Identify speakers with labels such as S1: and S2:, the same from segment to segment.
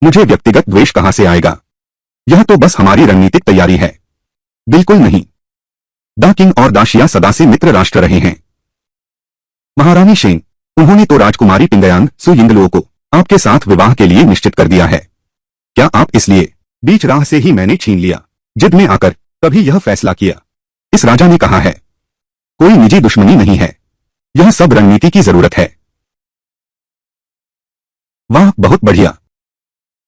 S1: मुझे व्यक्तिगत द्वेष कहां से आएगा? यह तो बस हमारी रणनीतिक तैयारी है। बिल्कुल नहीं। दा किंग और दाशिया सदा से मित्र राष्ट्र रहे हैं। महारानी शेन, उन्होंने तो राजकुमारी पिंगयांग सु यिंगलुओ को आपके साथ विवाह के लिए निश्चित कर दिया है। क्या आप इसलिए बीच राह से ही मैंने छीन लिया, जिद में आकर तभी यह फैसला किया? इस राजा ने कहा है, कोई निजी दुश्मनी नहीं है, यह सब रणनीति की जरूरत है। वाह, बहुत बढ़िया।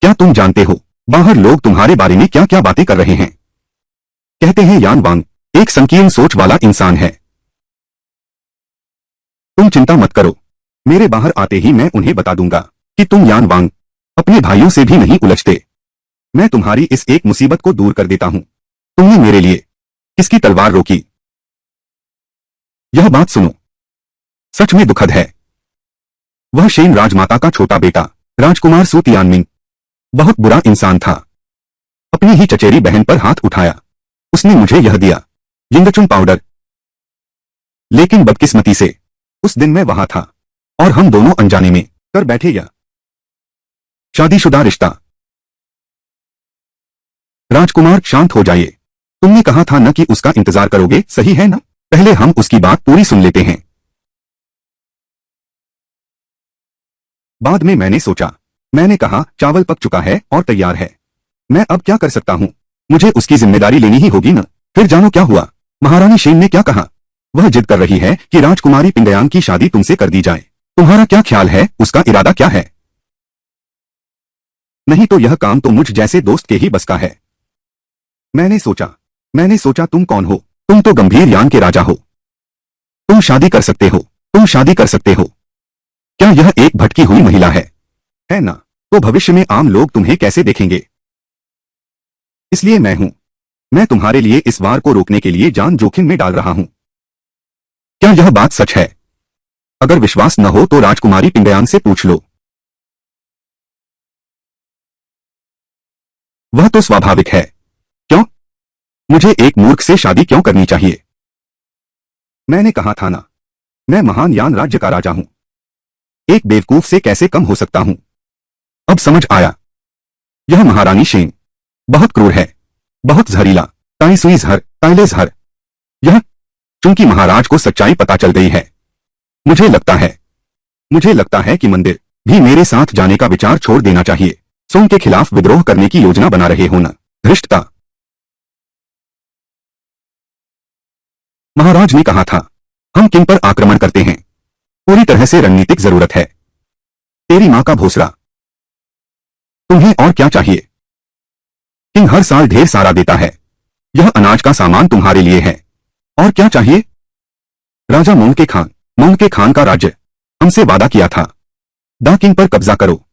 S1: क्या तुम जानते हो बाहर लोग तुम्हारे बारे में क्या क्या बातें कर रहे हैं? कहते हैं यान वांग एक संकीर्ण सोच वाला इंसान है। तुम चिंता मत करो, मेरे बाहर आते ही मैं उन्हें बता दूंगा कि तुम यान वांग अपने भाइयों से भी नहीं उलझते। मैं तुम्हारी इस एक मुसीबत को दूर कर देता हूं। तुमने मेरे लिए किसकी तलवार रोकी? यह बात सुनो, सच में दुखद है। वह शेन राजमाता का छोटा बेटा राजकुमार सु तियानमिंग बहुत बुरा इंसान था। अपनी ही चचेरी बहन पर हाथ उठाया। उसने मुझे यह दिया, यिंगचुन पाउडर। लेकिन बदकिस्मती से उस दिन मैं वहां था और हम दोनों अनजाने में कर बैठे यह शादीशुदा रिश्ता। राजकुमार, शांत हो जाइए। तुमने कहा था न कि उसका इंतजार करोगे, सही है ना? पहले हम उसकी बात पूरी सुन लेते हैं। बाद में मैंने सोचा, मैंने कहा चावल पक चुका है और तैयार है। मैं अब क्या कर सकता हूं? मुझे उसकी जिम्मेदारी लेनी ही होगी ना। फिर जानो क्या हुआ। महारानी शेन ने क्या कहा? वह जिद कर रही है कि राजकुमारी पिंगयांग की शादी तुमसे कर दी जाए। तुम्हारा क्या ख्याल है, उसका इरादा क्या है? नहीं तो यह काम तो मुझ जैसे दोस्त के ही बस का है। मैंने सोचा तुम कौन हो? तुम तो गंभीर यान के राजा हो। तुम शादी कर सकते हो, तुम शादी कर सकते हो। क्या यह एक भटकी हुई महिला है ना? तो भविष्य में आम लोग तुम्हें कैसे देखेंगे? इसलिए मैं तुम्हारे लिए इस वार को रोकने के लिए जान जोखिम में डाल रहा हूं। क्या यह बात सच है? अगर विश्वास न हो तो राजकुमारी पिंगयांग से पूछ लो। वह तो स्वाभाविक है। क्यों? मुझे एक मूर्ख से शादी क्यों करनी चाहिए? मैंने कहा था ना, मैं महान यान राज्य का राजा हूं। एक बेवकूफ से कैसे कम हो सकता हूं? अब समझ आया। यह महारानी शेन बहुत क्रूर है, बहुत जहरीला, ताइलेजहर। यह चूंकि महाराज को सच्चाई पता चल गई है, मुझे लगता है कि मंदिर भी मेरे साथ जाने का विचार छोड़ देना चाहिए। सोंग के खिलाफ विद्रोह करने की योजना बना रहे हो ना? धृष्टता। महाराज ने कहा था, हम किन पर आक्रमण करते हैं? पूरी तरह से रणनीतिक जरूरत है। तेरी मां का भोसड़ा। तुम्हें और क्या चाहिए? किंग हर साल ढेर सारा देता है। यह अनाज का सामान तुम्हारे लिए है। और क्या चाहिए? राजा मोंग के खान का राज्य हमसे वादा किया था। दा किंग पर कब्जा करो।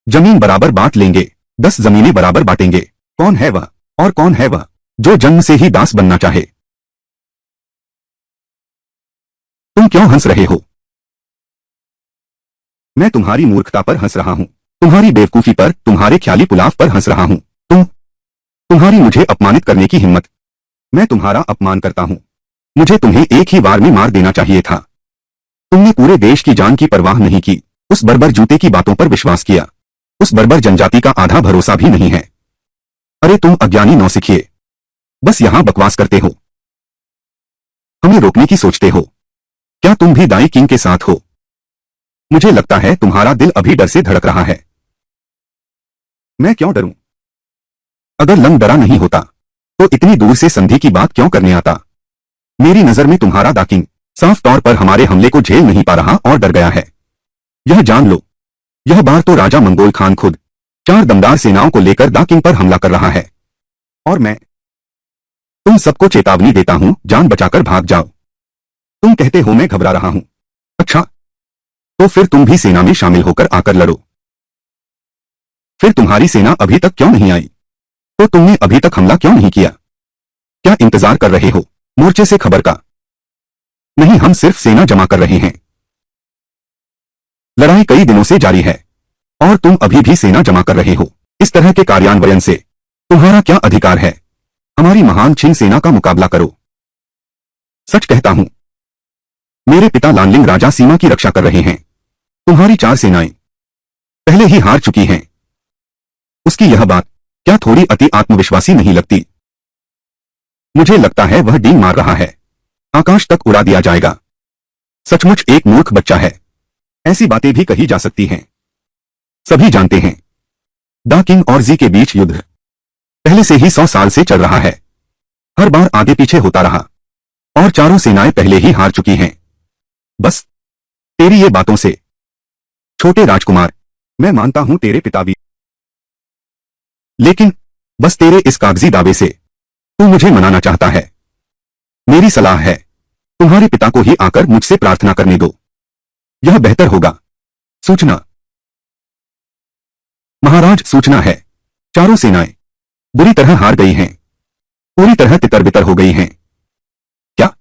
S1: जमीन बराबर बांट लेंगे, 10 जमीनें बराबर बांटेंगे। कौन है वह, और कौन है वह जो जन्म से ही दास बनना चाहे? तुम क्यों हंस रहे हो? मैं तुम्हारी मूर्खता पर हंस रहा हूं, तुम्हारी बेवकूफी पर, तुम्हारे ख्याली पुलाव पर हंस रहा हूं। तुम्हारी मुझे अपमानित करने की हिम्मत। मैं तुम्हारा अपमान करता हूं। मुझे तुम्हें एक ही बार में मार देना चाहिए था। तुमने पूरे देश की जान की परवाह नहीं की, उस बर्बर जूते की बातों पर विश्वास किया। उस बर्बर जनजाति का आधा भरोसा भी नहीं है। अरे तुम अज्ञानी नौसिखिए, बस यहां बकवास करते हो। हमें रोकने की सोचते हो। क्या तुम भी दाई किंग के साथ हो? मुझे लगता है तुम्हारा दिल अभी डर से धड़क रहा है। मैं क्यों डरूं? अगर लंग डरा नहीं होता तो इतनी दूर से संधि की बात क्यों करने आता? मेरी नजर में तुम्हारा दा किंग साफ तौर पर हमारे हमले को झेल नहीं पा रहा और डर गया है। यह जान लो, यह बार तो राजा मंगोल खान खुद 4 दमदार सेनाओं को लेकर दा किंग पर हमला कर रहा है। और मैं तुम सबको चेतावनी देता हूं, जान बचाकर भाग जाओ। तुम कहते हो मैं घबरा रहा हूं। अच्छा, तो फिर तुम भी सेना में शामिल होकर आकर लड़ो। फिर तुम्हारी सेना अभी तक क्यों नहीं आई? तो तुमने अभी तक हमला क्यों नहीं किया? क्या इंतजार कर रहे हो मोर्चे से खबर का? नहीं, हम सिर्फ सेना जमा कर रहे हैं। लड़ाई कई दिनों से जारी है और तुम अभी भी सेना जमा कर रहे हो। इस तरह के कार्यान्वयन से तुम्हारा क्या अधिकार है? हमारी महान छिन सेना का मुकाबला करो। सच कहता हूं, मेरे पिता लानलिंग राजा सीमा की रक्षा कर रहे हैं। तुम्हारी 4 सेनाएं पहले ही हार चुकी हैं। उसकी यह बात क्या थोड़ी अति आत्मविश्वासी नहीं लगती? मुझे लगता है वह डींग मार रहा है, आकाश तक उड़ा दिया जाएगा। सचमुच एक मूर्ख बच्चा है। ऐसी बातें भी कही जा सकती हैं। सभी जानते हैं द किंग और जी के बीच युद्ध पहले से ही 100 साल से चल रहा है। हर बार आगे पीछे होता रहा और चारों सेनाएं पहले ही हार चुकी हैं। बस तेरी ये बातों से, छोटे राजकुमार, मैं मानता हूं तेरे पिता भी, लेकिन बस तेरे इस कागजी दावे से तू मुझे मनाना चाहता है। मेरी सलाह है तुम्हारे पिता को ही आकर मुझसे प्रार्थना करने दो, यह बेहतर होगा। सूचना महाराज, सूचना है चारों सेनाएं बुरी तरह हार गई हैं, पूरी तरह तितर-बितर हो गई हैं। क्या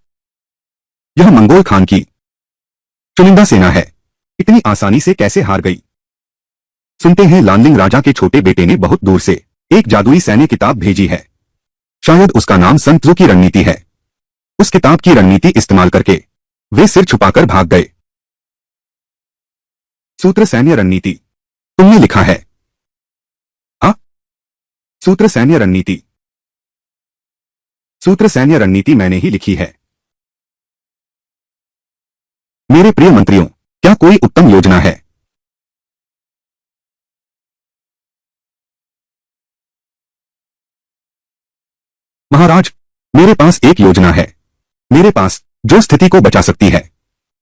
S1: यह मंगोल खान की चुनिंदा सेना है? इतनी आसानी से कैसे हार गई? सुनते हैं लानलिंग राजा के छोटे बेटे ने बहुत दूर से एक जादुई सैन्य किताब भेजी है। शायद उसका नाम संत ज़ू की रणनीति है। उस किताब की रणनीति इस्तेमाल करके वे सिर छुपाकर भाग गए। सूत्र सैन्य रणनीति तुमने लिखा है? हाँ, सूत्र सैन्य रणनीति। सूत्र सैन्य रणनीति मैंने ही लिखी है। मेरे प्रिय मंत्रियों, क्या कोई उत्तम योजना है? महाराज, मेरे पास एक योजना है, मेरे पास, जो स्थिति को बचा सकती है।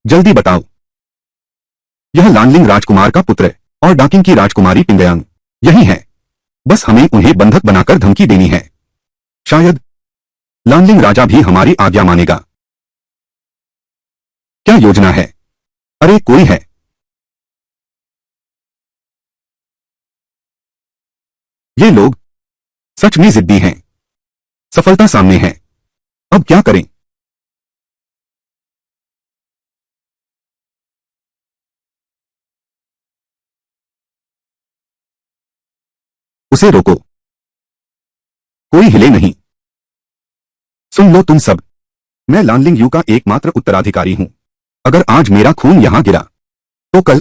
S1: जल्दी बताओ। यह लानलिंग राजकुमार का पुत्र और डाकिंग की राजकुमारी पिंगयांग यही है। बस हमें उन्हें बंधक बनाकर धमकी देनी है। शायद लानलिंग राजा भी हमारी आज्ञा मानेगा। क्या योजना है? अरे कोई है? ये लोग सच में जिद्दी हैं। सफलता सामने है। अब क्या करें? उसे रोको। कोई हिले नहीं। सुन लो तुम सब, मैं लानलिंग यू का एकमात्र उत्तराधिकारी हूं। अगर आज मेरा खून यहां गिरा तो कल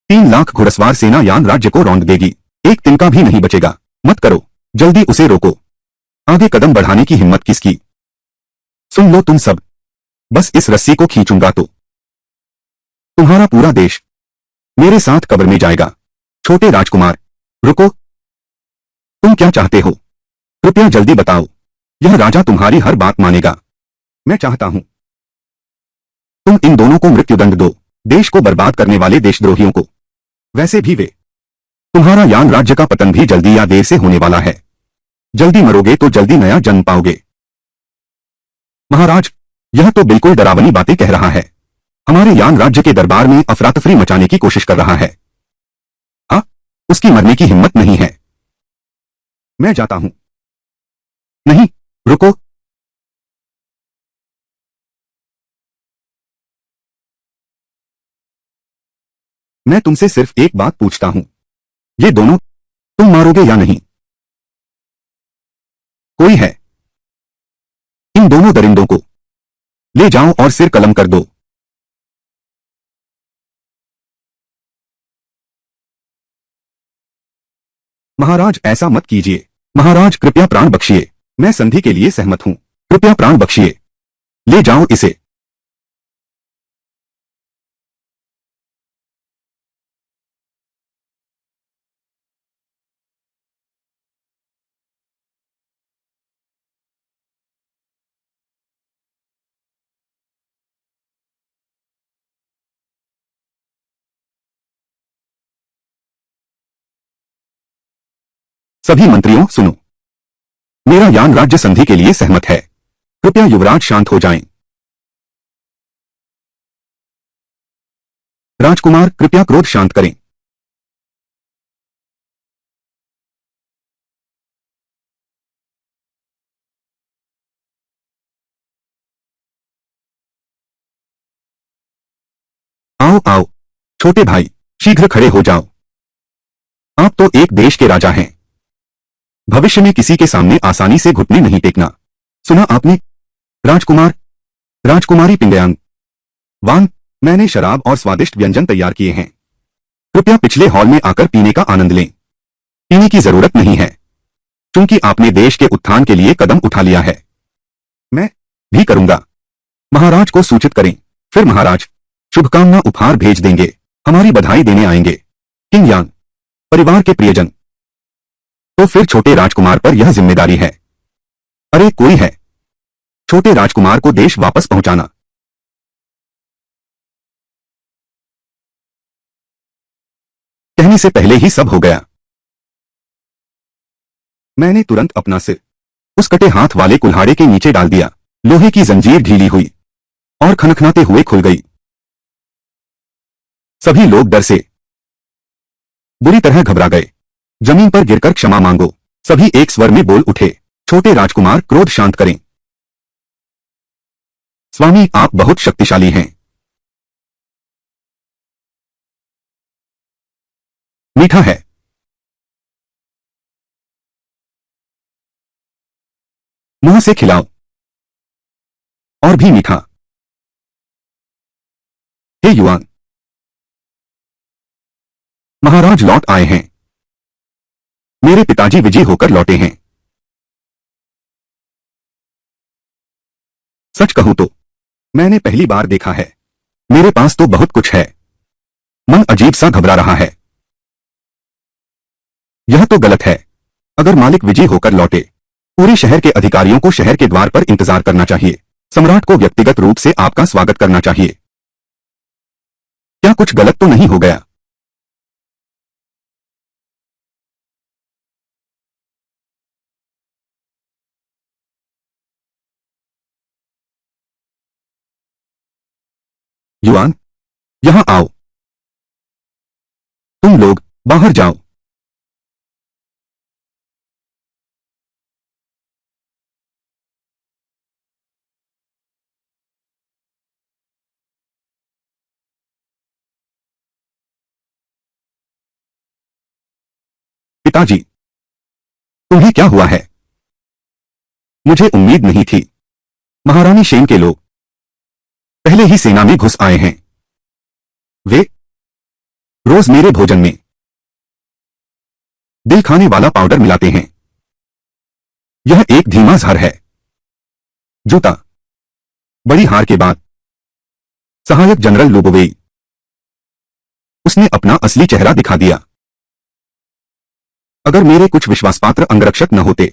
S1: 3 लाख घुड़सवार सेना यान राज्य को रौंद देगी। एक तिनका भी नहीं बचेगा। मत करो, जल्दी उसे रोको। आगे कदम बढ़ाने की हिम्मत किसकी? सुन लो तुम सब, बस इस रस्सी को खींचूंगा तो तुम्हारा पूरा देश मेरे साथ कब्र में जाएगा। छोटे राजकुमार, रुको। तुम क्या चाहते हो? कृपया जल्दी बताओ। यह राजा तुम्हारी हर बात मानेगा। मैं चाहता हूं तुम इन दोनों को मृत्युदंड दो, देश को बर्बाद करने वाले देशद्रोहियों को। वैसे भी वे, तुम्हारा यान राज्य का पतन भी जल्दी या देर से होने वाला है। जल्दी मरोगे तो जल्दी नया जन्म पाओगे। महाराज, यह तो बिल्कुल डरावनी बातें कह रहा है। हमारे यान राज्य के दरबार में अफरा-तफरी मचाने की कोशिश कर रहा है। हाँ, उसकी मरने की हिम्मत नहीं है। मैं जाता हूं। नहीं, रुको। मैं तुमसे सिर्फ एक बात पूछता हूं, ये दोनों तुम मारोगे या नहीं? कोई है? इन दोनों दरिंदों को ले जाओ और सिर कलम कर दो। महाराज, ऐसा मत कीजिए। महाराज, कृपया प्राण बख्शिए। मैं संधि के लिए सहमत हूं। कृपया प्राण बख्शिए। ले जाओ इसे। सभी मंत्रियों सुनो, मेरा यान राज्य संधि के लिए सहमत है। कृपया युवराज शांत हो जाएं। राजकुमार, कृपया क्रोध शांत करें। आओ आओ, छोटे भाई, शीघ्र खड़े हो जाओ। आप तो एक देश के राजा हैं। भविष्य में किसी के सामने आसानी से घुटने नहीं टेकना। सुना आपने? राजकुमार, राजकुमारी पिंगयांग, वांग, मैंने शराब और स्वादिष्ट व्यंजन तैयार किए हैं। कृपया पिछले हॉल में आकर पीने का आनंद लें। पीने की जरूरत नहीं है, क्योंकि आपने देश के उत्थान के लिए कदम उठा लिया है। मैं भी करूंगा। महाराज को सूचित करें। फिर महाराज शुभकामना उपहार भेज देंगे, हमारी बधाई देने आएंगे। किंग यांग, परिवार के प्रियजन। तो फिर छोटे राजकुमार पर यह जिम्मेदारी है। अरे कोई है, छोटे राजकुमार को देश वापस पहुंचाना। कहने से पहले ही सब हो गया। मैंने तुरंत अपना सिर उस कटे हाथ वाले कुल्हाड़े के नीचे डाल दिया। लोहे की जंजीर ढीली हुई और खनखनाते हुए खुल गई। सभी लोग डर से बुरी तरह घबरा गए। जमीन पर गिरकर क्षमा मांगो, सभी एक स्वर में बोल उठे। छोटे राजकुमार, क्रोध शांत करें। स्वामी, आप बहुत शक्तिशाली हैं। मीठा है। मुंह से खिलाओ। और भी मीठा। हे युवान, महाराज लौट आए हैं। मेरे पिताजी विजयी होकर लौटे हैं। सच कहूं तो मैंने पहली बार देखा है। मेरे पास तो बहुत कुछ है। मन अजीब सा घबरा रहा है। यह तो गलत है। अगर मालिक विजयी होकर लौटे, पूरे शहर के अधिकारियों को शहर के द्वार पर इंतजार करना चाहिए। सम्राट को व्यक्तिगत रूप से आपका स्वागत करना चाहिए। क्या कुछ गलत तो नहीं हो गया? युवान, यहां आओ। तुम लोग बाहर जाओ। पिताजी, तुम्हें क्या हुआ है? मुझे उम्मीद नहीं थी। महारानी शेन के लोग पहले ही सेना में घुस आए हैं। वे रोज मेरे भोजन में दिल खाने वाला पाउडर मिलाते हैं। यह एक धीमा जहर है। जूता। बड़ी हार के बाद सहायक जनरल लुबोवेई, उसने अपना असली चेहरा दिखा दिया। अगर मेरे कुछ विश्वासपात्र अंगरक्षक न होते,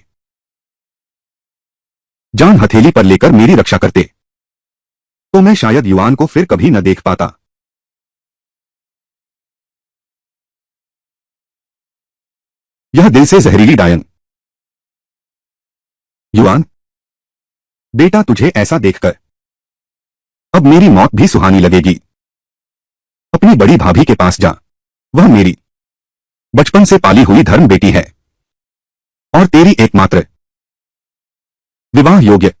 S1: जान हथेली पर लेकर मेरी रक्षा करते, तो मैं शायद युवान को फिर कभी न देख पाता। यह दिल से जहरीली डायन। युवान, बेटा, तुझे ऐसा देखकर अब मेरी मौत भी सुहानी लगेगी। अपनी बड़ी भाभी के पास जा। वह मेरी बचपन से पाली हुई धर्म बेटी है और तेरी एकमात्र विवाह योग्य।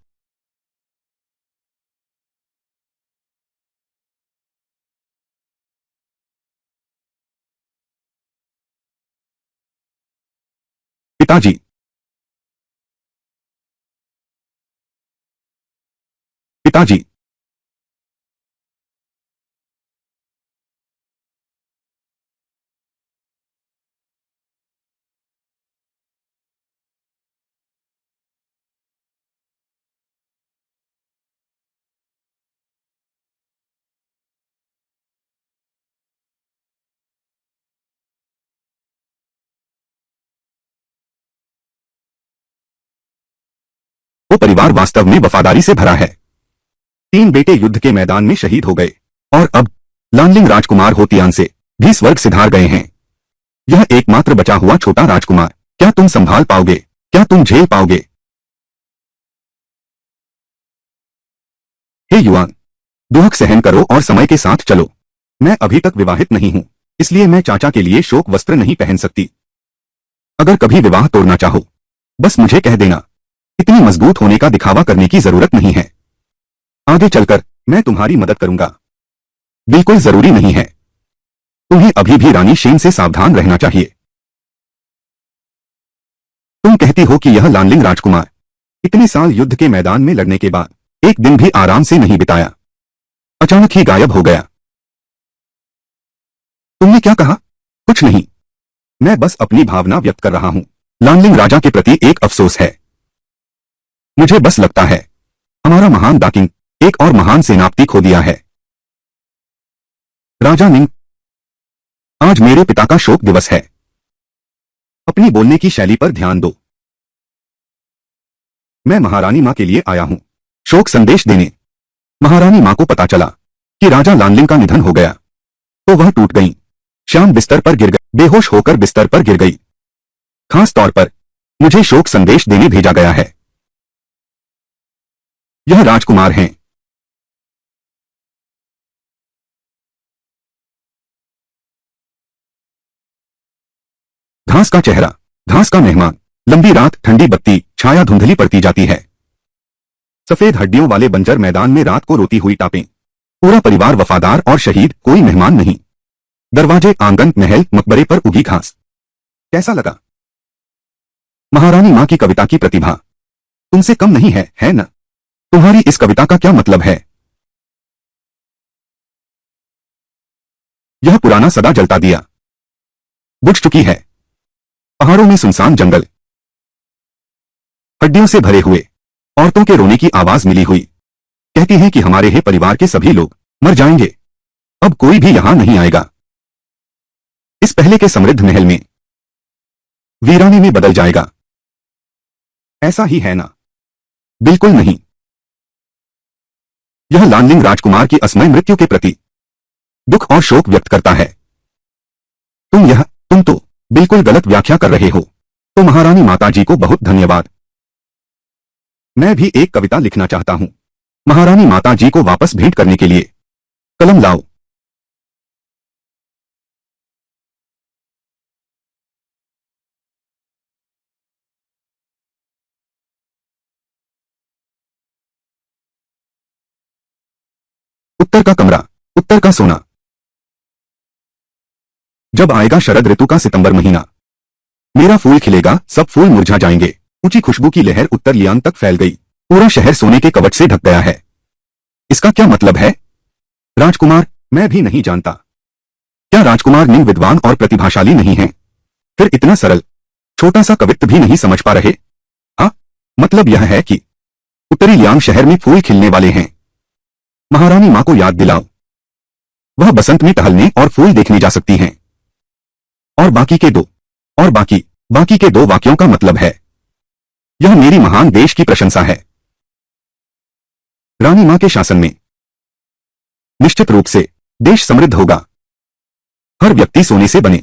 S1: पिताजी, पिताजी। वो परिवार वास्तव में वफादारी से भरा है। 3 बेटे युद्ध के मैदान में शहीद हो गए और अब लानलिंग राजकुमार होतियान से भी स्वर्ग सिधार गए हैं। यह एकमात्र बचा हुआ छोटा राजकुमार, क्या तुम संभाल पाओगे? क्या तुम झेल पाओगे? हे युवान, दुख सहन करो और समय के साथ चलो। मैं अभी तक विवाहित नहीं हूं, इसलिए मैं चाचा के लिए शोक वस्त्र नहीं पहन सकती। अगर कभी विवाह तोड़ना चाहो, बस मुझे कह देना। इतनी मजबूत होने का दिखावा करने की जरूरत नहीं है। आगे चलकर मैं तुम्हारी मदद करूंगा। बिल्कुल जरूरी नहीं है। तुम्हें अभी भी रानी शेन से सावधान रहना चाहिए। तुम कहती हो कि यह लानलिंग राजकुमार इतने साल युद्ध के मैदान में लड़ने के बाद एक दिन भी आराम से नहीं बिताया, अचानक ही गायब हो गया। तुमने क्या कहा? कुछ नहीं। मैं बस अपनी भावना व्यक्त कर रहा हूं। लानलिंग राजा के प्रति एक अफसोस है। मुझे बस लगता है हमारा महान दाकिंग एक और महान सेनापति खो दिया है। राजा निंग, आज मेरे पिता का शोक दिवस है। अपनी बोलने की शैली पर ध्यान दो। मैं महारानी मां के लिए आया हूं शोक संदेश देने। महारानी मां को पता चला कि राजा लानलिंग का निधन हो गया तो वह टूट गईं। श्याम बिस्तर पर गिर गई, बेहोश होकर बिस्तर पर गिर गई। खास तौर पर मुझे शोक संदेश देने भेजा गया है। यह राजकुमार हैं। घास का चेहरा, घास का मेहमान। लंबी रात, ठंडी बत्ती, छाया धुंधली पड़ती जाती है। सफेद हड्डियों वाले बंजर मैदान में रात को रोती हुई टापें। पूरा परिवार वफादार और शहीद, कोई मेहमान नहीं। दरवाजे, आंगन, महल, मकबरे पर उगी घास। कैसा लगा? महारानी मां की कविता की प्रतिभा तुमसे कम नहीं है न? तुम्हारी इस कविता का क्या मतलब है? यह पुराना सदा जलता दिया बुझ चुकी है। पहाड़ों में सुनसान जंगल, हड्डियों से भरे हुए, औरतों के रोने की आवाज मिली हुई। कहती हैं कि हमारे ही परिवार के सभी लोग मर जाएंगे, अब कोई भी यहां नहीं आएगा। इस पहले के समृद्ध महल में वीराने में बदल जाएगा। ऐसा ही है ना? बिल्कुल नहीं। यह लानलिंग राजकुमार की असमय मृत्यु के प्रति दुख और शोक व्यक्त करता है। तुम तो बिल्कुल गलत व्याख्या कर रहे हो। तो महारानी माताजी को बहुत धन्यवाद। मैं भी एक कविता लिखना चाहता हूं महारानी माताजी को वापस भेंट करने के लिए। कलम लाओ। उत्तर का कमरा, उत्तर का सोना। जब आएगा शरद ऋतु का सितंबर महीना, मेरा फूल खिलेगा, सब फूल मुरझा जाएंगे। ऊंची खुशबू की लहर उत्तर लियांग तक फैल गई। पूरा शहर सोने के कवच से ढक गया है। इसका क्या मतलब है? राजकुमार, मैं भी नहीं जानता। क्या राजकुमार निंग विद्वान और प्रतिभाशाली नहीं हैं? फिर इतना सरल छोटा सा कवित्त भी नहीं समझ पा रहे? हाँ, मतलब यह है कि उत्तरी लियांग शहर में फूल खिलने वाले हैं। महारानी मां को याद दिलाओ, वह बसंत में टहलने और फूल देखने जा सकती हैं। और बाकी के दो वाक्यों का मतलब है, यह मेरी महान देश की प्रशंसा है। रानी मां के शासन में निश्चित रूप से देश समृद्ध होगा। हर व्यक्ति सोने से बने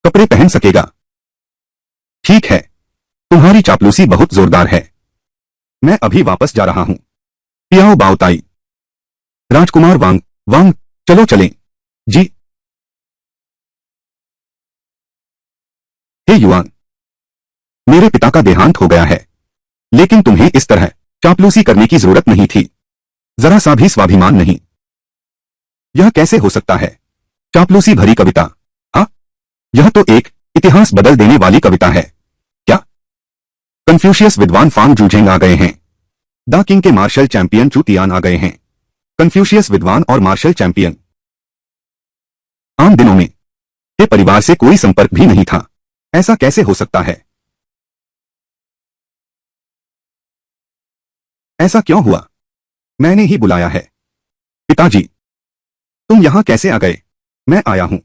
S1: कपड़े पहन सकेगा। ठीक है, तुम्हारी चापलूसी बहुत जोरदार है। मैं अभी वापस जा रहा हूं। पियाओ बाओताई। राजकुमार वांग, वांग, चलो चलें। जी। हे युआन, मेरे पिता का देहांत हो गया है, लेकिन तुम्हें इस तरह चापलूसी करने की जरूरत नहीं थी। जरा सा भी स्वाभिमान नहीं। यह कैसे हो सकता है? चापलूसी भरी कविता? हाँ, यह तो एक इतिहास बदल देने वाली कविता है। क्या? कन्फ्यूशियस विद्वान फांग जूझेंग आ गए हैं। द किंग के मार्शल चैंपियन चू तियान आ गए हैं। कन्फ्यूशियस विद्वान और मार्शल चैंपियन। आम दिनों में ये परिवार से कोई संपर्क भी नहीं था। ऐसा कैसे हो सकता है? ऐसा क्यों हुआ? मैंने ही बुलाया है। पिताजी, तुम यहां कैसे आ गए? मैं आया हूं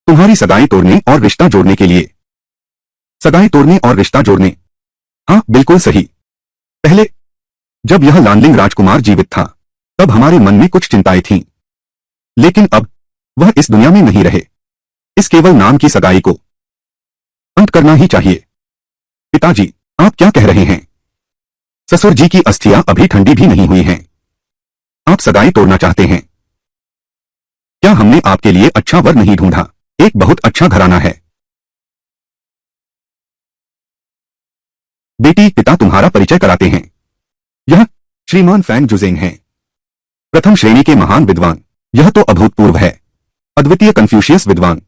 S1: तुम्हारी सगाई तोड़ने और रिश्ता जोड़ने के लिए। सगाई तोड़ने और रिश्ता जोड़ने? हाँ, बिल्कुल सही। पहले जब यह लानलिंग राजकुमार जीवित था, तब हमारे मन में कुछ चिंताएं थीं। लेकिन अब वह इस दुनिया में नहीं रहे। इस केवल नाम की सगाई को अंत करना ही चाहिए। पिताजी, आप क्या कह रहे हैं? ससुर जी की अस्थियां अभी ठंडी भी नहीं हुई हैं। आप सगाई तोड़ना चाहते हैं? क्या हमने आपके लिए अच्छा वर नहीं ढूंढा? एक बहुत अच्छा घराना है। बेटी, पिता तुम्हारा परिचय कराते हैं। यह श्रीमान फैंग जुजेंग हैं, प्रथम श्रेणी के महान विद्वान। यह तो अभूतपूर्व है। अद्वितीय कन्फ्यूशियस विद्वान।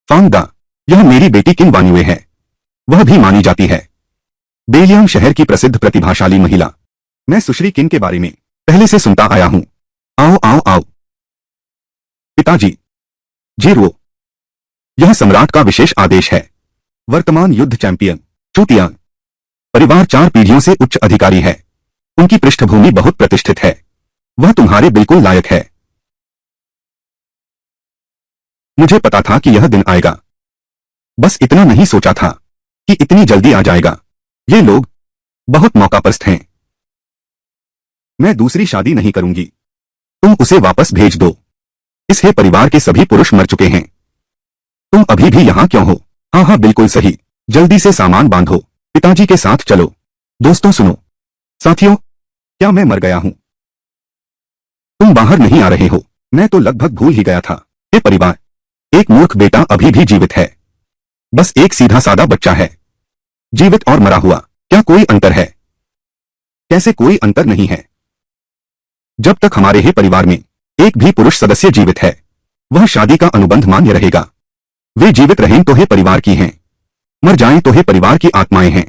S1: फांग दा, यह मेरी बेटी किन वान्युए है। वह भी मानी जाती है। बेलियांग शहर की प्रसिद्ध प्रतिभाशाली महिला। मैं सुश्री किन के बारे में पहले से सुनता आया हूं। आओ आओ आओ। पिताजी, जी रुओ। यह सम्राट का विशेष आदेश है। वर्तमान युद्ध चैंपियन चूतिया परिवार 4 पीढ़ियों से उच्च अधिकारी है। उनकी पृष्ठभूमि बहुत प्रतिष्ठित है। वह तुम्हारे बिल्कुल लायक है। मुझे पता था कि यह दिन आएगा। बस इतना नहीं सोचा था कि इतनी जल्दी आ जाएगा। ये लोग बहुत मौकापरस्त हैं। मैं दूसरी शादी नहीं करूंगी। तुम उसे वापस भेज दो। इस हे परिवार के सभी पुरुष मर चुके हैं। तुम अभी भी यहां क्यों हो? हाँ हाँ बिल्कुल सही। जल्दी से सामान बांधो। पिताजी के साथ चलो। दोस्तों सुनो। साथियों, क्या मैं मर गया हूं? तुम बाहर नहीं आ रहे हो। मैं तो लगभग भूल ही गया था। हे परिवार, एक मूर्ख बेटा अभी भी जीवित है। बस एक सीधा सादा बच्चा है। जीवित और मरा हुआ, क्या कोई अंतर है? कैसे कोई अंतर नहीं है? जब तक हमारे हे परिवार में एक भी पुरुष सदस्य जीवित है, वह शादी का अनुबंध मान्य रहेगा। वे जीवित रहें तो हे परिवार की हैं, मर जाएं तो हे परिवार की आत्माएं हैं।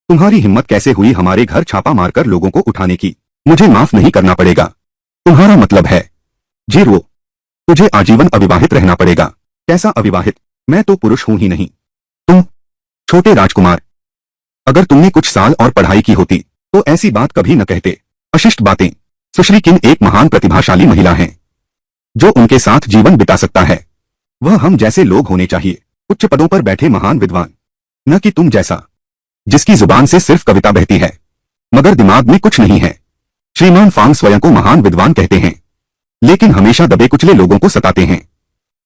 S1: तुम्हारी हिम्मत कैसे हुई हमारे घर छापा मारकर लोगों को उठाने की? मुझे माफ नहीं करना पड़ेगा। तुम्हारा मतलब है जीरो, तुझे आजीवन अविवाहित रहना पड़ेगा। कैसा अविवाहित? मैं तो पुरुष हूं ही नहीं। तुम छोटे राजकुमार, अगर तुमने कुछ साल और पढ़ाई की होती तो ऐसी बात कभी न कहते। अशिष्ट बातें। सुश्री किन एक महान प्रतिभाशाली महिला हैं जो उनके साथ जीवन बिता सकता है। वह हम जैसे लोग होने चाहिए, उच्च पदों पर बैठे महान विद्वान, न कि तुम जैसा जिसकी जुबान से सिर्फ कविता बहती है मगर दिमाग में कुछ नहीं है। श्रीमान फांग स्वयं को महान विद्वान कहते हैं, लेकिन हमेशा दबे कुचले लोगों को सताते हैं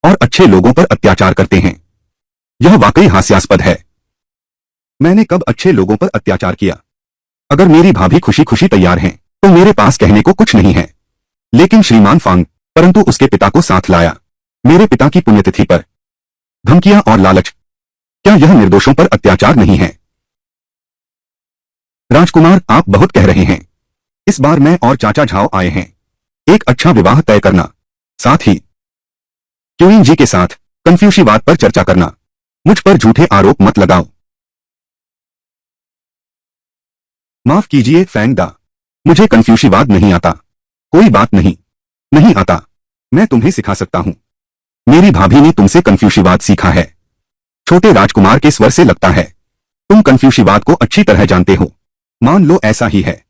S1: और अच्छे लोगों पर अत्याचार करते हैं। यह वाकई हास्यास्पद है। मैंने कब अच्छे लोगों पर अत्याचार किया? अगर मेरी भाभी खुशी खुशी तैयार हैं, तो मेरे पास कहने को कुछ नहीं है। लेकिन श्रीमान फांग, परंतु उसके पिता को साथ लाया। मेरे पिता की पुण्यतिथि पर धमकियां और लालच, क्या यह निर्दोषों पर अत्याचार नहीं है? राजकुमार, आप बहुत कह रहे हैं। इस बार मैं और चाचा झाओ आए हैं एक अच्छा विवाह तय करना, साथ ही क्यूइन जी के साथ कन्फ्यूशिवाद पर चर्चा करना। मुझ पर झूठे आरोप मत लगाओ। माफ कीजिए फैंग दा, मुझे कन्फ्यूशिवाद नहीं आता। कोई बात नहीं, नहीं आता। मैं तुम्हें सिखा सकता हूं। मेरी भाभी ने तुमसे कन्फ्यूशिवाद सीखा है। छोटे राजकुमार के स्वर से लगता है तुम कन्फ्यूशिवाद को अच्छी तरह जानते हो। मान लो ऐसा ही है,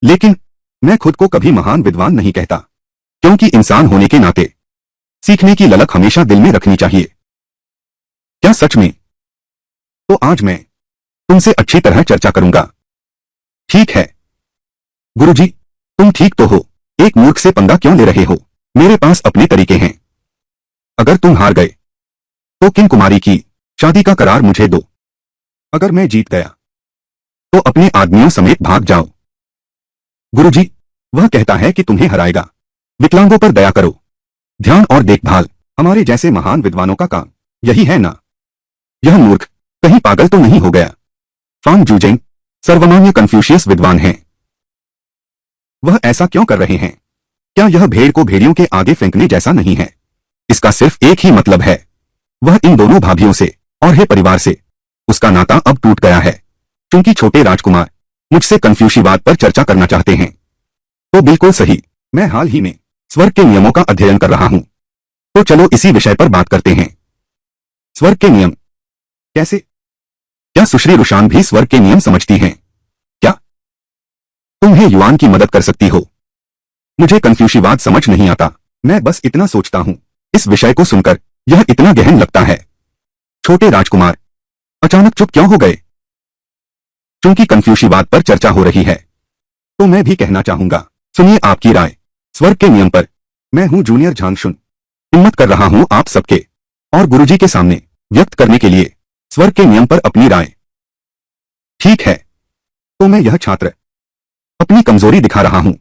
S1: लेकिन मैं खुद को कभी महान विद्वान नहीं कहता, क्योंकि इंसान होने के नाते सीखने की ललक हमेशा दिल में रखनी चाहिए। क्या सच में? तो आज मैं तुमसे अच्छी तरह चर्चा करूंगा। ठीक है गुरुजी, तुम ठीक तो हो। एक मूर्ख से पंगा क्यों ले रहे हो? मेरे पास अपने तरीके हैं। अगर तुम हार गए तो किन कुमारी की शादी का करार मुझे दो। अगर मैं जीत गया तो अपने आदमियों समेत भाग जाओ। गुरुजी, वह कहता है कि तुम्हें हराएगा। विकलांगों पर दया करो। ध्यान और देखभाल हमारे जैसे महान विद्वानों का काम यही है ना? यह मूर्ख कहीं पागल तो नहीं हो गया? फांग जूजेंग सर्वमान्य कन्फ्यूशियस विद्वान हैं। वह ऐसा क्यों कर रहे हैं? क्या यह भेड़ को भेड़ियों के आगे फेंकने जैसा नहीं है? इसका सिर्फ एक ही मतलब है, वह इन दोनों भाभियों से और हे परिवार से उसका नाता अब टूट गया है। क्योंकि छोटे राजकुमार मुझसे कन्फ्यूशिवाद पर चर्चा करना चाहते हैं। तो बिल्कुल सही, मैं हाल ही में स्वर्ग के नियमों का अध्ययन कर रहा हूं। तो चलो इसी विषय पर बात करते हैं। स्वर्ग के नियम कैसे? क्या सुश्री रुशान भी स्वर्ग के नियम समझती हैं? क्या तुम्हें युआन की मदद कर सकती हो? मुझे कन्फ्यूशिवाद समझ नहीं आता। मैं बस इतना सोचता हूं। इस विषय को सुनकर यह इतना गहन लगता है। छोटे राजकुमार अचानक चुप क्यों हो गए? क्योंकि कन्फ्यूशिवाद पर चर्चा हो रही है, तो मैं भी कहना चाहूंगा। सुनिए आपकी राय स्वर्ग के नियम पर। मैं हूं जूनियर झांगशुन, हिम्मत कर रहा हूं आप सबके और गुरुजी के सामने व्यक्त करने के लिए स्वर्ग के नियम पर अपनी राय। ठीक है, तो मैं यह छात्र अपनी कमजोरी दिखा रहा हूं।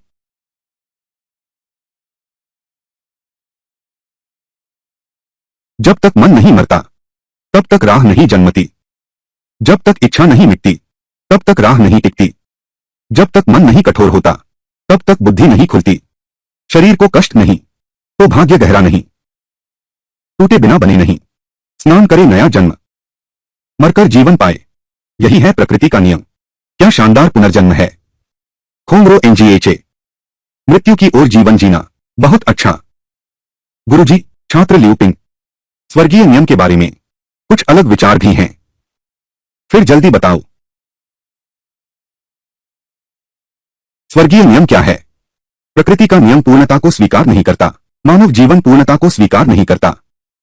S1: जब तक मन नहीं मरता तब तक राह नहीं जन्मती। जब तक इच्छा नहीं मिटती तब तक राह नहीं टिकती। जब तक मन नहीं कठोर होता तब तक बुद्धि नहीं खुलती। शरीर को कष्ट नहीं तो भाग्य गहरा नहीं। टूटे बिना बने नहीं, स्नान करे नया जन्म, मरकर जीवन पाए, यही है प्रकृति का नियम। क्या शानदार पुनर्जन्म है। खोंगरो एनजीएचए, मृत्यु की ओर जीवन जीना। बहुत अच्छा गुरुजी। छात्र ल्यूपिंग, स्वर्गीय नियम के बारे में कुछ अलग विचार भी हैं। फिर जल्दी बताओ, स्वर्गीय नियम क्या है? प्रकृति का नियम पूर्णता को स्वीकार नहीं करता। मानव जीवन पूर्णता को स्वीकार नहीं करता।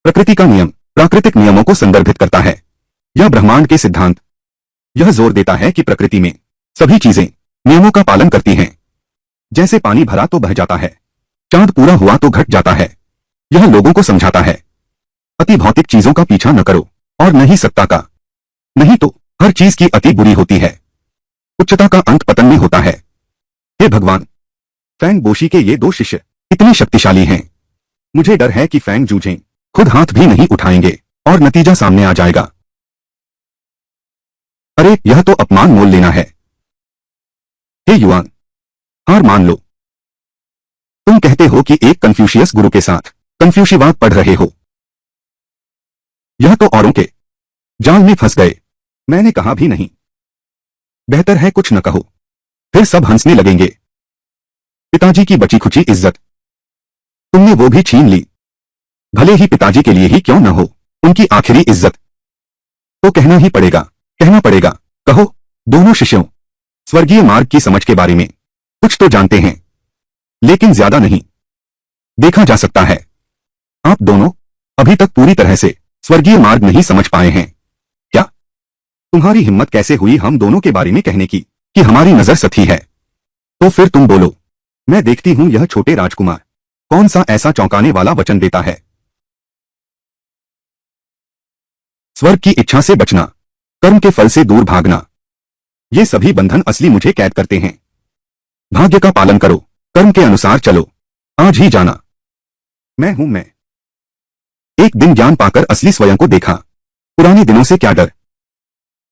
S1: प्रकृति का नियम प्राकृतिक नियमों को संदर्भित करता है। यह ब्रह्मांड के सिद्धांत यह जोर देता है कि प्रकृति में सभी चीजें नियमों का पालन करती हैं। जैसे पानी भरा तो बह जाता है, चांद पूरा हुआ तो घट जाता है। यह लोगों को समझाता है, अति भौतिक चीजों का पीछा न करो और न ही सत्ता का, नहीं तो हर चीज की अति बुरी होती है। उच्चता का अंत पतन में होता है। हे भगवान, फैंग बोशी के ये दो शिष्य इतने शक्तिशाली हैं। मुझे डर है कि फैंग जूझें, खुद हाथ भी नहीं उठाएंगे और नतीजा सामने आ जाएगा। अरे यह तो अपमान मोल लेना है। हे युवान, हार मान लो। तुम कहते हो कि एक कन्फ्यूशियस गुरु के साथ कन्फ्यूशिवाद पढ़ रहे हो। यह तो औरों के जाल में फंस गए। मैंने कहा भी नहीं। बेहतर है कुछ न कहो, फिर सब हंसने लगेंगे। पिताजी की बची खुची इज्जत तुमने वो भी छीन ली। भले ही पिताजी के लिए ही क्यों न हो, उनकी आखिरी इज्जत तो कहना ही पड़ेगा, कहना पड़ेगा। कहो, दोनों शिष्यों स्वर्गीय मार्ग की समझ के बारे में कुछ तो जानते हैं, लेकिन ज्यादा नहीं। देखा जा सकता है आप दोनों अभी तक पूरी तरह से स्वर्गीय मार्ग नहीं समझ पाए हैं। क्या तुम्हारी हिम्मत कैसे हुई हम दोनों के बारे में कहने की कि हमारी नजर सथी है? तो फिर तुम बोलो। मैं देखती हूं यह छोटे राजकुमार कौन सा ऐसा चौंकाने वाला वचन देता है। स्वर्ग की इच्छा से बचना, कर्म के फल से दूर भागना, ये सभी बंधन असली मुझे कैद करते हैं। भाग्य का पालन करो, कर्म के अनुसार चलो, आज ही जाना। मैं हूं मैं। एक दिन ज्ञान पाकर असली स्वयं को देखा। पुराने दिनों से क्या डर,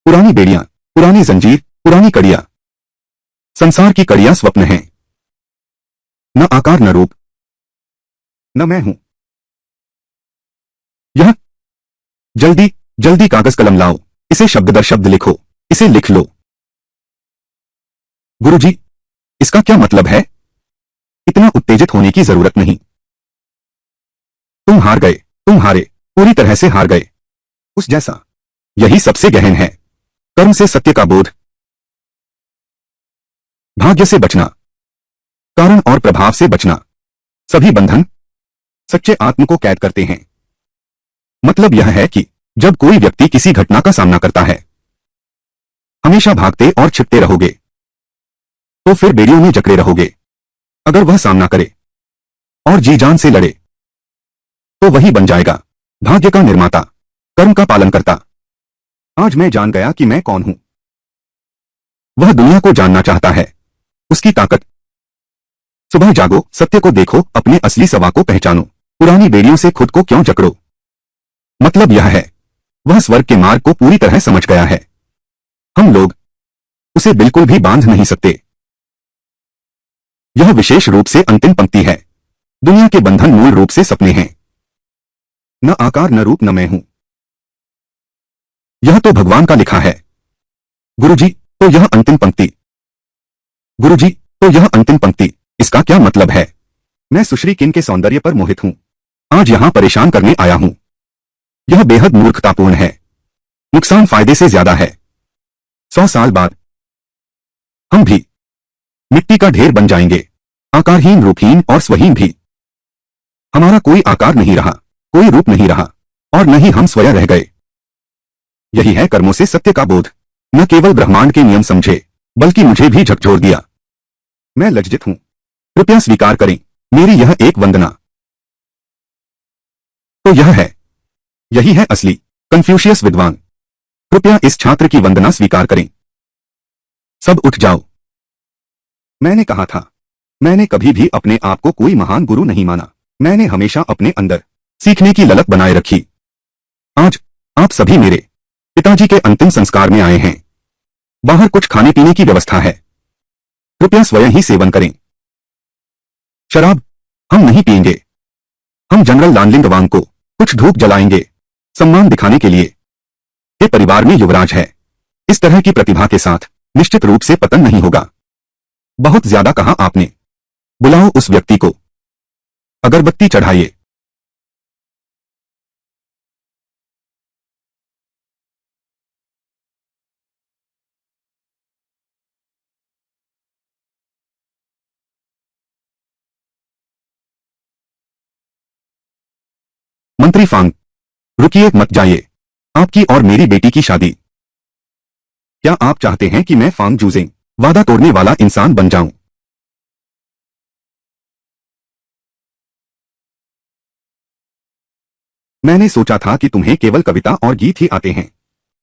S1: पुरानी बेड़ियां, पुरानी जंजीर, पुरानी कड़ियां। संसार की कड़ियां स्वप्न हैं, न आकार न रूप, न मैं हूं। यह जल्दी जल्दी कागज कलम लाओ, इसे शब्द दर शब्द लिखो, इसे लिख लो। गुरुजी, इसका क्या मतलब है? इतना उत्तेजित होने की जरूरत नहीं। तुम हार गए, तुम हारे, पूरी तरह से हार गए। उस जैसा यही सबसे गहन है। कर्म से सत्य का बोध, भाग्य से बचना, कारण और प्रभाव से बचना, सभी बंधन सच्चे आत्म को कैद करते हैं। मतलब यह है कि जब कोई व्यक्ति किसी घटना का सामना करता है, हमेशा भागते और छिपते रहोगे तो फिर बेड़ियों में जकड़े रहोगे। अगर वह सामना करे और जी जान से लड़े तो वही बन जाएगा भाग्य का निर्माता, कर्म का पालन करता। आज मैं जान गया कि मैं कौन हूं। वह दुनिया को जानना चाहता है, उसकी ताकत। सुबह जागो, सत्य को देखो, अपने असली सवा को पहचानो, पुरानी बेड़ियों से खुद को क्यों जकड़ो। मतलब यह है, वह स्वर्ग के मार्ग को पूरी तरह समझ गया है। हम लोग उसे बिल्कुल भी बांध नहीं सकते। यह विशेष रूप से अंतिम पंक्ति है। दुनिया के बंधन मूल रूप से सपने हैं, न आकार न रूप न मैं हूं। यह तो भगवान का लिखा है। गुरुजी, तो यह अंतिम पंक्ति, गुरुजी, तो यह अंतिम पंक्ति, इसका क्या मतलब है? मैं सुश्री किन के सौंदर्य पर मोहित हूं, आज यहां परेशान करने आया हूं। यह बेहद मूर्खतापूर्ण है, नुकसान फायदे से ज्यादा है। 100 साल बाद हम भी मिट्टी का ढेर बन जाएंगे, आकारहीन, रूपहीन और स्वहीन भी। हमारा कोई आकार नहीं रहा, कोई रूप नहीं रहा, और न ही हम स्वयं रह गए। यही है कर्मों से सत्य का बोध। न केवल ब्रह्मांड के नियम समझे, बल्कि मुझे भी झकझोर दिया। मैं लज्जित हूं, कृपया स्वीकार करें मेरी यह एक वंदना। तो यह है, यही है असली कन्फ्यूशियस विद्वान। कृपया इस छात्र की वंदना स्वीकार करें। सब उठ जाओ। मैंने कहा था, मैंने कभी भी अपने आप को कोई महान गुरु नहीं माना। मैंने हमेशा अपने अंदर सीखने की ललक बनाए रखी। आज आप सभी मेरे पिताजी के अंतिम संस्कार में आए हैं। बाहर कुछ खाने पीने की व्यवस्था है, कृपया स्वयं ही सेवन करें। शराब हम नहीं पिएंगे। हम जनरल लानलिंग वांग को कुछ धूप जलाएंगे, सम्मान दिखाने के लिए। ये परिवार में युवराज है, इस तरह की प्रतिभा के साथ निश्चित रूप से पतन नहीं होगा। बहुत ज्यादा कहा आपने। बुलाओ उस व्यक्ति को, अगरबत्ती चढ़ाइए। मंत्री फांग, रुकिए, मत जाइए। आपकी और मेरी बेटी की शादी। क्या आप चाहते हैं कि मैं फांग जूजिंग, वादा तोड़ने वाला इंसान बन जाऊं? मैंने सोचा था कि तुम्हें केवल कविता और गीत ही आते हैं।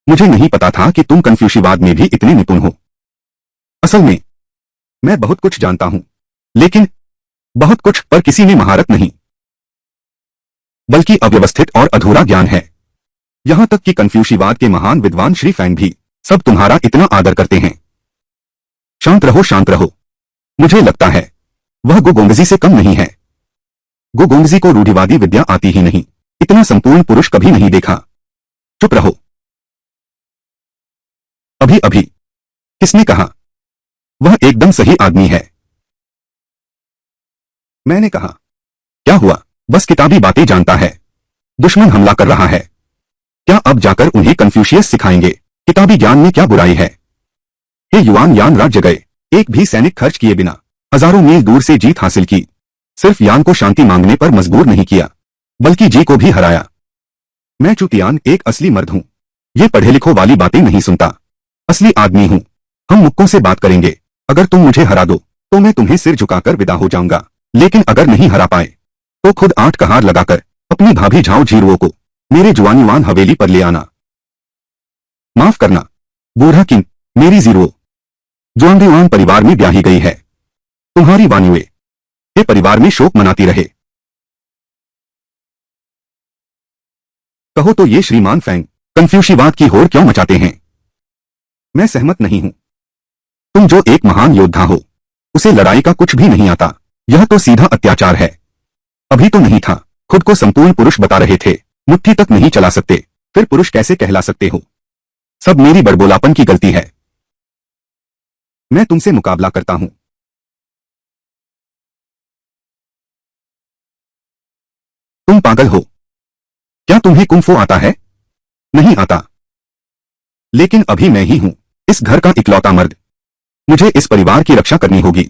S1: मुझे नहीं पता था कि तुम कन्फ्यूशिवाद में भी इतने निपुण हो। असल में मैं बहुत कुछ जानता हूं, लेकिन बहुत कुछ पर किसी में महारत नहीं, बल्कि अव्यवस्थित और अधूरा ज्ञान है। यहां तक कि कन्फ्यूशिवाद के महान विद्वान श्री फैंग भी सब तुम्हारा इतना आदर करते हैं। शांत रहो, शांत रहो। मुझे लगता है वह गोगोंगजी से कम नहीं है। गोगोंगजी को रूढ़िवादी विद्या आती ही नहीं, इतना संपूर्ण पुरुष कभी नहीं देखा। चुप रहो। अभी अभी किसने कहा? वह एकदम सही आदमी है। मैंने कहा, क्या हुआ? बस किताबी बातें जानता है। दुश्मन हमला कर रहा है। क्या अब जाकर उन्हें कन्फ्यूशियस सिखाएंगे? किताबी ज्ञान में क्या बुराई है? हे युआन यान राज्य गए, एक भी सैनिक खर्च किए बिना हजारों मील दूर से जीत हासिल की। सिर्फ यान को शांति मांगने पर मजबूर नहीं किया, बल्कि जी को भी हराया। मैं चुतियान एक असली मर्द हूं। ये पढ़े लिखों वाली बातें नहीं सुनता। असली आदमी हूं। हम मुक्कों से बात करेंगे। अगर तुम मुझे हरा दो तो मैं तुम्हें सिर झुकाकर विदा हो जाऊंगा, लेकिन अगर नहीं हरा पाए तो खुद 8 कहार लगाकर अपनी भाभी झाओ झीरुओं को मेरे जुआनीवान हवेली पर ले आना। माफ करना बूढ़ा किंग, मेरी जीरो जुआंगीवान परिवार में ब्याही गई है। तुम्हारी वान्युए ये परिवार में शोक मनाती रहे। कहो तो ये श्रीमान फैंग कन्फ्यूशिवाद की होड़ क्यों मचाते हैं? मैं सहमत नहीं हूं। तुम जो एक महान योद्धा हो, उसे लड़ाई का कुछ भी नहीं आता। यह तो सीधा अत्याचार है। अभी तो नहीं था, खुद को संपूर्ण पुरुष बता रहे थे, मुट्ठी तक नहीं चला सकते, फिर पुरुष कैसे कहला सकते हो? सब मेरी बड़बोलापन की गलती है। मैं तुमसे मुकाबला करता हूं। तुम पागल हो। क्या तुम्हें कुंफू आता है? नहीं आता। लेकिन अभी मैं ही हूं इस घर का इकलौता मर्द। मुझे इस परिवार की रक्षा करनी होगी।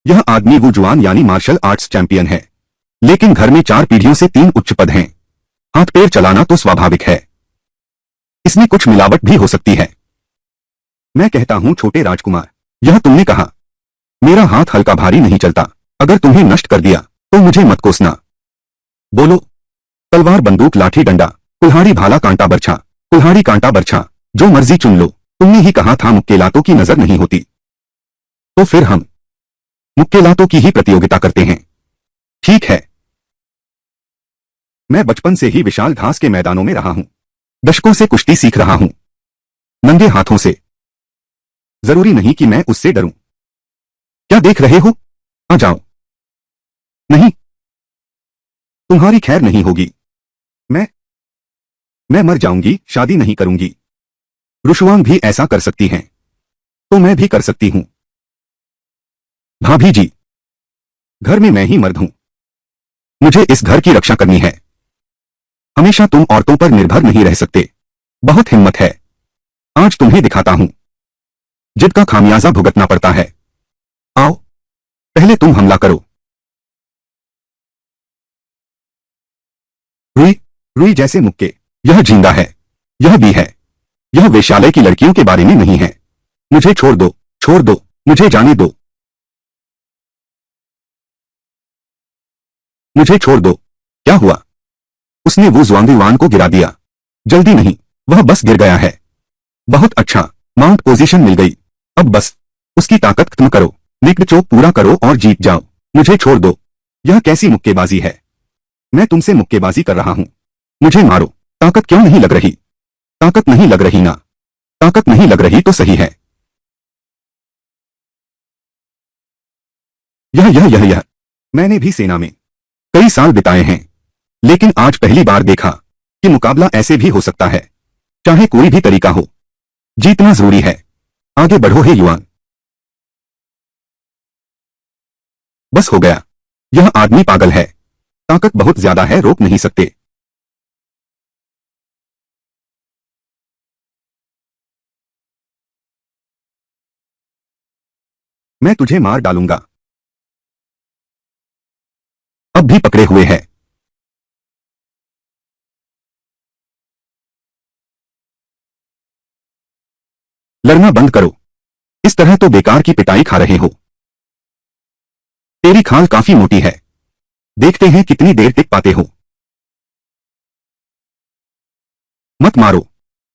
S1: यह आदमी वुजुआन यानी मार्शल आर्ट्स चैंपियन है, लेकिन घर में 4 पीढ़ियों से 3 उच्च पद हैं। हाथ पैर चलाना तो स्वाभाविक है, इसमें कुछ मिलावट भी हो सकती है। मैं कहता हूं छोटे राजकुमार, यह तुमने कहा। मेरा हाथ हल्का भारी नहीं चलता। अगर तुम्हें नष्ट कर दिया तो मुझे मत कोसना। बोलो। तलवार, बंदूक, लाठी, डंडा, कुल्हाड़ी, भाला, कांटा, बर्छा, कुल्हाड़ी, कांटा, बर्छा, जो मर्जी चुन लो। तुमने ही कहा था मुक्केलातों की नजर नहीं होती। तो फिर हम मुक्केलातों की ही प्रतियोगिता करते हैं। ठीक है। मैं बचपन से ही विशाल घास के मैदानों में रहा हूं। दशकों से कुश्ती सीख रहा हूं, नंगे हाथों से। जरूरी नहीं कि मैं उससे डरूं। क्या देख रहे हो? आ जाओ। नहीं, तुम्हारी खैर नहीं होगी। मैं मैं मर जाऊंगी, शादी नहीं करूंगी। रुशवांग भी ऐसा कर सकती हैं, तो मैं भी कर सकती हूं। भाभी जी, घर में मैं ही मर्द हूं। मुझे इस घर की रक्षा करनी है। हमेशा तुम औरतों पर निर्भर नहीं रह सकते। बहुत हिम्मत है। आज तुम्हें दिखाता हूं। जिद का खामियाजा भुगतना पड़ता है। आओ, पहले तुम हमला करो। रुई, रुई जैसे मुक्के। यह जिंदा है। यह भी है। यह वेश्यालय की लड़कियों के बारे में नहीं है। मुझे छोड़ दो, छोड़ दो, मुझे जाने दो। मुझे छोड़ दो। क्या हुआ? उसने वो जुआंगीवान को गिरा दिया। जल्दी नहीं, वह बस गिर गया है। बहुत अच्छा, माउंट पोजीशन मिल गई। अब बस उसकी ताकत खत्म करो, नेक्ड चोक पूरा करो और जीत जाओ। मुझे छोड़ दो। यह कैसी मुक्केबाजी है? मैं तुमसे मुक्केबाजी कर रहा हूं। मुझे मारो। ताकत क्यों नहीं लग रही? ताकत नहीं लग रही ना? ताकत नहीं लग रही तो सही है। यह मैंने भी सेना में कई साल बिताए हैं, लेकिन आज पहली बार देखा कि मुकाबला ऐसे भी हो सकता है। चाहे कोई भी तरीका हो, जीतना जरूरी है। आगे बढ़ो हे युआन। बस हो गया। यह आदमी पागल है। ताकत बहुत ज्यादा है, रोक नहीं सकते। मैं तुझे मार डालूंगा। अब भी पकड़े हुए है। लड़ना बंद करो। इस तरह तो बेकार की पिटाई खा रहे हो। तेरी खाल काफी मोटी है। देखते हैं कितनी देर टिक पाते हो। मत मारो।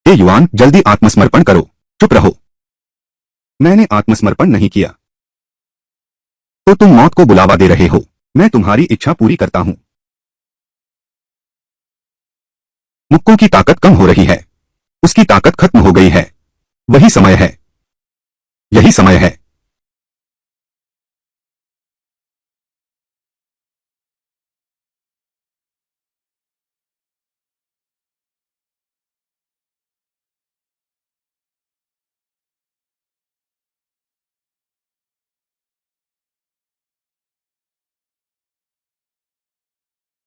S1: ए युवान, जल्दी आत्मसमर्पण करो। चुप रहो। मैंने आत्मसमर्पण नहीं किया। तो तुम मौत को बुलावा दे रहे हो। मैं तुम्हारी इच्छा पूरी करता हूं। मुक्कों की ताकत कम हो रही है। उसकी ताकत खत्म हो गई है। वही समय है। यही समय है।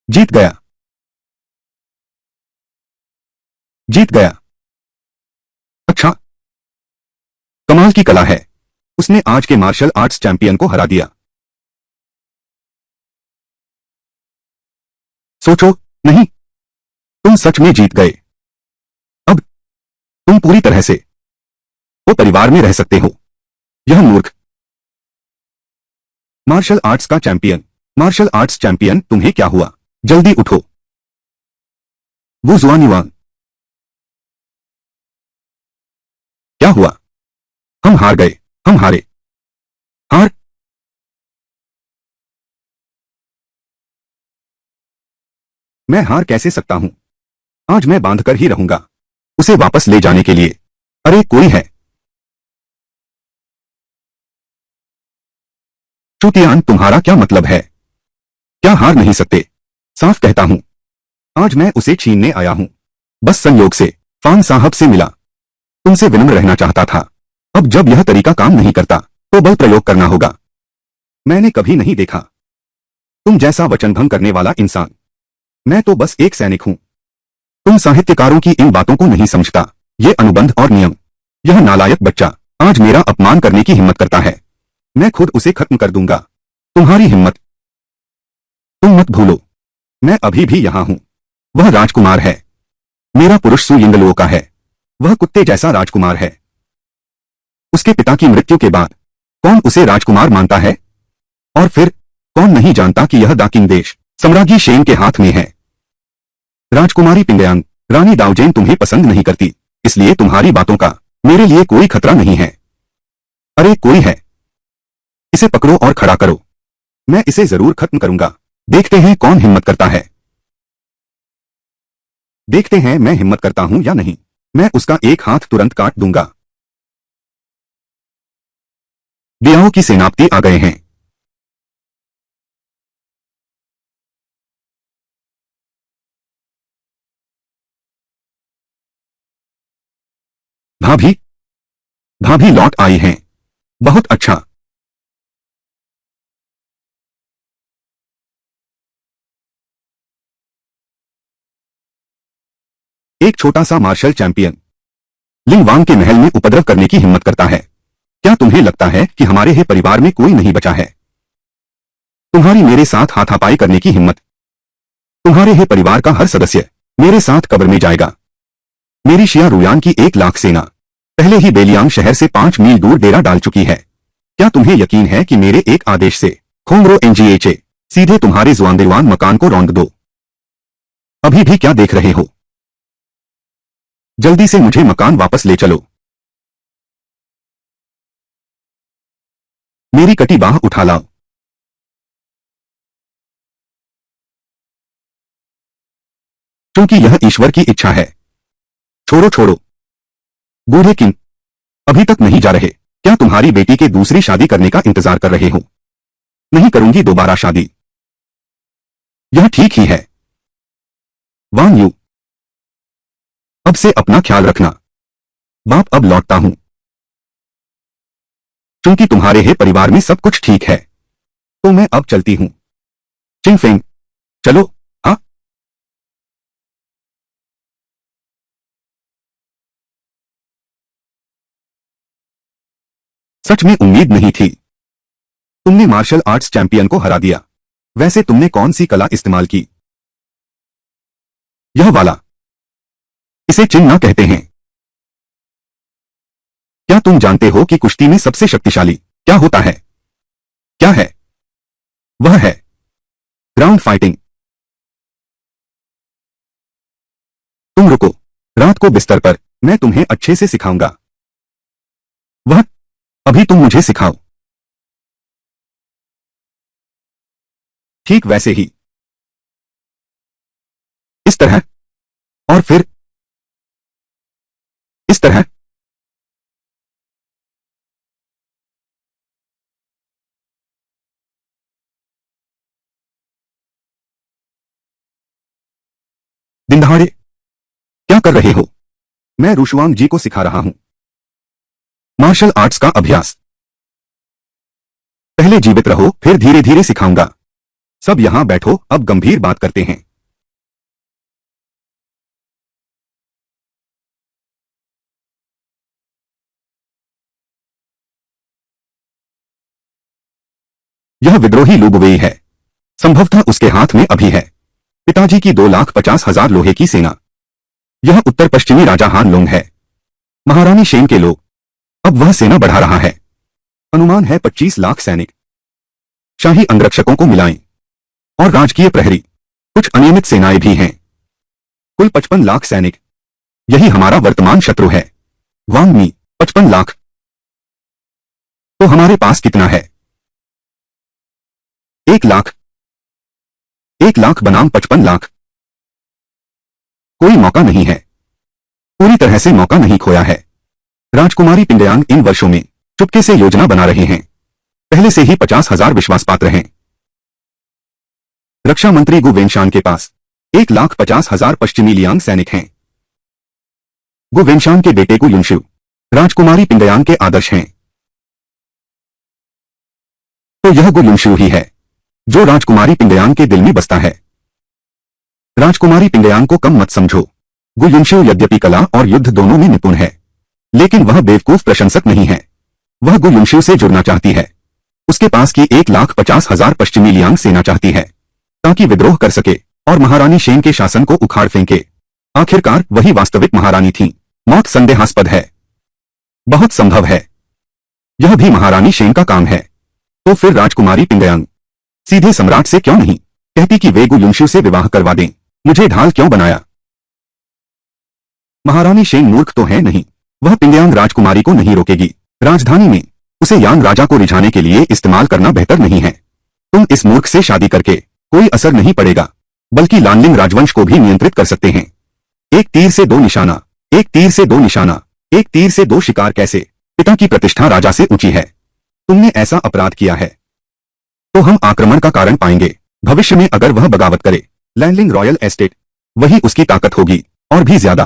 S1: जीत गया। जीत गया। अच्छा, कमाल की कला है। उसने आज के मार्शल आर्ट्स चैंपियन को हरा दिया। सोचो, नहीं, तुम सच में जीत गए। अब तुम पूरी तरह से वो परिवार में रह सकते हो। यह मूर्ख मार्शल आर्ट्स का चैंपियन। मार्शल आर्ट्स चैंपियन, तुम्हें क्या हुआ? जल्दी उठो। वो जुआनिवान, क्या हुआ? हम हार गए। हम हारे। हार? मैं हार कैसे सकता हूं? आज मैं बांधकर ही रहूंगा उसे वापस ले जाने के लिए। अरे कोई है? चूतियान, तुम्हारा क्या मतलब है? क्या हार नहीं सकते? साफ कहता हूं, आज मैं उसे छीनने आया हूं। बस संयोग से फान साहब से मिला। तुमसे विनम्र रहना चाहता था। अब जब यह तरीका काम नहीं करता तो बल प्रयोग करना होगा। मैंने कभी नहीं देखा तुम जैसा वचनभंग करने वाला इंसान। मैं तो बस एक सैनिक हूं। तुम साहित्यकारों की इन बातों को नहीं समझता। ये अनुबंध और नियम। यह नालायक बच्चा आज मेरा अपमान करने की हिम्मत करता है। मैं खुद उसे खत्म कर दूंगा। तुम्हारी हिम्मत? तुम मत भूलो, मैं अभी भी यहां हूं। वह राजकुमार है। मेरा पुरुष सुयिंगलो का है। वह कुत्ते जैसा राजकुमार है। उसके पिता की मृत्यु के बाद कौन उसे राजकुमार मानता है? और फिर कौन नहीं जानता कि यह दाकिंग देश सम्राज्ञी शेन के हाथ में है। राजकुमारी पिंगयांग, रानी दाओजेन तुम्हें पसंद नहीं करती, इसलिए तुम्हारी बातों का मेरे लिए कोई खतरा नहीं है। अरे कोई है। इसे पकड़ो और खड़ा करो। मैं इसे जरूर खत्म करूंगा। देखते हैं कौन हिम्मत करता है। देखते हैं मैं हिम्मत करता हूं या नहीं। मैं उसका एक हाथ तुरंत काट दूंगा। बियाओं की सेनापति आ गए हैं। भाभी, भाभी लौट आई हैं। बहुत अच्छा। एक छोटा सा मार्शल चैंपियन लिंग वांग के महल में उपद्रव करने की हिम्मत करता है। क्या तुम्हें लगता है कि हमारे ही परिवार में कोई नहीं बचा है? तुम्हारी मेरे साथ हाथापाई करने की हिम्मत? तुम्हारे ही परिवार का हर सदस्य मेरे साथ कब्र में जाएगा। मेरी शिया रुयान की 1 लाख सेना पहले ही बेलियांग शहर से 5 मील दूर डेरा डाल चुकी है। क्या तुम्हें यकीन है कि मेरे एक आदेश से खोंगरो एनजीएचए सीधे तुम्हारे जुआनदेवान मकान को रौंद दो? अभी भी क्या देख रहे हो? जल्दी से मुझे मकान वापस ले चलो। मेरी कटी बाह उठा लाओ। क्योंकि यह ईश्वर की इच्छा है। छोड़ो छोड़ो। बूढ़े किंग अभी तक नहीं जा रहे? क्या तुम्हारी बेटी के दूसरी शादी करने का इंतजार कर रहे हो? नहीं करूंगी दोबारा शादी। यह ठीक ही है। वान यू, अब से अपना ख्याल रखना। बाप, अब लौटता हूं। क्योंकि तुम्हारे ही परिवार में सब कुछ ठीक है तो मैं अब चलती हूं। चिंगफेंग, चलो। हाँ। सच में उम्मीद नहीं थी। तुमने मार्शल आर्ट्स चैंपियन को हरा दिया। वैसे तुमने कौन सी कला इस्तेमाल की? यह वाला। इसे चिन्ह ना कहते हैं। क्या तुम जानते हो कि कुश्ती में सबसे शक्तिशाली क्या होता है? क्या है? वह है ग्राउंड फाइटिंग। तुम रुको, रात को बिस्तर पर मैं तुम्हें अच्छे से सिखाऊंगा। वह अभी तुम मुझे सिखाओ। ठीक वैसे ही, इस तरह, और फिर इस तरह। दिन दहाड़े क्या कर रहे हो? मैं रुशवांग जी को सिखा रहा हूं मार्शल आर्ट्स का अभ्यास। पहले जीवित रहो, फिर धीरे धीरे सिखाऊंगा। सब यहां बैठो, अब गंभीर बात करते हैं। यह विद्रोही लुबुवेई है। संभवतः उसके हाथ में अभी है पिताजी की 2,50,000 लोहे की सेना। यह उत्तर पश्चिमी राजा हान लोंग है, महारानी शेन के लोग। अब वह सेना बढ़ा रहा है। अनुमान है 25 लाख सैनिक। शाही अंगरक्षकों को मिलाएं और राजकीय प्रहरी, कुछ अनियमित सेनाएं भी हैं। कुल 55 लाख सैनिक। यही हमारा वर्तमान शत्रु है। वांग मी 55 लाख। तो हमारे पास कितना है? 1 लाख। 1 लाख बनाम 55 लाख। कोई मौका नहीं है। पूरी तरह से मौका नहीं खोया है। राजकुमारी पिंगयांग इन वर्षों में चुपके से योजना बना रहे हैं। पहले से ही 50,000 विश्वासपात्र हैं। रक्षा मंत्री गु वेनशान के पास 1,50,000 पश्चिमी लियांग सैनिक हैं। गु वेनशान के बेटे गु युनशु राजकुमारी पिंगयांग के आदर्श हैं। तो यह गु युनशु ही है जो राजकुमारी पिंगयांग के दिल में बसता है। राजकुमारी पिंगयांग को कम मत समझो। गु युनशु यद्यपि कला और युद्ध दोनों में निपुण है, लेकिन वह बेवकूफ प्रशंसक नहीं है। वह गु युनशु से जुड़ना चाहती है। उसके पास की 1,50,000 पश्चिमी लियांग सेना चाहती है ताकि विद्रोह कर सके और महारानी शेन के शासन को उखाड़ फेंके। आखिरकार वही वास्तविक महारानी थी। मौत संदेहास्पद है, बहुत संभव है यह भी महारानी शेन का काम है। तो फिर राजकुमारी पिंगयांग सीधे सम्राट से क्यों नहीं कहती कि वे गु युनशु से विवाह करवा दें? मुझे ढाल क्यों बनाया? महारानी शेन मूर्ख तो है नहीं। वह पिंगयांग राजकुमारी को नहीं रोकेगी। राजधानी में उसे यांग राजा को रिझाने के लिए इस्तेमाल करना बेहतर नहीं है। तुम इस मूर्ख से शादी करके कोई असर नहीं पड़ेगा, बल्कि लानलिंग राजवंश को भी नियंत्रित कर सकते हैं। एक तीर से दो निशाना, एक तीर से दो निशाना, एक तीर से दो शिकार। कैसे? पिता की प्रतिष्ठा राजा से ऊंची है। तुमने ऐसा अपराध किया है तो हम आक्रमण का कारण पाएंगे। भविष्य में अगर वह बगावत करे, लैंडलिंग रॉयल एस्टेट, वही उसकी ताकत होगी और भी ज्यादा।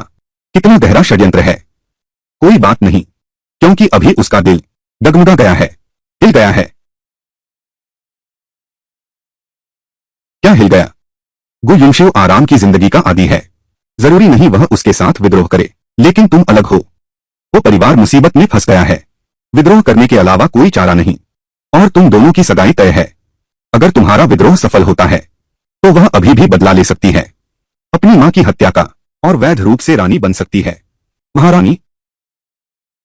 S1: कितना गहरा षड्यंत्र है। कोई बात नहीं, क्योंकि अभी उसका दिल डगमगा गया है, हिल गया है। क्या हिल गया? गु युनशु आराम की जिंदगी का आदी है। जरूरी नहीं वह उसके साथ विद्रोह करे, लेकिन तुम अलग हो। वो परिवार मुसीबत में फंस गया है। विद्रोह करने के अलावा कोई चारा नहीं, और तुम दोनों की सगाई तय है। अगर तुम्हारा विद्रोह सफल होता है तो वह अभी भी बदला ले सकती है, अपनी मां की हत्या का, और वैध रूप से रानी बन सकती है। महारानी,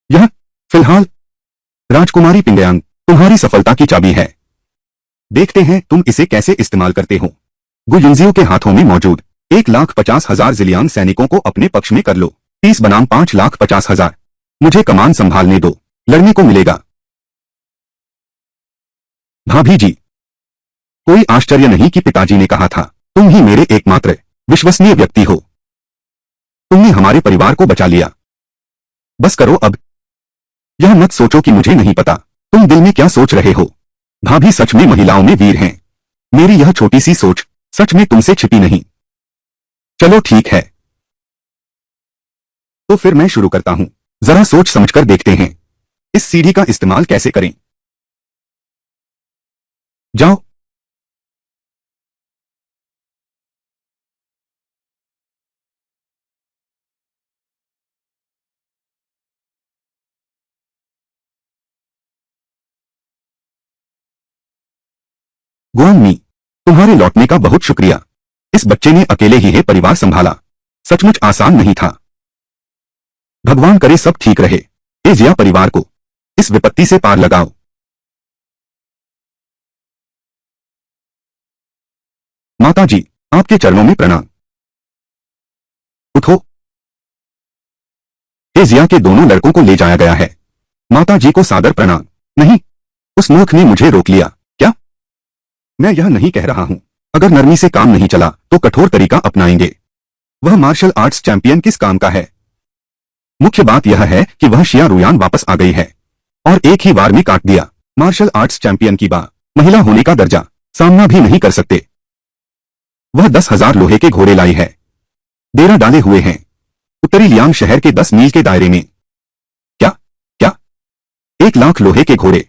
S1: यह फिलहाल राजकुमारी पिंगयांग तुम्हारी सफलता की चाबी है। देखते हैं तुम इसे कैसे इस्तेमाल करते हो। गु युनजियो के हाथों में मौजूद 1,50,000 जिलियांग सैनिकों को अपने पक्ष में कर लो। 30 बनाम 5,50,000। मुझे कमान संभालने दो, लड़ने को मिलेगा। भाभी जी, कोई आश्चर्य नहीं कि पिताजी ने कहा था तुम ही मेरे एकमात्र विश्वसनीय व्यक्ति हो। तुमने हमारे परिवार को बचा लिया। बस करो अब। यह मत सोचो कि मुझे नहीं पता तुम दिल में क्या सोच रहे हो। भाभी सच में महिलाओं में वीर हैं। मेरी यह छोटी सी सोच सच में तुमसे छिपी नहीं। चलो ठीक है, तो फिर मैं शुरू करता हूं। जरा सोच समझकर देखते हैं इस सीढ़ी का इस्तेमाल कैसे करें। जाओ। गुआंग मी, तुम्हारे लौटने का बहुत शुक्रिया। इस बच्चे ने अकेले ही है परिवार संभाला। सचमुच आसान नहीं था। भगवान करे सब ठीक रहे। हे जिया परिवार को इस विपत्ति से पार लगाओ। माता जी, आपके चरणों में प्रणाम। उठो। हे जिया के दोनों लड़कों को ले जाया गया है। माता जी को सादर प्रणाम। नहीं, उस मूर्ख ने मुझे रोक लिया। क्या? मैं यह नहीं कह रहा हूं। अगर नरमी से काम नहीं चला तो कठोर तरीका अपनाएंगे। वह मार्शल आर्ट्स चैंपियन किस काम का है? मुख्य बात यह है कि वह शिया रुयान वापस आ गई है और एक ही वार में काट दिया। मार्शल आर्ट्स चैंपियन की महिला होने का दर्जा सामना भी नहीं कर सकते। वह 10,000 लोहे के घोड़े लाई है, डेरा डाले हुए हैं उत्तरी लियांग शहर के 10 मील के दायरे में। क्या? क्या? 1,00,000 लोहे के घोड़े?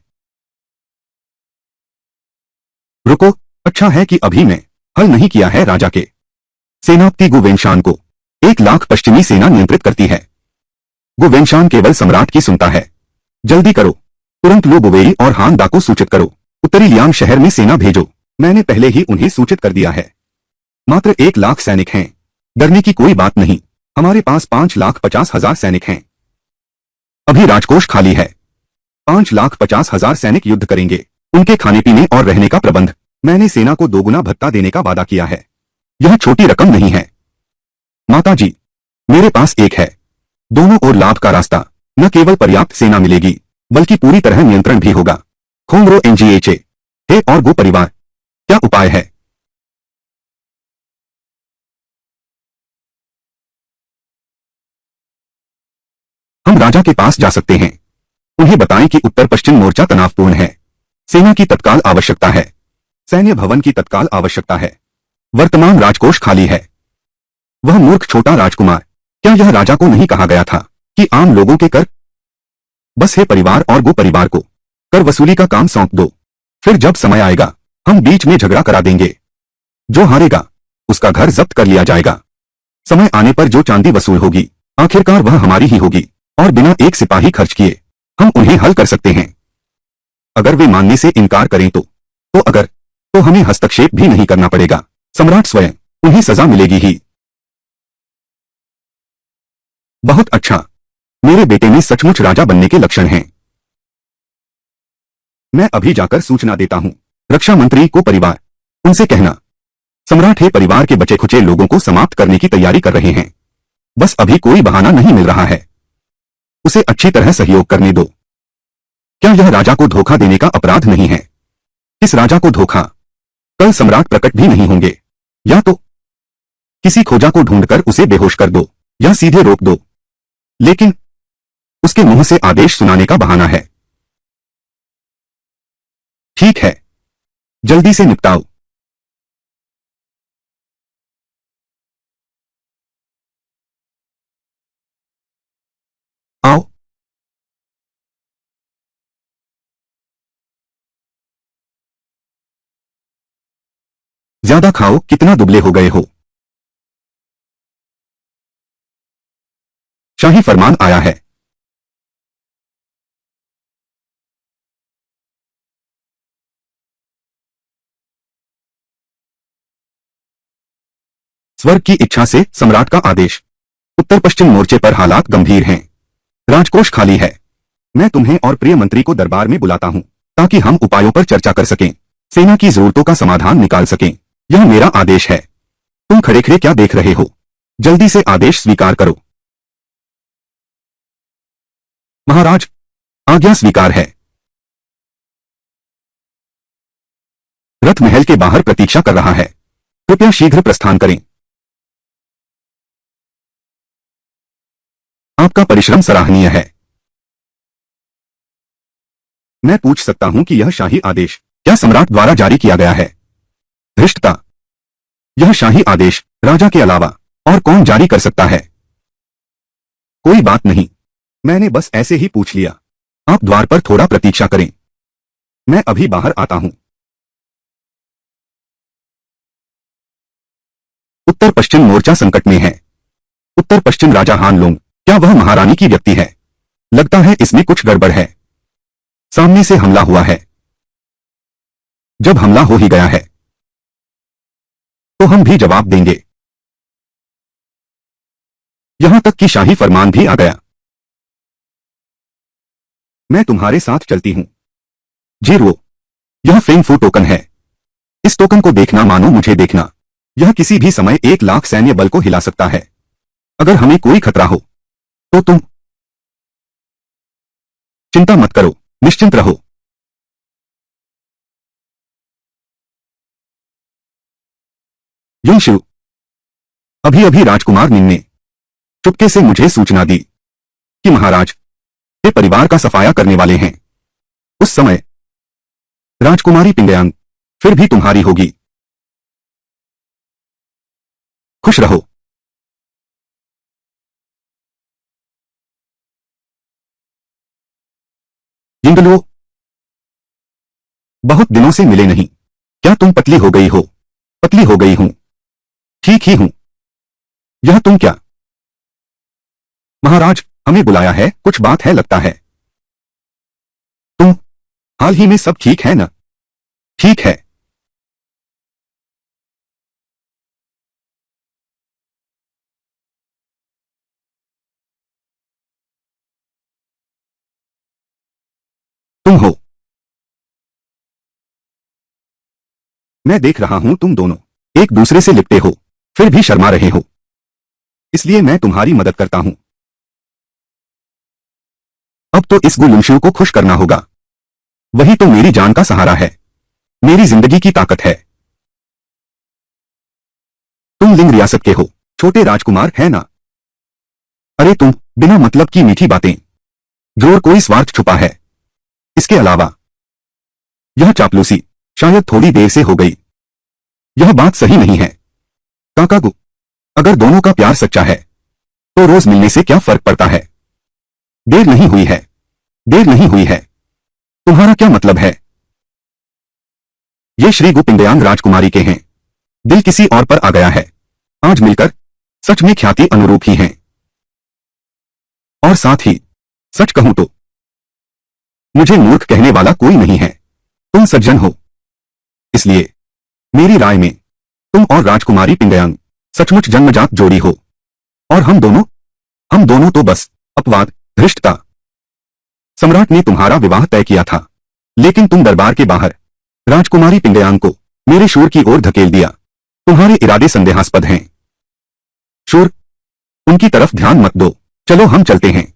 S1: रुको, अच्छा है कि अभी मैं हल नहीं किया है राजा के सेनापति गु वेनशान को। 1,00,000 पश्चिमी सेना नियंत्रित करती है। गु वेनशान केवल सम्राट की सुनता है। जल्दी करो, तुरंत लू बुवेई और हान दा को सूचित करो। उत्तरी लियांग शहर में सेना भेजो। मैंने पहले ही उन्हें सूचित कर दिया है। मात्र 1,00,000 सैनिक हैं। डरने की कोई बात नहीं। हमारे पास 5,50,000 सैनिक हैं। अभी राजकोष खाली है। 5,50,000 सैनिक युद्ध करेंगे। उनके खाने पीने और रहने का प्रबंध। मैंने सेना को 2 गुना भत्ता देने का वादा किया है। यह छोटी रकम नहीं है। माता जी, मेरे पास एक है। दोनों ओर लाभ का रास्ता। न केवल पर्याप्त सेना मिलेगी बल्कि पूरी तरह नियंत्रण भी होगा। खोंगरो एनजीएचए हे और गो परिवार, क्या उपाय है? हम राजा के पास जा सकते हैं। उन्हें बताएं कि उत्तर पश्चिम मोर्चा तनावपूर्ण है। सेना की तत्काल आवश्यकता है। सैन्य भवन की तत्काल आवश्यकता है। वर्तमान राजकोष खाली है। वह मूर्ख छोटा राजकुमार, क्या यह राजा को नहीं कहा गया था कि आम लोगों के कर? बस हे परिवार और गो परिवार को कर वसूली का काम सौंप दो। फिर जब समय आएगा हम बीच में झगड़ा करा देंगे। जो हारेगा उसका घर जब्त कर लिया जाएगा। समय आने पर जो चांदी वसूल होगी आखिरकार वह हमारी ही होगी और बिना एक सिपाही खर्च किए हम उन्हें हल कर सकते हैं। अगर वे मानने से इनकार करें तो हमें हस्तक्षेप भी नहीं करना पड़ेगा। सम्राट स्वयं, उन्हें सजा मिलेगी ही। बहुत अच्छा, मेरे बेटे में सचमुच राजा बनने के लक्षण हैं। मैं अभी जाकर सूचना देता हूं रक्षा मंत्री को परिवार, उनसे कहना सम्राट हे परिवार के बचे खुचे लोगों को समाप्त करने की तैयारी कर रहे हैं। बस अभी कोई बहाना नहीं मिल रहा है। उसे अच्छी तरह सहयोग करने दो। क्या यह राजा को धोखा देने का अपराध नहीं है? इस राजा को धोखा, कल सम्राट प्रकट भी नहीं होंगे। या तो किसी खोजा को ढूंढकर उसे बेहोश कर दो या सीधे रोक दो, लेकिन उसके मुंह से आदेश सुनाने का बहाना है। ठीक है, जल्दी से निपटाओ। आओ। ज्यादा खाओ, कितना दुबले हो गए हो। शाही फरमान आया है। स्वर्ग की इच्छा से सम्राट का आदेश। उत्तर पश्चिम मोर्चे पर हालात गंभीर हैं। राजकोष खाली है। मैं तुम्हें और प्रिय मंत्री को दरबार में बुलाता हूं ताकि हम उपायों पर चर्चा कर सकें, सेना की जरूरतों का समाधान निकाल सकें। यह मेरा आदेश है। तुम खड़े खड़े क्या देख रहे हो? जल्दी से आदेश स्वीकार करो। महाराज, आज्ञा स्वीकार है। रथ महल के बाहर प्रतीक्षा कर रहा है। कृपया शीघ्र प्रस्थान करें। आपका परिश्रम सराहनीय है। मैं पूछ सकता हूं कि यह शाही आदेश क्या सम्राट द्वारा जारी किया गया है? धृष्टता, यह शाही आदेश राजा के अलावा और कौन जारी कर सकता है? कोई बात नहीं, मैंने बस ऐसे ही पूछ लिया। आप द्वार पर थोड़ा प्रतीक्षा करें, मैं अभी बाहर आता हूं। उत्तर पश्चिम मोर्चा संकट में है। उत्तर पश्चिम राजा हान लोंग, क्या वह महारानी की व्यक्ति है? लगता है इसमें कुछ गड़बड़ है। सामने से हमला हुआ है। जब हमला हो ही गया है तो हम भी जवाब देंगे। यहां तक कि शाही फरमान भी आ गया। मैं तुम्हारे साथ चलती हूं। जीरो। यह फेंगफू टोकन है। इस टोकन को देखना मानो मुझे देखना। यह किसी भी समय 1,00,000 सैन्य बल को हिला सकता है। अगर हमें कोई खतरा हो तो तुम चिंता मत करो, निश्चिंत रहो। युंशु। अभी अभी राजकुमार निंग ने चुपके से मुझे सूचना दी कि महाराज के परिवार का सफाया करने वाले हैं। उस समय राजकुमारी पिंगयांग फिर भी तुम्हारी होगी। खुश रहो। यिंगलुओ, बहुत दिनों से मिले नहीं। क्या तुम पतली हो गई हो? पतली हो गई हूं। ठीक ही हूं। यह तुम क्या? महाराज, हमें बुलाया है, कुछ बात है लगता है। तुम हाल ही में सब ठीक है ना? ठीक है। तुम हो। मैं देख रहा हूं तुम दोनों एक दूसरे से लिपटे हो, फिर भी शर्मा रहे हो। इसलिए मैं तुम्हारी मदद करता हूं। अब तो इस गुलुंशु को खुश करना होगा। वही तो मेरी जान का सहारा है, मेरी जिंदगी की ताकत है। तुम लिंग रियासत के हो, छोटे राजकुमार है ना? अरे तुम, बिना मतलब की मीठी बातें। जोर कोई स्वार्थ छुपा है। इसके अलावा यह चापलूसी शायद थोड़ी देर से हो गई। यह बात सही नहीं है। काकागू, अगर दोनों का प्यार सच्चा है तो रोज मिलने से क्या फर्क पड़ता है? देर नहीं हुई है। देर नहीं हुई है। तुम्हारा क्या मतलब है? ये श्री गुपिंगयांग राजकुमारी के हैं। दिल किसी और पर आ गया है। आज मिलकर सच में ख्याति अनुरूप ही हैं। और साथ ही सच कहूं तो मुझे मूर्ख कहने वाला कोई नहीं है। तुम सज्जन हो, इसलिए मेरी राय में तुम और राजकुमारी पिंगयांग सचमुच जन्मजात जोड़ी हो। और हम दोनों तो बस अपवाद, धृष्टता। सम्राट ने तुम्हारा विवाह तय किया था, लेकिन तुम दरबार के बाहर राजकुमारी पिंगयांग को मेरे शोर की ओर धकेल दिया। तुम्हारे इरादे संदेहास्पद हैं। शोर, उनकी तरफ ध्यान मत दो। चलो हम चलते हैं।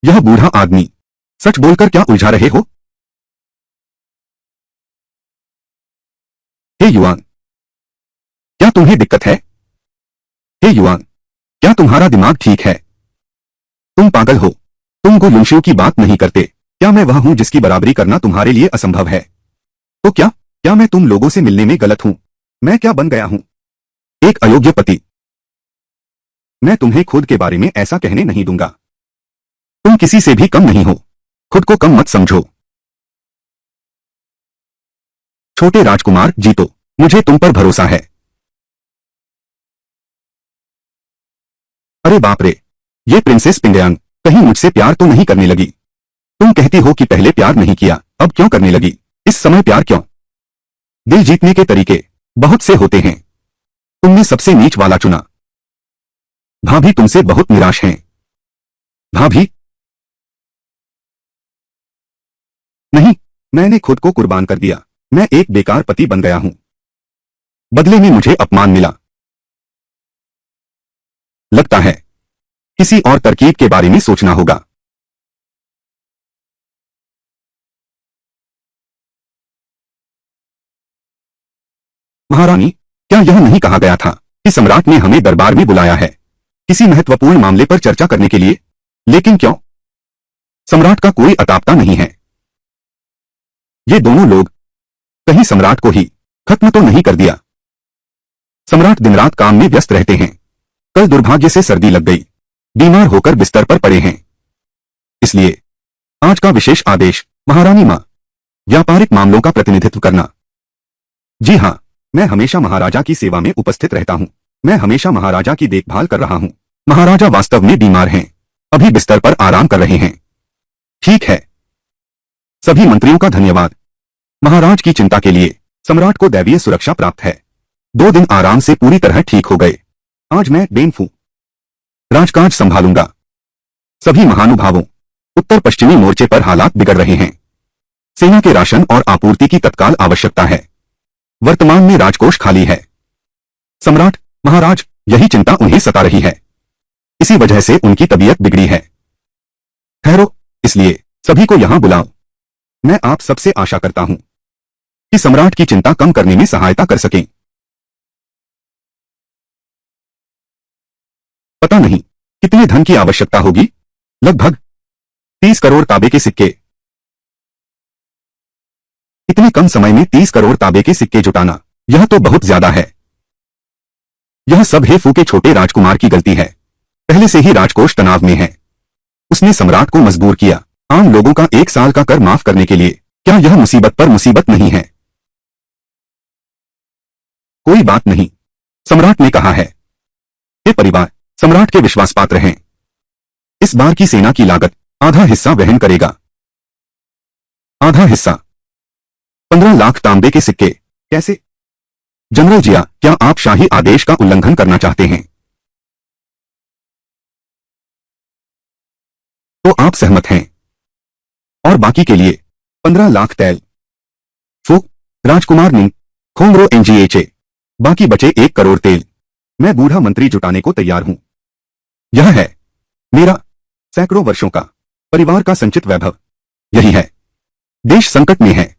S1: यह बूढ़ा आदमी सच बोलकर क्या उलझा रहे हो? हे युआन, क्या तुम्हें दिक्कत है? हे युआन, क्या तुम्हारा दिमाग ठीक है? तुम पागल हो। तुम गुलुंशु की बात नहीं करते। क्या मैं वह हूं जिसकी बराबरी करना तुम्हारे लिए असंभव है? तो क्या मैं तुम लोगों से मिलने में गलत हूं? मैं क्या बन गया हूं? एक अयोग्य पति। मैं तुम्हें खुद के बारे में ऐसा कहने नहीं दूंगा। तुम किसी से भी कम नहीं हो। खुद को कम मत समझो। छोटे राजकुमार जी, तो मुझे तुम पर भरोसा है। अरे बाप रे, ये प्रिंसेस पिंगयांग कहीं मुझसे प्यार तो नहीं करने लगी? तुम कहती हो कि पहले प्यार नहीं किया, अब क्यों करने लगी? इस समय प्यार क्यों? दिल जीतने के तरीके बहुत से होते हैं। तुमने सबसे नीच वाला चुना। भाभी तुमसे बहुत निराश हैं। भाभी? नहीं, मैंने खुद को कुर्बान कर दिया। मैं एक बेकार पति बन गया हूं। बदले में मुझे अपमान मिला। लगता है किसी और तरकीब के बारे में सोचना होगा। महारानी, क्या यह नहीं कहा गया था कि सम्राट ने हमें दरबार में बुलाया है किसी महत्वपूर्ण मामले पर चर्चा करने के लिए? लेकिन क्यों? सम्राट का कोई अतापता नहीं है। ये दोनों लोग कहीं सम्राट को ही खत्म तो नहीं कर दिया? सम्राट दिन रात काम में व्यस्त रहते हैं। कल दुर्भाग्य से सर्दी लग गई, बीमार होकर बिस्तर पर पड़े हैं। इसलिए आज का विशेष आदेश, महारानी मां, व्यापारिक मामलों का प्रतिनिधित्व करना। जी हां, मैं हमेशा महाराजा की सेवा में उपस्थित रहता हूं। मैं हमेशा महाराजा की देखभाल कर रहा हूं। महाराजा वास्तव में बीमार हैं, अभी बिस्तर पर आराम कर रहे हैं। ठीक है। सभी मंत्रियों का धन्यवाद। महाराज की चिंता के लिए सम्राट को दैवीय सुरक्षा प्राप्त है। 2 दिन आराम से पूरी तरह ठीक हो गए। आज मैं बेनफू राजकाज संभालूंगा। सभी महानुभावों उत्तर पश्चिमी मोर्चे पर हालात बिगड़ रहे हैं। सेना के राशन और आपूर्ति की तत्काल आवश्यकता है। वर्तमान में राजकोष खाली है। सम्राट महाराज, यही चिंता उन्हें सता रही है। इसी वजह से उनकी तबीयत बिगड़ी है। ठहरो, इसलिए सभी को यहां बुलाओ। मैं आप सबसे आशा करता हूं कि सम्राट की चिंता कम करने में सहायता कर सकें। पता नहीं कितने धन की आवश्यकता होगी। लगभग 30 करोड़ तांबे के सिक्के। इतने कम समय में 30 करोड़ तांबे के सिक्के जुटाना, यह तो बहुत ज्यादा है। यह सब हेफू के छोटे राजकुमार की गलती है। पहले से ही राजकोष तनाव में है। उसने सम्राट को मजबूर किया। आम लोगों का 1 साल का कर माफ करने के लिए। क्या यह मुसीबत पर मुसीबत नहीं है? कोई बात नहीं, सम्राट ने कहा है। ये परिवार सम्राट के विश्वास पात्र हैं। इस बार की सेना की लागत आधा हिस्सा वहन करेगा। आधा हिस्सा 15 लाख तांबे के सिक्के। कैसे? जनरल जिया, क्या आप शाही आदेश का उल्लंघन करना चाहते हैं? तो आप सहमत हैं? और बाकी के लिए 15 लाख तैल। फू राजकुमार निंग खोंगरो एनजीएचए। बाकी बचे 1 करोड़ तेल। मैं बूढ़ा मंत्री जुटाने को तैयार हूं। यह है मेरा सैकड़ों वर्षों का परिवार का संचित वैभव। यही है। देश संकट में है।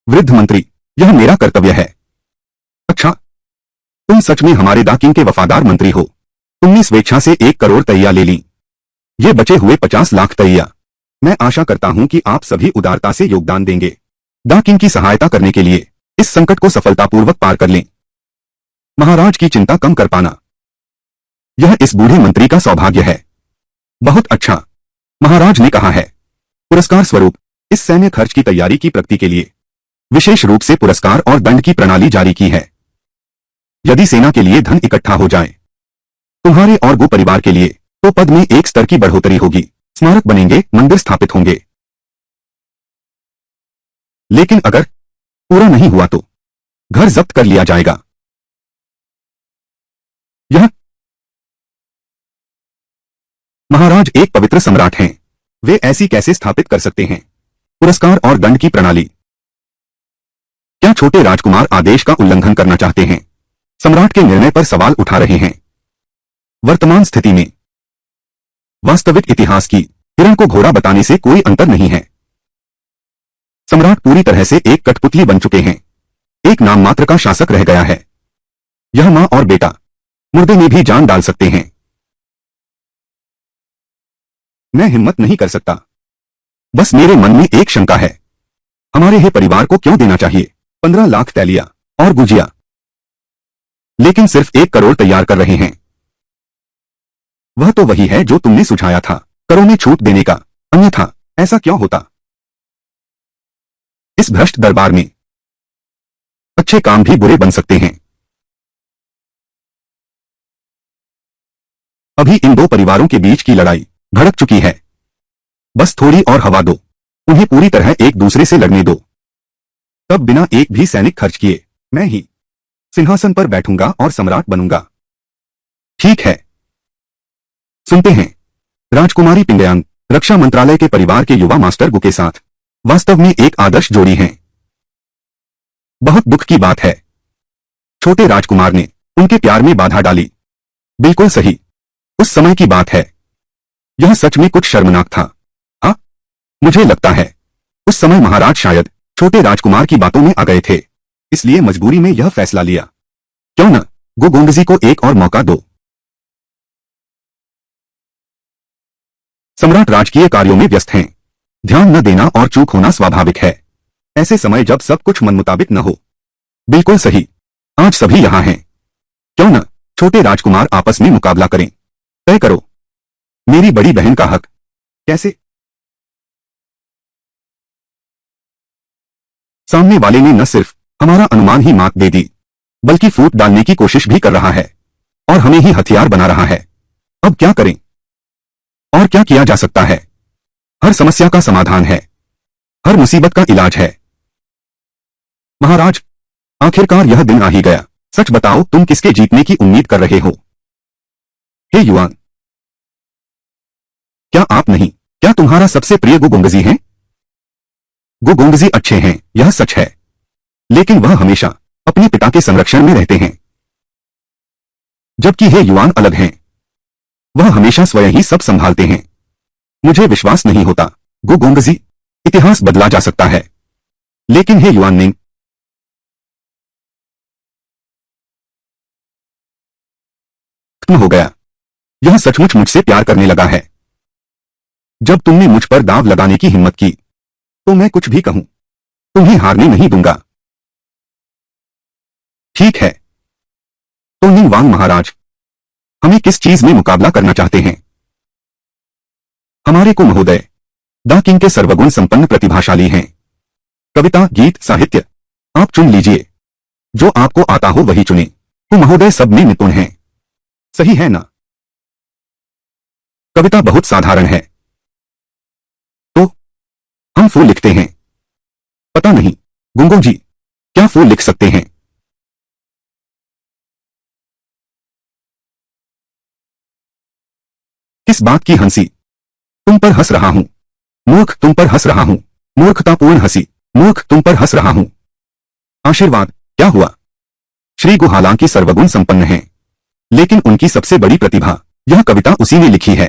S1: वृद्ध मंत्री, यह मेरा कर्तव्य है। अच्छा, तुम सच में हमारे दाकिंग के वफादार मंत्री हो। तुमने स्वेच्छा से 1 करोड़ तैया ले ली। ये बचे हुए 50 लाख तैया। मैं आशा करता हूं कि आप सभी उदारता से योगदान देंगे। दाकिंग की सहायता करने के लिए इस संकट को सफलतापूर्वक पार कर लें। महाराज की चिंता कम कर पाना, यह इस बूढ़े मंत्री का सौभाग्य है। बहुत अच्छा, महाराज ने कहा है। पुरस्कार स्वरूप इस सैन्य खर्च की तैयारी की प्रगति के लिए विशेष रूप से पुरस्कार और दंड की प्रणाली जारी की है। यदि सेना के लिए धन इकट्ठा हो जाए, तुम्हारे और गु परिवार के लिए, तो पद में 1 स्तर की बढ़ोतरी होगी। स्मारक बनेंगे, मंदिर स्थापित होंगे। लेकिन अगर पूरा नहीं हुआ तो घर जब्त कर लिया जाएगा। यह महाराज एक पवित्र सम्राट हैं। वे ऐसी कैसे स्थापित कर सकते हैं? पुरस्कार और दंड की प्रणाली। क्या छोटे राजकुमार आदेश का उल्लंघन करना चाहते हैं? सम्राट के निर्णय पर सवाल उठा रहे हैं। वर्तमान स्थिति में वास्तविक इतिहास की हिरण को घोड़ा बताने से कोई अंतर नहीं है। सम्राट पूरी तरह से एक कठपुतली बन चुके हैं। एक नाम मात्र का शासक रह गया है। यह मां और बेटा मुर्दे में भी जान डाल सकते हैं। मैं हिम्मत नहीं कर सकता। बस मेरे मन में एक शंका है। हमारे हे परिवार को क्यों देना चाहिए 15 लाख तैलिया और गुजिया, लेकिन सिर्फ 1 करोड़ तैयार कर रहे हैं? वह तो वही है जो तुमने सुझाया था, करों में छूट देने का। अन्यथा ऐसा क्यों होता? इस भ्रष्ट दरबार में अच्छे काम भी बुरे बन सकते हैं। अभी इन 2 परिवारों के बीच की लड़ाई भड़क चुकी है। बस थोड़ी और हवा दो, उन्हें पूरी तरह एक दूसरे से लड़ने दो। तब बिना एक भी सैनिक खर्च किए मैं ही सिंहासन पर बैठूंगा और सम्राट बनूंगा। ठीक है। सुनते हैं, राजकुमारी पिंगयांग रक्षा मंत्रालय के परिवार के युवा मास्टर गु के साथ वास्तव में एक आदर्श जोड़ी हैं। बहुत दुख की बात है, छोटे राजकुमार ने उनके प्यार में बाधा डाली। बिल्कुल सही, उस समय की बात है। यह सच में कुछ शर्मनाक था। हाँ, मुझे लगता है उस समय महाराज शायद छोटे राजकुमार की बातों में आ गए थे, इसलिए मजबूरी में यह फैसला लिया। क्यों न गो गोंगजी को एक और मौका दो। सम्राट राजकीय कार्यों में व्यस्त हैं। ध्यान न देना और चूक होना स्वाभाविक है, ऐसे समय जब सब कुछ मन मुताबिक न हो। बिल्कुल सही, आज सभी यहां हैं। क्यों न छोटे राजकुमार आपस में मुकाबला करें। तय करो मेरी बड़ी बहन का हक। कैसे? सामने वाले ने न सिर्फ हमारा अनुमान ही मात दे दी, बल्कि फूट डालने की कोशिश भी कर रहा है और हमें ही हथियार बना रहा है। अब क्या करें? और क्या किया जा सकता है? हर समस्या का समाधान है, हर मुसीबत का इलाज है। महाराज, आखिरकार यह दिन आ ही गया। सच बताओ, तुम किसके जीतने की उम्मीद कर रहे हो? हे युवान, क्या आप नहीं क्या तुम्हारा सबसे प्रिय गुगोंगजी है? गुगोंगजी अच्छे हैं, यह सच है, लेकिन वह हमेशा अपने पिता के संरक्षण में रहते हैं, जबकि हे युआन अलग हैं। वह हमेशा स्वयं ही सब संभालते हैं। मुझे विश्वास नहीं होता, गुगोंगजी। इतिहास बदला जा सकता है, लेकिन हे युआन निंग, खत्म हो गया। यह सचमुच मुझसे प्यार करने लगा है। जब तुमने मुझ पर दाव लगाने की हिम्मत की, तो मैं कुछ भी कहूं, तुम्हें हारने नहीं दूंगा। ठीक है, तो निंग वांग महाराज, हमें किस चीज में मुकाबला करना चाहते हैं? हमारे को महोदय द किंग के सर्वगुण संपन्न प्रतिभाशाली हैं। कविता, गीत, साहित्य, आप चुन लीजिए। जो आपको आता हो वही चुने। को महोदय सब में निपुण हैं, सही है ना? कविता बहुत साधारण है, तो हम फूल लिखते हैं। पता नहीं गुंगों जी, क्या फूल लिख सकते हैं? किस बात की हंसी? तुम पर हंस रहा हूं। मूर्ख, तुम पर हंस रहा हूं। मूर्खतापूर्ण हंसी। मूर्ख, तुम पर हंस रहा हूं। आशीर्वाद, क्या हुआ? श्री गु हालांकि सर्वगुण संपन्न हैं, लेकिन उनकी सबसे बड़ी प्रतिभा, यह कविता उसी ने लिखी है।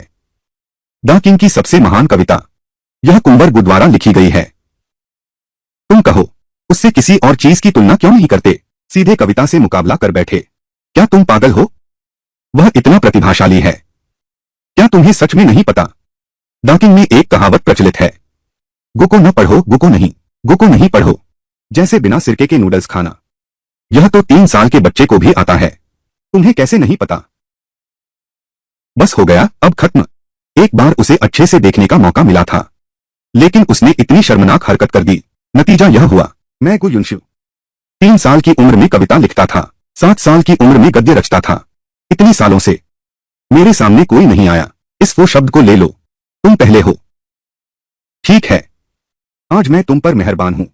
S1: द किंग की सबसे महान कविता, यह कुंवर गु द्वारा लिखी गई है। तुम कहो, उससे किसी और चीज की तुलना क्यों नहीं करते? सीधे कविता से मुकाबला कर बैठे। क्या तुम पागल हो? वह इतना प्रतिभाशाली है। क्या तुम्हें सच में नहीं पता? द किंग में एक कहावत प्रचलित है, गु को न पढ़ो, गु को नहीं, गु को नहीं पढ़ो, जैसे बिना सिरके के नूडल्स खाना। यह तो 3 साल के बच्चे को भी आता है, तुम्हें कैसे नहीं पता? बस हो गया, अब खत्म। एक बार उसे अच्छे से देखने का मौका मिला था, लेकिन उसने इतनी शर्मनाक हरकत कर दी। नतीजा यह हुआ, मैं गु युनशु 3 साल की उम्र में कविता लिखता था, 7 साल की उम्र में गद्य रचता था। इतनी सालों से मेरे सामने कोई नहीं आया। इस वो शब्द को ले लो, तुम पहले हो। ठीक है, आज मैं तुम पर मेहरबान हूं,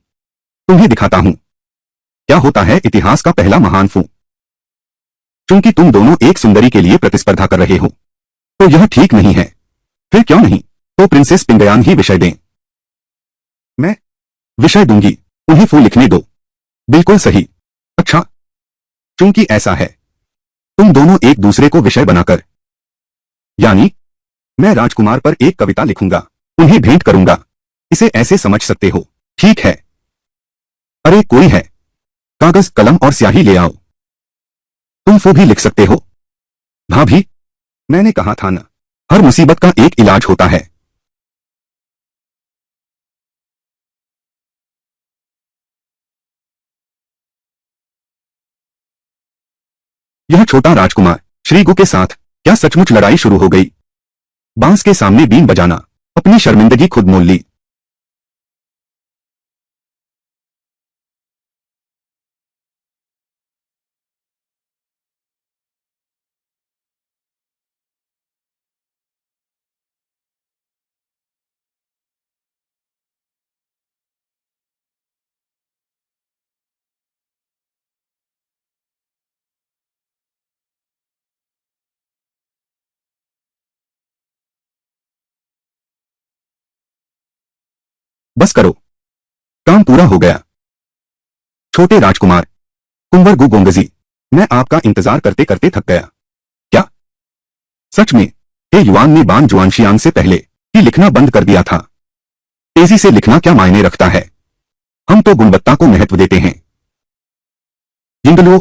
S1: तुम्हें दिखाता हूं क्या होता है इतिहास का पहला महान फू। चूंकि तुम दोनों एक सुंदरी के लिए प्रतिस्पर्धा कर रहे हो, तो यह ठीक नहीं है। फिर क्यों नहीं? तो प्रिंसेस पिंगयान ही विषय दें। मैं विषय दूंगी, उन्हें फूल लिखने दो। बिल्कुल सही। अच्छा, चूंकि ऐसा है, तुम दोनों एक दूसरे को विषय बनाकर, यानी मैं राजकुमार पर एक कविता लिखूंगा, उन्हें भेंट करूंगा। इसे ऐसे समझ सकते हो, ठीक है? अरे कोई है, कागज, कलम और स्याही ले आओ। तुम फू भी लिख सकते हो। भाभी, मैंने कहा था ना, हर मुसीबत का एक इलाज होता है। यह छोटा राजकुमार श्री गु के साथ क्या सचमुच लड़ाई शुरू हो गई? बांस के सामने बीन बजाना, अपनी शर्मिंदगी खुद मोल ली। बस करो, काम पूरा हो गया। छोटे राजकुमार, कुंवर गु गोंगजी, मैं आपका इंतजार करते करते थक गया। क्या सच में? हे युआन ने बान जुआनशियांग से पहले ही लिखना बंद कर दिया था। तेजी से लिखना क्या मायने रखता है? हम तो गुणवत्ता को महत्व देते हैं। जिंगलुओ,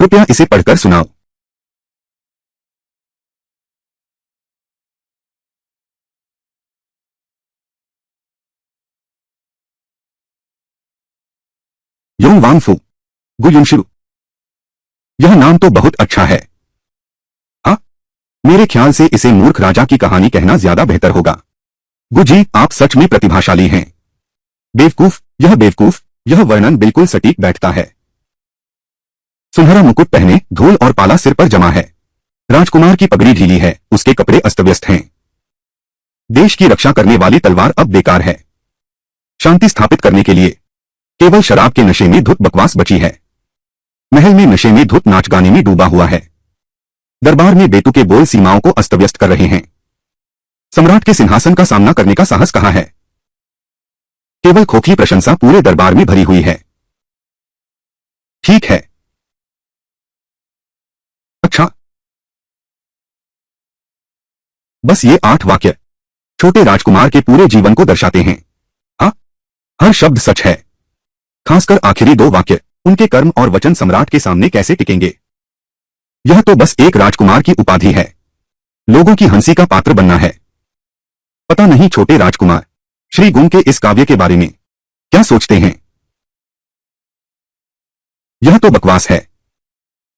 S1: कृपया इसे पढ़कर सुनाओ। योंग वांग फू, गु युनशु, यह नाम तो बहुत अच्छा है। हाँ, मेरे ख्याल से इसे मूर्ख राजा की कहानी कहना ज्यादा बेहतर होगा। गु जी, आप सच में प्रतिभाशाली हैं। बेवकूफ, यह बेवकूफ, यह वर्णन बिल्कुल सटीक बैठता है। सुनहरा मुकुट पहने, धूल और पाला सिर पर जमा है। राजकुमार की पगड़ी ढीली है, उसके कपड़े अस्तव्यस्त हैं। देश की रक्षा करने वाली तलवार अब बेकार है। शांति स्थापित करने के लिए केवल शराब के नशे में धुत बकवास बची है। महल में नशे में धुत नाच गाने में डूबा हुआ है। दरबार में बेतुके बोल सीमाओं को अस्तव्यस्त कर रहे हैं। सम्राट के सिंहासन का सामना करने का साहस कहाँ है? केवल खोखली प्रशंसा पूरे दरबार में भरी हुई है। ठीक है। अच्छा, बस ये 8 वाक्य छोटे राजकुमार के पूरे जीवन को दर्शाते हैं। हाँ, हर शब्द सच है। खासकर आखिरी 2 वाक्य, उनके कर्म और वचन सम्राट के सामने कैसे टिकेंगे? यह तो बस एक राजकुमार की उपाधि है, लोगों की हंसी का पात्र बनना है। पता नहीं छोटे राजकुमार श्री गुण के इस काव्य के बारे में क्या सोचते हैं। यह तो बकवास है,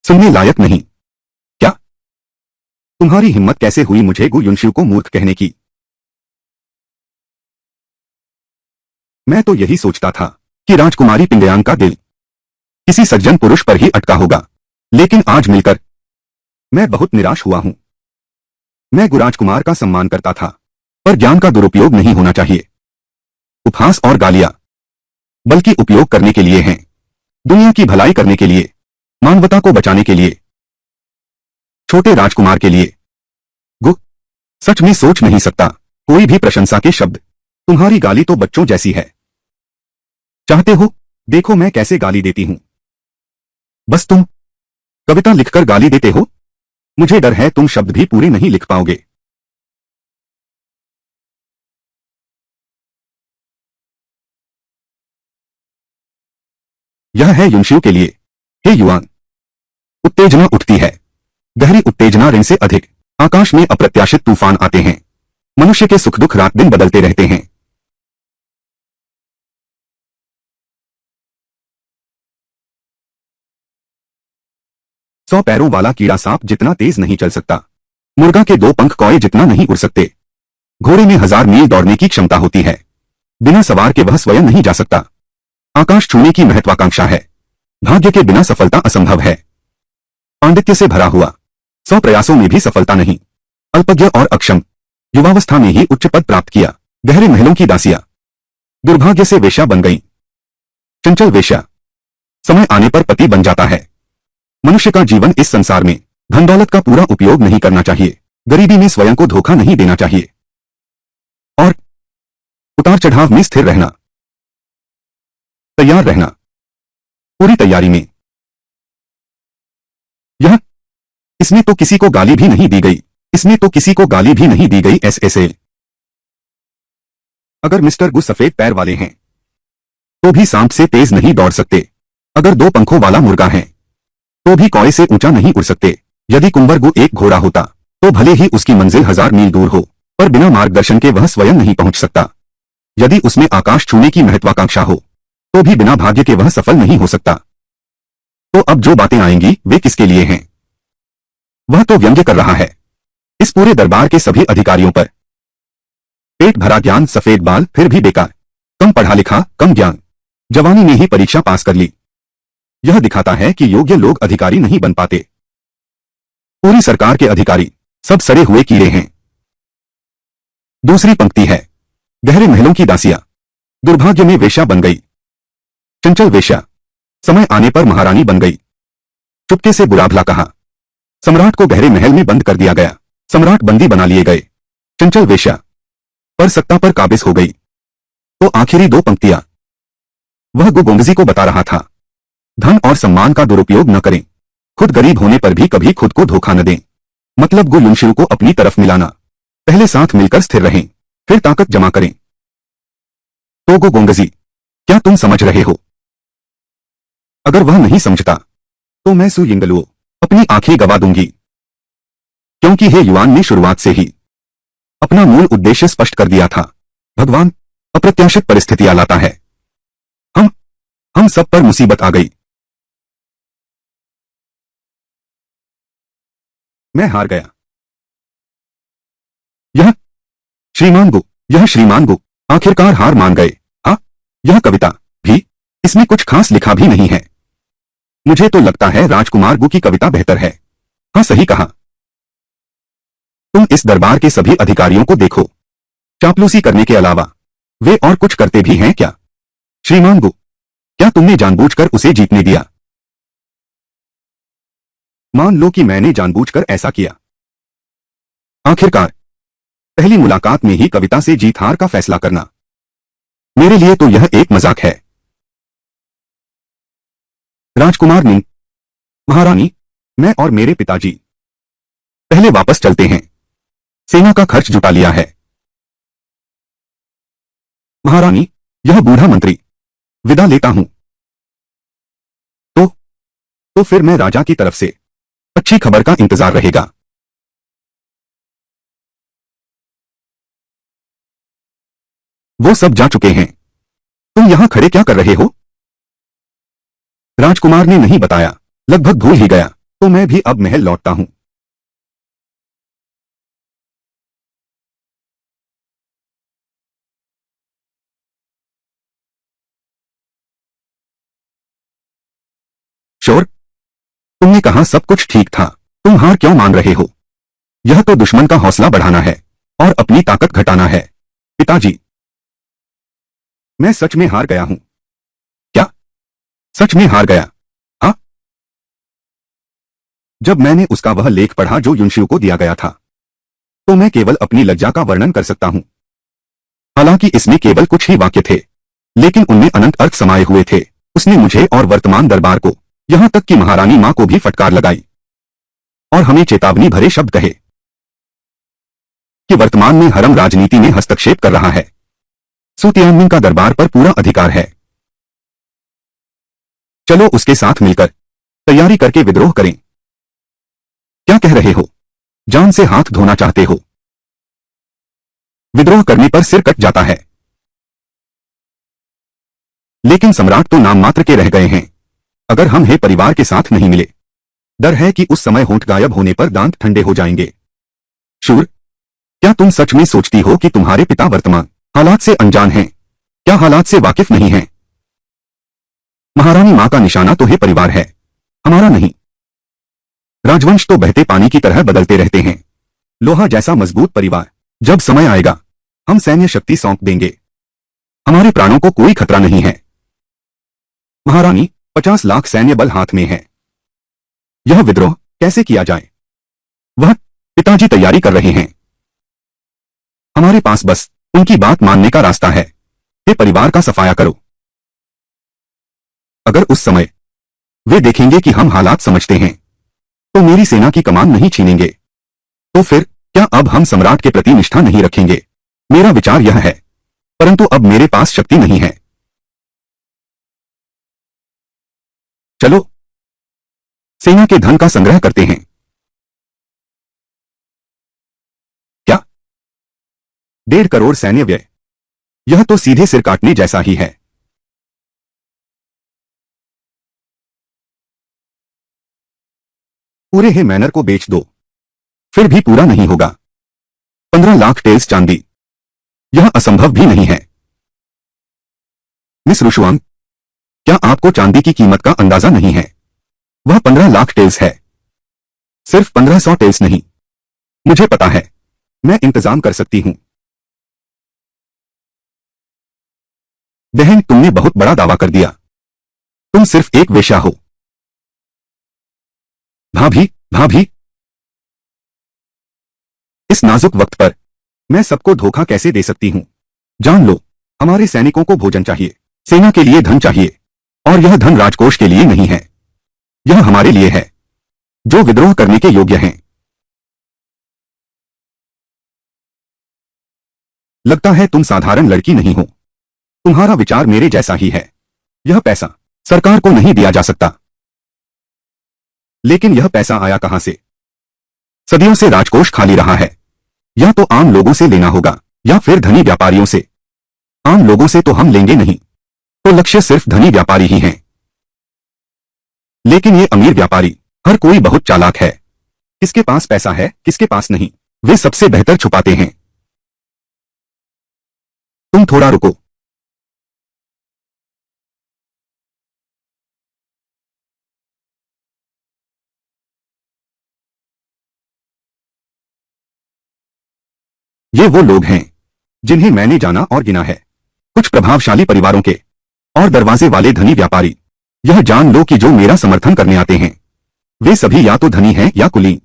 S1: सुनने लायक नहीं। क्या? तुम्हारी हिम्मत कैसे हुई मुझे गु युनशिव को मूर्ख कहने की? मैं तो यही सोचता था कि राजकुमारी पिंगयांग का दिल किसी सज्जन पुरुष पर ही अटका होगा, लेकिन आज मिलकर मैं बहुत निराश हुआ हूं। मैं गुराजकुमार का सम्मान करता था, पर ज्ञान का दुरुपयोग नहीं होना चाहिए। उपहास और गालियां बल्कि उपयोग करने के लिए हैं, दुनिया की भलाई करने के लिए, मानवता को बचाने के लिए, छोटे राजकुमार के लिए। गु सच में सोच नहीं सकता कोई भी प्रशंसा के शब्द। तुम्हारी गाली तो बच्चों जैसी है। चाहते हो देखो मैं कैसे गाली देती हूं। बस तुम कविता लिखकर गाली देते हो, मुझे डर है तुम शब्द भी पूरे नहीं लिख पाओगे। यह है युनशिव के लिए। हे युवान, उत्तेजना उठती है, गहरी उत्तेजना ऋण से अधिक। आकाश में अप्रत्याशित तूफान आते हैं, मनुष्य के सुख दुख रात दिन बदलते रहते हैं। 100 पैरों वाला कीड़ा सांप जितना तेज नहीं चल सकता, मुर्गा के 2 पंख कौए जितना नहीं उड़ सकते। घोड़े में 1000 मील दौड़ने की क्षमता होती है, बिना सवार के वह स्वयं नहीं जा सकता। आकाश छूने की महत्वाकांक्षा है, भाग्य के बिना सफलता असंभव है। पांडित्य से भरा हुआ 100 प्रयासों में भी सफलता नहीं। अल्पज्ञ और अक्षम, युवावस्था में ही उच्च पद प्राप्त किया। गहरे महलों की दासियां दुर्भाग्य से वेश्या बन गईं। चंचल वेश्या, समय आने पर पति बन जाता है। मनुष्य का जीवन इस संसार में धन दौलत का पूरा उपयोग नहीं करना चाहिए, गरीबी में स्वयं को धोखा नहीं देना चाहिए, और उतार चढ़ाव में स्थिर रहना, तैयार रहना, पूरी तैयारी में। यह इसमें तो किसी को गाली भी नहीं दी गई, इसमें तो किसी को गाली भी नहीं दी गई। ऐसे अगर मिस्टर गु सफेद पैर वाले हैं तो भी सांप से तेज नहीं दौड़ सकते। अगर 2 पंखों वाला मुर्गा है तो भी कौए से ऊंचा नहीं उड़ सकते। यदि कुंवर गु एक घोड़ा होता तो भले ही उसकी मंजिल 1000 मील दूर हो, पर बिना मार्गदर्शन के वह स्वयं नहीं पहुंच सकता। यदि उसमें आकाश छूने की महत्वाकांक्षा हो तो भी बिना भाग्य के वह सफल नहीं हो सकता। तो अब जो बातें आएंगी वे किसके लिए हैं? वह तो व्यंग्य कर रहा है इस पूरे दरबार के सभी अधिकारियों पर। पेट भरा ज्ञान, सफेद बाल, फिर भी बेकार, कम पढ़ा लिखा, कम ज्ञान, जवानी में ही परीक्षा पास कर ली। यह दिखाता है कि योग्य लोग अधिकारी नहीं बन पाते। पूरी सरकार के अधिकारी सब सड़े हुए कीड़े हैं। दूसरी पंक्ति है, गहरे महलों की दासियां दुर्भाग्य में वेश्या बन गई। चंचल वेश्या समय आने पर महारानी बन गई। चुपके से बुरा भला कहा, सम्राट को गहरे महल में बंद कर दिया गया, सम्राट बंदी बना लिए गए। चंचल वेश्या पर सत्ता पर काबिज हो गई। तो आखिरी 2 पंक्तियां वह गुगोंगजी को बता रहा था, धन और सम्मान का दुरुपयोग न करें, खुद गरीब होने पर भी कभी खुद को धोखा न दें। मतलब गु युनशिव को अपनी तरफ मिलाना, पहले साथ मिलकर स्थिर रहें, फिर ताकत जमा करें। तो गुगोंगजी, क्या तुम समझ रहे हो? अगर वह नहीं समझता तो मैं सु यिंगलुओ अपनी आंखें गवा दूंगी, क्योंकि हे युवान ने शुरुआत से ही अपना मूल उद्देश्य स्पष्ट कर दिया था। भगवान अप्रत्याशित परिस्थितियां लाता है, हम सब पर मुसीबत आ गई। मैं हार गया। यह यह श्रीमान गु आखिरकार हार मान गए। यह कविता भी, इसमें कुछ खास लिखा भी नहीं है। मुझे तो लगता है राजकुमार गु की कविता बेहतर है। हाँ, सही कहा। तुम इस दरबार के सभी अधिकारियों को देखो, चापलूसी करने के अलावा वे और कुछ करते भी हैं क्या? श्रीमान गु, क्या तुमने जानबूझकर उसे जीतने दिया? मान लो कि मैंने जानबूझकर ऐसा किया। आखिरकार पहली मुलाकात में ही कविता से जीत हार का फैसला करना, मेरे लिए तो यह एक मजाक है। राजकुमार ने, महारानी, मैं और मेरे पिताजी पहले वापस चलते हैं। सेना का खर्च जुटा लिया है। महारानी, यह बूढ़ा मंत्री, विदा लेता हूं। तो फिर मैं राजा की तरफ से अच्छी खबर का इंतजार रहेगा। वो सब जा चुके हैं। तुम यहां खड़े क्या कर रहे हो? राजकुमार ने नहीं बताया, लगभग भूल ही गया। तो मैं भी अब महल लौटता हूं। शोर, तुमने कहा सब कुछ ठीक था। तुम हार क्यों मान रहे हो? यह तो दुश्मन का हौसला बढ़ाना है और अपनी ताकत घटाना है। पिताजी, मैं सच में हार गया हूं। क्या? सच में हार गया? हाँ। जब मैंने उसका वह लेख पढ़ा जो युनशियो को दिया गया था, तो मैं केवल अपनी लज्जा का वर्णन कर सकता हूं। हालांकि इसमें केवल कुछ ही वाक्य थे, लेकिन उनमें अनंत अर्थ समाये हुए थे। उसने मुझे और वर्तमान दरबार को, यहां तक कि महारानी मां को भी फटकार लगाई और हमें चेतावनी भरे शब्द कहे कि वर्तमान में हरम राजनीति में हस्तक्षेप कर रहा है। सू तियानमिन का दरबार पर पूरा अधिकार है। चलो उसके साथ मिलकर तैयारी करके विद्रोह करें। क्या कह रहे हो? जान से हाथ धोना चाहते हो? विद्रोह करने पर सिर कट जाता है। लेकिन सम्राट तो नाम मात्र के रह गए हैं। अगर हम हे परिवार के साथ नहीं मिले, डर है कि उस समय होंठ गायब होने पर दांत ठंडे हो जाएंगे। शूर, क्या तुम सच में सोचती हो कि तुम्हारे पिता वर्तमान हालात से अनजान हैं? क्या हालात से वाकिफ नहीं हैं? महारानी मां का निशाना तो हे परिवार है, हमारा नहीं। राजवंश तो बहते पानी की तरह बदलते रहते हैं। लोहा जैसा मजबूत परिवार, जब समय आएगा हम सैन्य शक्ति सौंप देंगे। हमारे प्राणों को कोई खतरा नहीं है। महारानी, 50 लाख सैन्य बल हाथ में है। यह विद्रोह कैसे किया जाए? वह पिताजी तैयारी कर रहे हैं। हमारे पास बस उनकी बात मानने का रास्ता है। हे परिवार का सफाया करो। अगर उस समय वे देखेंगे कि हम हालात समझते हैं, तो मेरी सेना की कमान नहीं छीनेंगे। तो फिर क्या अब हम सम्राट के प्रति निष्ठा नहीं रखेंगे? मेरा विचार यह है, परंतु अब मेरे पास शक्ति नहीं है। चलो सेना के धन का संग्रह करते हैं। क्या? 1.5 करोड़ सैन्य व्यय? यह तो सीधे सिर काटने जैसा ही है। पूरे हे मैनर को बेच दो, फिर भी पूरा नहीं होगा। 15 लाख टेल्स चांदी, यह असंभव भी नहीं है। मिस रुशुआंग, क्या आपको चांदी की कीमत का अंदाजा नहीं है? वह 15 लाख टेल्स है, सिर्फ 1500 टेल्स नहीं। मुझे पता है, मैं इंतजाम कर सकती हूं। बहन, तुमने बहुत बड़ा दावा कर दिया। तुम सिर्फ एक वेश्या हो। भाभी, भाभी, इस नाजुक वक्त पर मैं सबको धोखा कैसे दे सकती हूं? जान लो, हमारे सैनिकों को भोजन चाहिए, सेना के लिए धन चाहिए, और यह धन राजकोष के लिए नहीं है। यह हमारे लिए है, जो विद्रोह करने के योग्य हैं। लगता है तुम साधारण लड़की नहीं हो। तुम्हारा विचार मेरे जैसा ही है। यह पैसा सरकार को नहीं दिया जा सकता। लेकिन यह पैसा आया कहां से? सदियों से राजकोष खाली रहा है। या तो आम लोगों से लेना होगा, या फिर धनी व्यापारियों से। आम लोगों से तो हम लेंगे नहीं, तो लक्ष्य सिर्फ धनी व्यापारी ही हैं। लेकिन ये अमीर व्यापारी, हर कोई बहुत चालाक है। किसके पास पैसा है, किसके पास नहीं, वे सबसे बेहतर छुपाते हैं। तुम थोड़ा रुको। ये वो लोग हैं जिन्हें मैंने जाना और गिना है। कुछ प्रभावशाली परिवारों के और दरवाजे वाले धनी व्यापारी। यह जान लो कि जो मेरा समर्थन करने आते हैं, वे सभी या तो धनी हैं या कुलीन।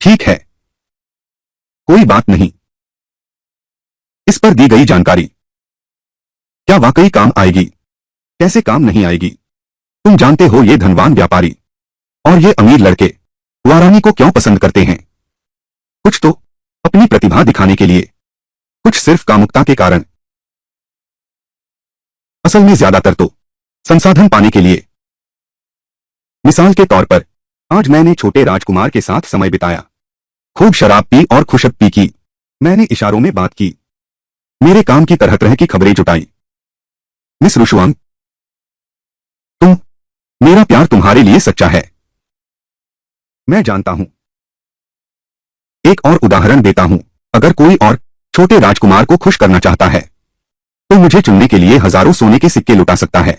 S1: ठीक है, कोई बात नहीं। इस पर दी गई जानकारी क्या वाकई काम आएगी? कैसे काम नहीं आएगी? तुम जानते हो ये धनवान व्यापारी और ये अमीर लड़के वारानी को क्यों पसंद करते हैं? कुछ तो अपनी प्रतिभा दिखाने के लिए, कुछ सिर्फ कामुकता के कारण, असल में ज्यादातर तो संसाधन पाने के लिए। मिसाल के तौर पर आज मैंने छोटे राजकुमार के साथ समय बिताया, खूब शराब पी और खुशक की। मैंने इशारों में बात की, मेरे काम की तरह तरह की खबरें जुटाई। मिस रुशवांग, मेरा प्यार तुम्हारे लिए सच्चा है, मैं जानता हूं। एक और उदाहरण देता हूं, अगर कोई और छोटे राजकुमार को खुश करना चाहता है तो मुझे चुनने के लिए हजारों सोने के सिक्के लुटा सकता है,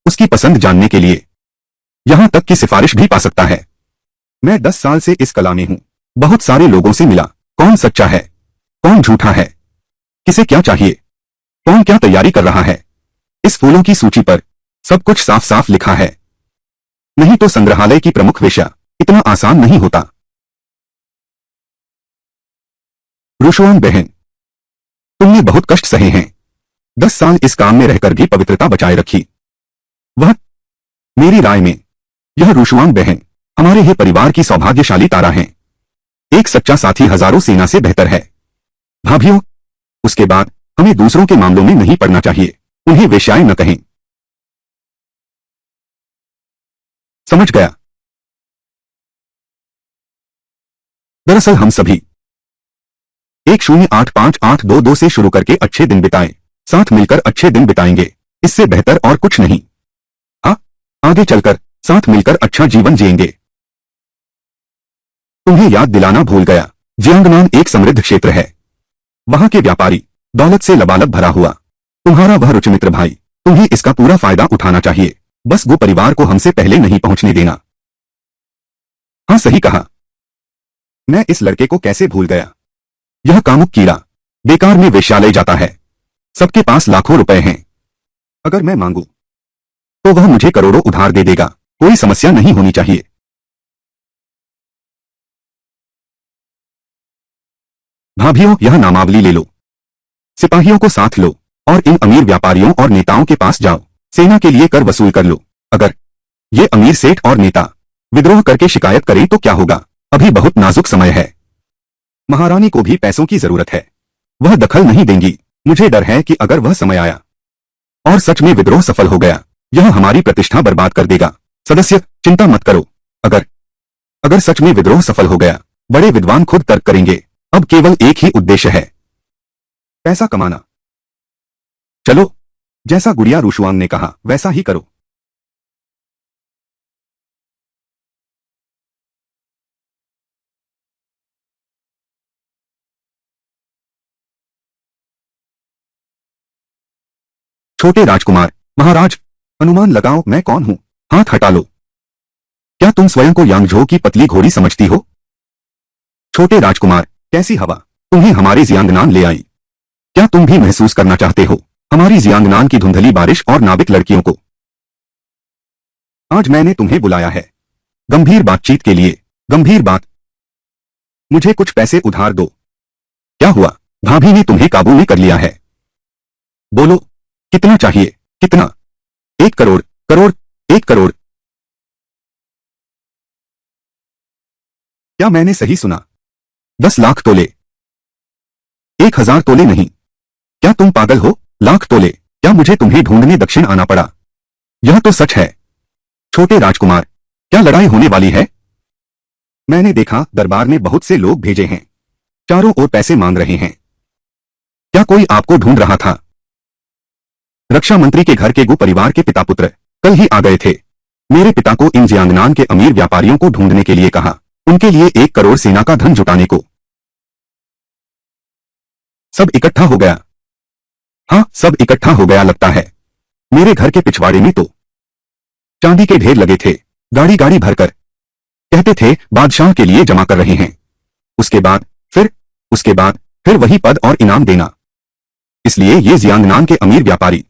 S1: उसकी पसंद जानने के लिए, यहां तक कि सिफारिश भी पा सकता है। मैं 10 साल से इस कला में हूं, बहुत सारे लोगों से मिला, कौन सच्चा है, कौन झूठा है, किसे क्या चाहिए, कौन क्या तैयारी कर रहा है। इस फूलों की सूची पर सब कुछ साफ साफ लिखा है, नहीं तो संग्रहालय की प्रमुख वेश्या इतना आसान नहीं होता। रुशवान बहन, तुमने बहुत कष्ट सहे हैं, 10 साल इस काम में रहकर भी पवित्रता बचाए रखी। वह, मेरी राय में, यह रुशवान बहन हमारे ही परिवार की सौभाग्यशाली तारा है। एक सच्चा साथी हजारों सेना से बेहतर है। भाभियों, उसके बाद हमें दूसरों के मामलों में नहीं पड़ना चाहिए, उन्हें वेश्याएं न कहें। समझ गया। दरअसल हम सभी 1085822 से शुरू करके अच्छे दिन बिताएं, साथ मिलकर अच्छे दिन बिताएंगे, इससे बेहतर और कुछ नहीं। हाँ, आगे चलकर साथ मिलकर अच्छा जीवन जिएंगे। तुम्हें याद दिलाना भूल गया, जियांगनान एक समृद्ध क्षेत्र है, वहां के व्यापारी दौलत से लबालब भरा हुआ। तुम्हारा वह रुचिमित्र भाई, तुम्हें इसका पूरा फायदा उठाना चाहिए, बस गो परिवार को हमसे पहले नहीं पहुंचने देना। हाँ, सही कहा, मैं इस लड़के को कैसे भूल गया। यह कामुक कीड़ा बेकार में वेश्यालय जाता है, सबके पास लाखों रुपए हैं, अगर मैं मांगू तो वह मुझे करोड़ों उधार दे देगा, कोई समस्या नहीं होनी चाहिए। भाभियों, यह नामावली ले लो, सिपाहियों को साथ लो और इन अमीर व्यापारियों और नेताओं के पास जाओ, सेना के लिए कर वसूल कर लो। अगर ये अमीर सेठ और नेता विद्रोह करके शिकायत करें तो क्या होगा? अभी बहुत नाजुक समय है, महारानी को भी पैसों की जरूरत है, वह दखल नहीं देंगी। मुझे डर है कि अगर वह समय आया और सच में विद्रोह सफल हो गया, यह हमारी प्रतिष्ठा बर्बाद कर देगा। सदस्य, चिंता मत करो, अगर सच में विद्रोह सफल हो गया, बड़े विद्वान खुद तर्क करेंगे, अब केवल एक ही उद्देश्य है, पैसा कमाना। चलो, जैसा गुड़िया रुशवांग ने कहा वैसा ही करो। छोटे राजकुमार, महाराज, अनुमान लगाओ मैं कौन हूं? हाथ हटा लो। क्या तुम स्वयं को यांगझो की पतली घोड़ी समझती हो? छोटे राजकुमार, कैसी हवा तुम्हें हमारे जियांगनान ले आई? क्या तुम भी महसूस करना चाहते हो हमारी जियांगनान की धुंधली बारिश और नाबिक लड़कियों को? आज मैंने तुम्हें बुलाया है गंभीर बातचीत के लिए। गंभीर बात? मुझे कुछ पैसे उधार दो। क्या हुआ, भाभी ने तुम्हें काबू में कर लिया है? बोलो, कितना चाहिए? कितना? 1 करोड़, करोड़, 1 करोड़। क्या मैंने सही सुना? 10 लाख तोले? 1000 तोले नहीं। क्या तुम पागल हो? लाख तोले? क्या मुझे तुम्हें ढूंढने दक्षिण आना पड़ा? यह तो सच है। छोटे राजकुमार, क्या लड़ाई होने वाली है? मैंने देखा दरबार में बहुत से लोग भेजे हैं, चारों ओर पैसे मांग रहे हैं। क्या कोई आपको ढूंढ रहा था? रक्षा मंत्री के घर के गु परिवार के पिता पुत्र कल ही आ गए थे। मेरे पिता को इन जियांगनान के अमीर व्यापारियों को ढूंढने के लिए कहा, उनके लिए 1 करोड़ सेना का धन जुटाने को। सब इकट्ठा हो गया। हाँ, सब इकट्ठा हो गया लगता है। मेरे घर के पिछवाड़े में तो चांदी के ढेर लगे थे, गाड़ी गाड़ी भरकर। कहते थे बादशाह के लिए जमा कर रहे हैं। उसके बाद फिर वही पद और इनाम देना। इसलिए ये जियांगनान के अमीर व्यापारी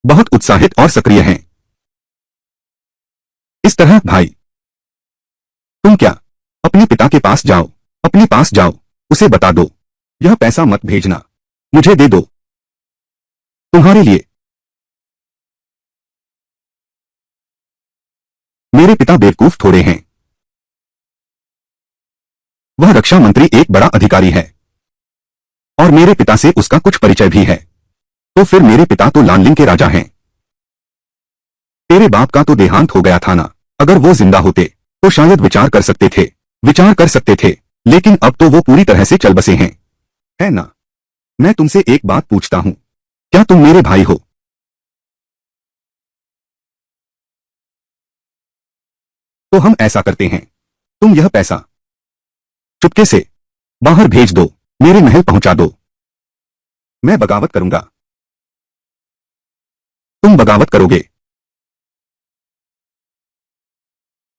S1: बहुत उत्साहित और सक्रिय हैं। इस तरह भाई, तुम क्या अपने पिता के पास जाओ अपने पास जाओ, उसे बता दो, यह पैसा मत भेजना, मुझे दे दो। तुम्हारे लिए। मेरे पिता बेवकूफ थोड़े हैं। वह रक्षा मंत्री एक बड़ा अधिकारी है और मेरे पिता से उसका कुछ परिचय भी है। तो फिर मेरे पिता तो लानलिंग के राजा हैं। तेरे बाप का तो देहांत हो गया था ना। अगर वो जिंदा होते तो शायद विचार कर सकते थे, लेकिन अब तो वो पूरी तरह से चल बसे हैं, है ना? मैं तुमसे एक बात पूछता हूं, क्या तुम मेरे भाई हो? तो हम ऐसा करते हैं, तुम यह पैसा चुपके से बाहर भेज दो, मेरे महल पहुंचा दो। मैं बगावत करूंगा। तुम बगावत करोगे?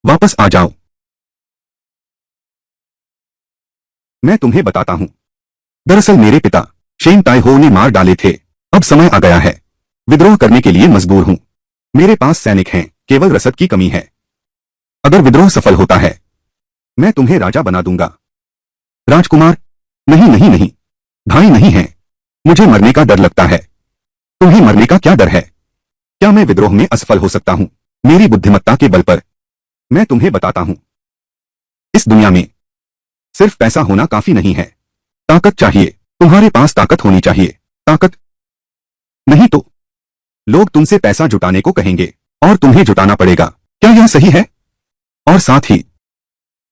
S1: वापस आ जाओ। मैं तुम्हें बताता हूं, दरअसल मेरे पिता शेन ताइहो ने मार डाले थे। अब समय आ गया है, विद्रोह करने के लिए मजबूर हूं। मेरे पास सैनिक हैं, केवल रसद की कमी है। अगर विद्रोह सफल होता है, मैं तुम्हें राजा बना दूंगा। राजकुमार, नहीं नहीं नहीं, भाई नहीं है। मुझे मरने का डर लगता है। तुम्हें मरने का क्या डर है? क्या मैं विद्रोह में असफल हो सकता हूं मेरी बुद्धिमत्ता के बल पर? मैं तुम्हें बताता हूं, इस दुनिया में सिर्फ पैसा होना काफी नहीं है, ताकत चाहिए। तुम्हारे पास ताकत होनी चाहिए। ताकत नहीं तो लोग तुमसे पैसा जुटाने को कहेंगे और तुम्हें जुटाना पड़ेगा। क्या यह सही है? और साथ ही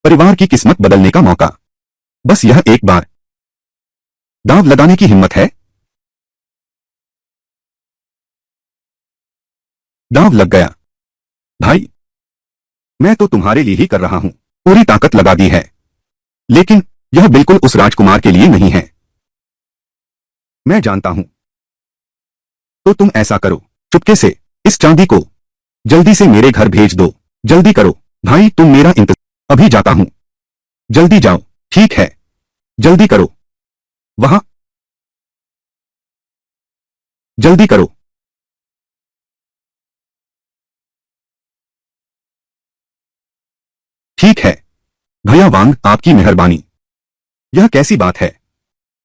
S1: परिवार की किस्मत बदलने का मौका। बस यह एक बार दांव लगाने की हिम्मत है। दांव लग गया। भाई, मैं तो तुम्हारे लिए ही कर रहा हूं, पूरी ताकत लगा दी है, लेकिन यह बिल्कुल उस राजकुमार के लिए नहीं है। मैं जानता हूं। तो तुम ऐसा करो, चुपके से इस चांदी को जल्दी से मेरे घर भेज दो। जल्दी करो भाई, तुम मेरा इंतजार। अभी जाता हूं। जल्दी जाओ। ठीक है, जल्दी करो। वहां जल्दी करो। ठीक है भैया वांग, आपकी मेहरबानी। यह कैसी बात है?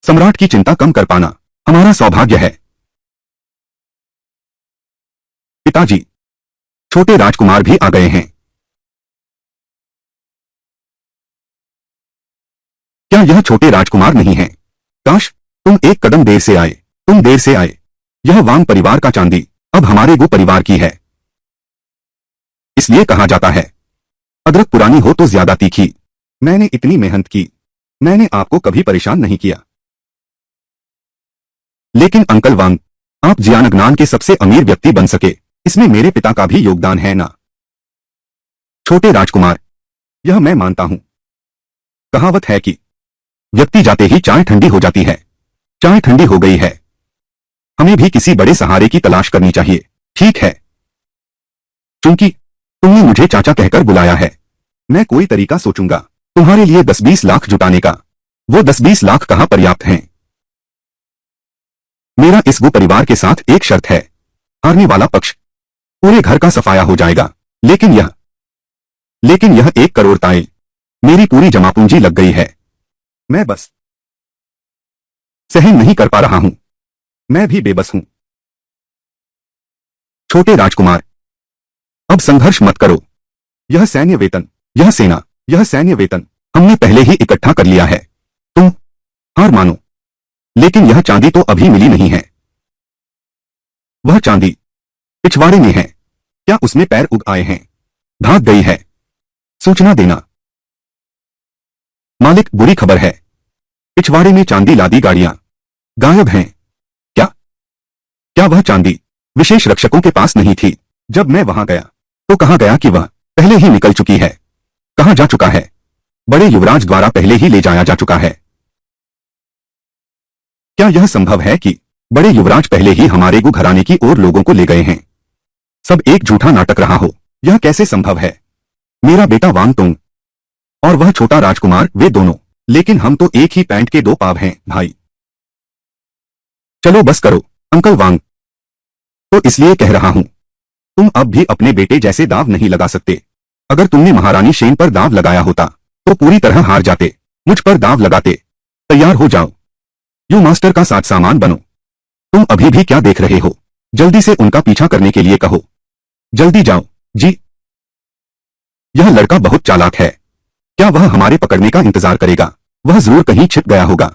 S1: सम्राट की चिंता कम कर पाना हमारा सौभाग्य है। पिताजी, छोटे राजकुमार भी आ गए हैं। क्या यह छोटे राजकुमार नहीं हैं? काश तुम एक कदम देर से आए। तुम देर से आए। यह वांग परिवार का चांदी अब हमारे गु परिवार की है। इसलिए कहा जाता है, अदरक पुरानी हो तो ज्यादा तीखी। मैंने इतनी मेहनत की, मैंने आपको कभी परेशान नहीं किया। लेकिन अंकल वांग, आप जियानग्नान के सबसे अमीर व्यक्ति बन सके, इसमें मेरे पिता का भी योगदान है ना? छोटे राजकुमार, यह मैं मानता हूं। कहावत है कि व्यक्ति जाते ही चाय ठंडी हो जाती है। चाय ठंडी हो गई है। हमें भी किसी बड़े सहारे की तलाश करनी चाहिए। ठीक है, चूंकि तुमने मुझे चाचा कहकर बुलाया है, मैं कोई तरीका सोचूंगा तुम्हारे लिए 10-20 लाख जुटाने का। वो 10-20 लाख कहां पर्याप्त हैं? मेरा इस गु परिवार के साथ एक शर्त है, हारने वाला पक्ष पूरे घर का सफाया हो जाएगा। लेकिन यह 1 करोड़ ताइल, मेरी पूरी जमापूंजी लग गई है। मैं बस सहन नहीं कर पा रहा हूं। मैं भी बेबस हूं। छोटे राजकुमार, अब संघर्ष मत करो। यह सैन्य वेतन हमने पहले ही इकट्ठा कर लिया है। तुम हार मानो, लेकिन यह चांदी तो अभी मिली नहीं है। वह चांदी पिछवाड़े में है। क्या उसमें पैर उग आए हैं? भाग गई है। सूचना देना। मालिक, बुरी खबर है। पिछवाड़े में चांदी लादी गाड़ियां गायब हैं। क्या वह चांदी विशेष रक्षकों के पास नहीं थी? जब मैं वहां गया तो कहा गया कि वह पहले ही निकल चुकी है। कहां जा चुका है? बड़े युवराज द्वारा पहले ही ले जाया जा चुका है। क्या यह संभव है कि बड़े युवराज पहले ही हमारे गु घराने की ओर लोगों को ले गए हैं? सब एक झूठा नाटक रहा हो। यह कैसे संभव है? मेरा बेटा वांग तुंग और वह छोटा राजकुमार, वे दोनों। लेकिन हम तो एक ही पैंट के 2 पाव हैं भाई। चलो बस करो अंकल वांग। तो इसलिए कह रहा हूं, तुम अब भी अपने बेटे जैसे दाव नहीं लगा सकते। अगर तुमने महारानी शेन पर दाव लगाया होता तो पूरी तरह हार जाते। मुझ पर दाव लगाते। तैयार हो जाओ। यू मास्टर का साथ सामान बनो। तुम अभी भी क्या देख रहे हो? जल्दी से उनका पीछा करने के लिए कहो। जल्दी जाओ। जी। यह लड़का बहुत चालाक है। क्या वह हमारे पकड़ने का इंतजार करेगा? वह जरूर कहीं छिप गया होगा।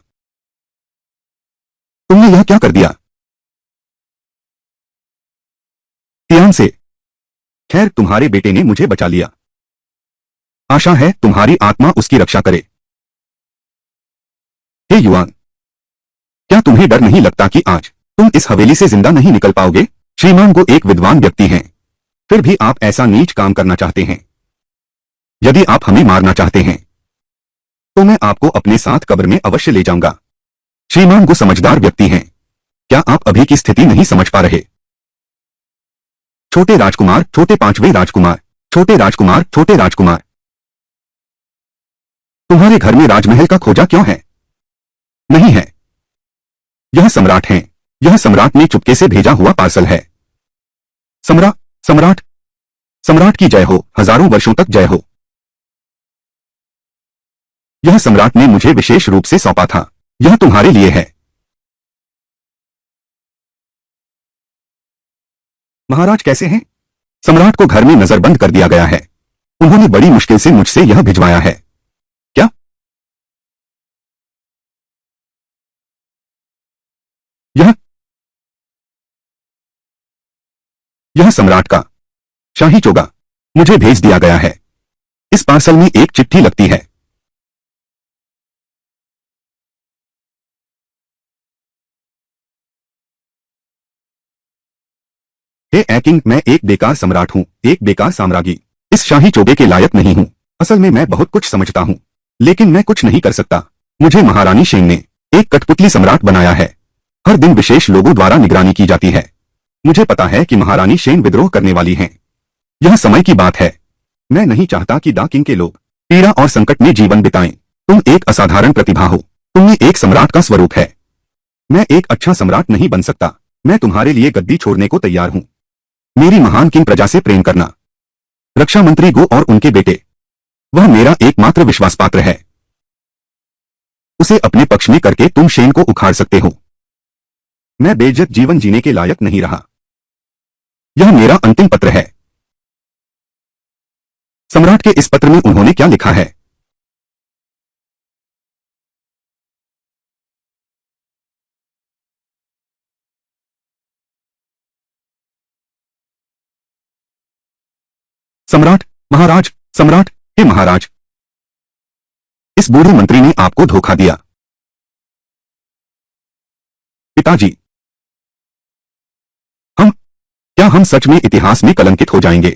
S1: तुमने यह क्या कर दिया? ध्यान से। खैर, तुम्हारे बेटे ने मुझे बचा लिया। आशा है तुम्हारी आत्मा उसकी रक्षा करे। हे युवान, क्या तुम्हें डर नहीं लगता कि आज तुम इस हवेली से जिंदा नहीं निकल पाओगे? श्रीमान गो एक विद्वान व्यक्ति हैं, फिर भी आप ऐसा नीच काम करना चाहते हैं। यदि आप हमें मारना चाहते हैं तो मैं आपको अपने साथ कब्र में अवश्य ले जाऊंगा। श्रीमान गो समझदार व्यक्ति हैं। क्या आप अभी की स्थिति नहीं समझ पा रहे? छोटे राजकुमार, छोटे पांचवें राजकुमार, छोटे राजकुमार, छोटे राजकुमार, तुम्हारे घर में राजमहल का खोजा क्यों है? नहीं है। यह सम्राट हैं। यह सम्राट ने चुपके से भेजा हुआ पार्सल है। सम्राट सम्राट की जय हो, हजारों वर्षों तक जय हो। यह सम्राट ने मुझे विशेष रूप से सौंपा था। यह तुम्हारे लिए है। महाराज कैसे हैं? सम्राट को घर में नजरबंद कर दिया गया है। उन्होंने बड़ी मुश्किल से मुझसे यह भिजवाया है। क्या? यह यह सम्राट का शाही चोगा मुझे भेज दिया गया है। इस पार्सल में एक चिट्ठी लगती है। हे एकिंग, मैं एक बेकार सम्राट हूं, एक बेकार साम्राज्ञी। इस शाही चोगे के लायक नहीं हूं। असल में मैं बहुत कुछ समझता हूं, लेकिन मैं कुछ नहीं कर सकता। मुझे महारानी शेन ने एक कठपुतली सम्राट बनाया है। हर दिन विशेष लोगों द्वारा निगरानी की जाती है। मुझे पता है कि महारानी शेन विद्रोह करने वाली हैं। यह समय की बात है। मैं नहीं चाहता कि द किंग के लोग पीड़ा और संकट में जीवन बिताएं। तुम एक असाधारण प्रतिभा हो। तुम्हें एक सम्राट का स्वरूप है। मैं एक अच्छा सम्राट नहीं बन सकता। मैं तुम्हारे लिए गद्दी छोड़ने को तैयार हूं। मेरी महान किंग प्रजा से प्रेम करना। रक्षा मंत्री गो और उनके बेटे, वह मेरा एकमात्र विश्वास पात्र है। उसे अपने पक्ष में करके तुम शेन को उखाड़ सकते हो। मैं बेइज्जत जीवन जीने के लायक नहीं रहा। यह मेरा अंतिम पत्र है। सम्राट के इस पत्र में उन्होंने क्या लिखा है? सम्राट, महाराज, सम्राट, हे महाराज, इस बूढ़े मंत्री ने आपको धोखा दिया। पिताजी, क्या हम सच में इतिहास में कलंकित हो जाएंगे?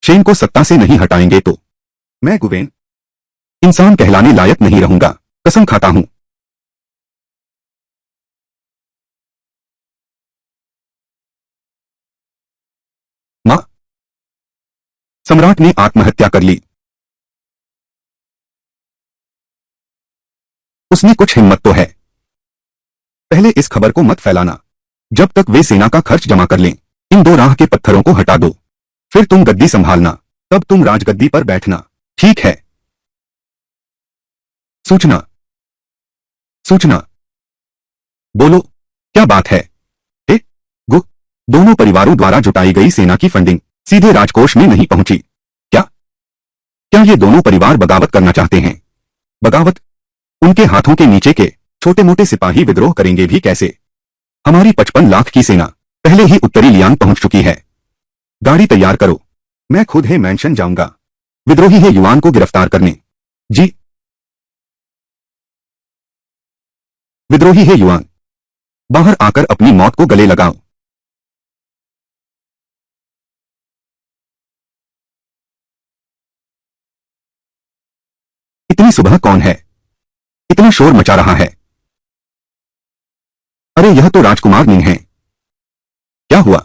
S1: शेन को सत्ता से नहीं हटाएंगे तो मैं गुवेन इंसान कहलाने लायक नहीं रहूंगा। कसम खाता हूं। मां, सम्राट ने आत्महत्या कर ली। उसने कुछ हिम्मत तो है। पहले इस खबर को मत फैलाना। जब तक वे सेना का खर्च जमा कर लें, इन दो राह के पत्थरों को हटा दो। फिर तुम गद्दी संभालना। तब तुम राजगद्दी पर बैठना। ठीक है? सूचना, सूचना। बोलो, क्या बात है? ए, गु, दोनों परिवारों द्वारा जुटाई गई सेना की फंडिंग सीधे राजकोष में नहीं पहुंची। क्या क्या ये दोनों परिवार बगावत करना चाहते हैं? बगावत? उनके हाथों के नीचे के छोटे मोटे सिपाही विद्रोह करेंगे भी कैसे? हमारी 55 लाख की सेना पहले ही उत्तरी लियांग पहुंच चुकी है। गाड़ी तैयार करो। मैं खुद ही मैंशन जाऊंगा विद्रोही है युवान को गिरफ्तार करने। जी। विद्रोही है युवान, बाहर आकर अपनी मौत को गले लगाओ। इतनी सुबह कौन है? इतना शोर मचा रहा है। अरे यह तो राजकुमार निंग है। क्या हुआ?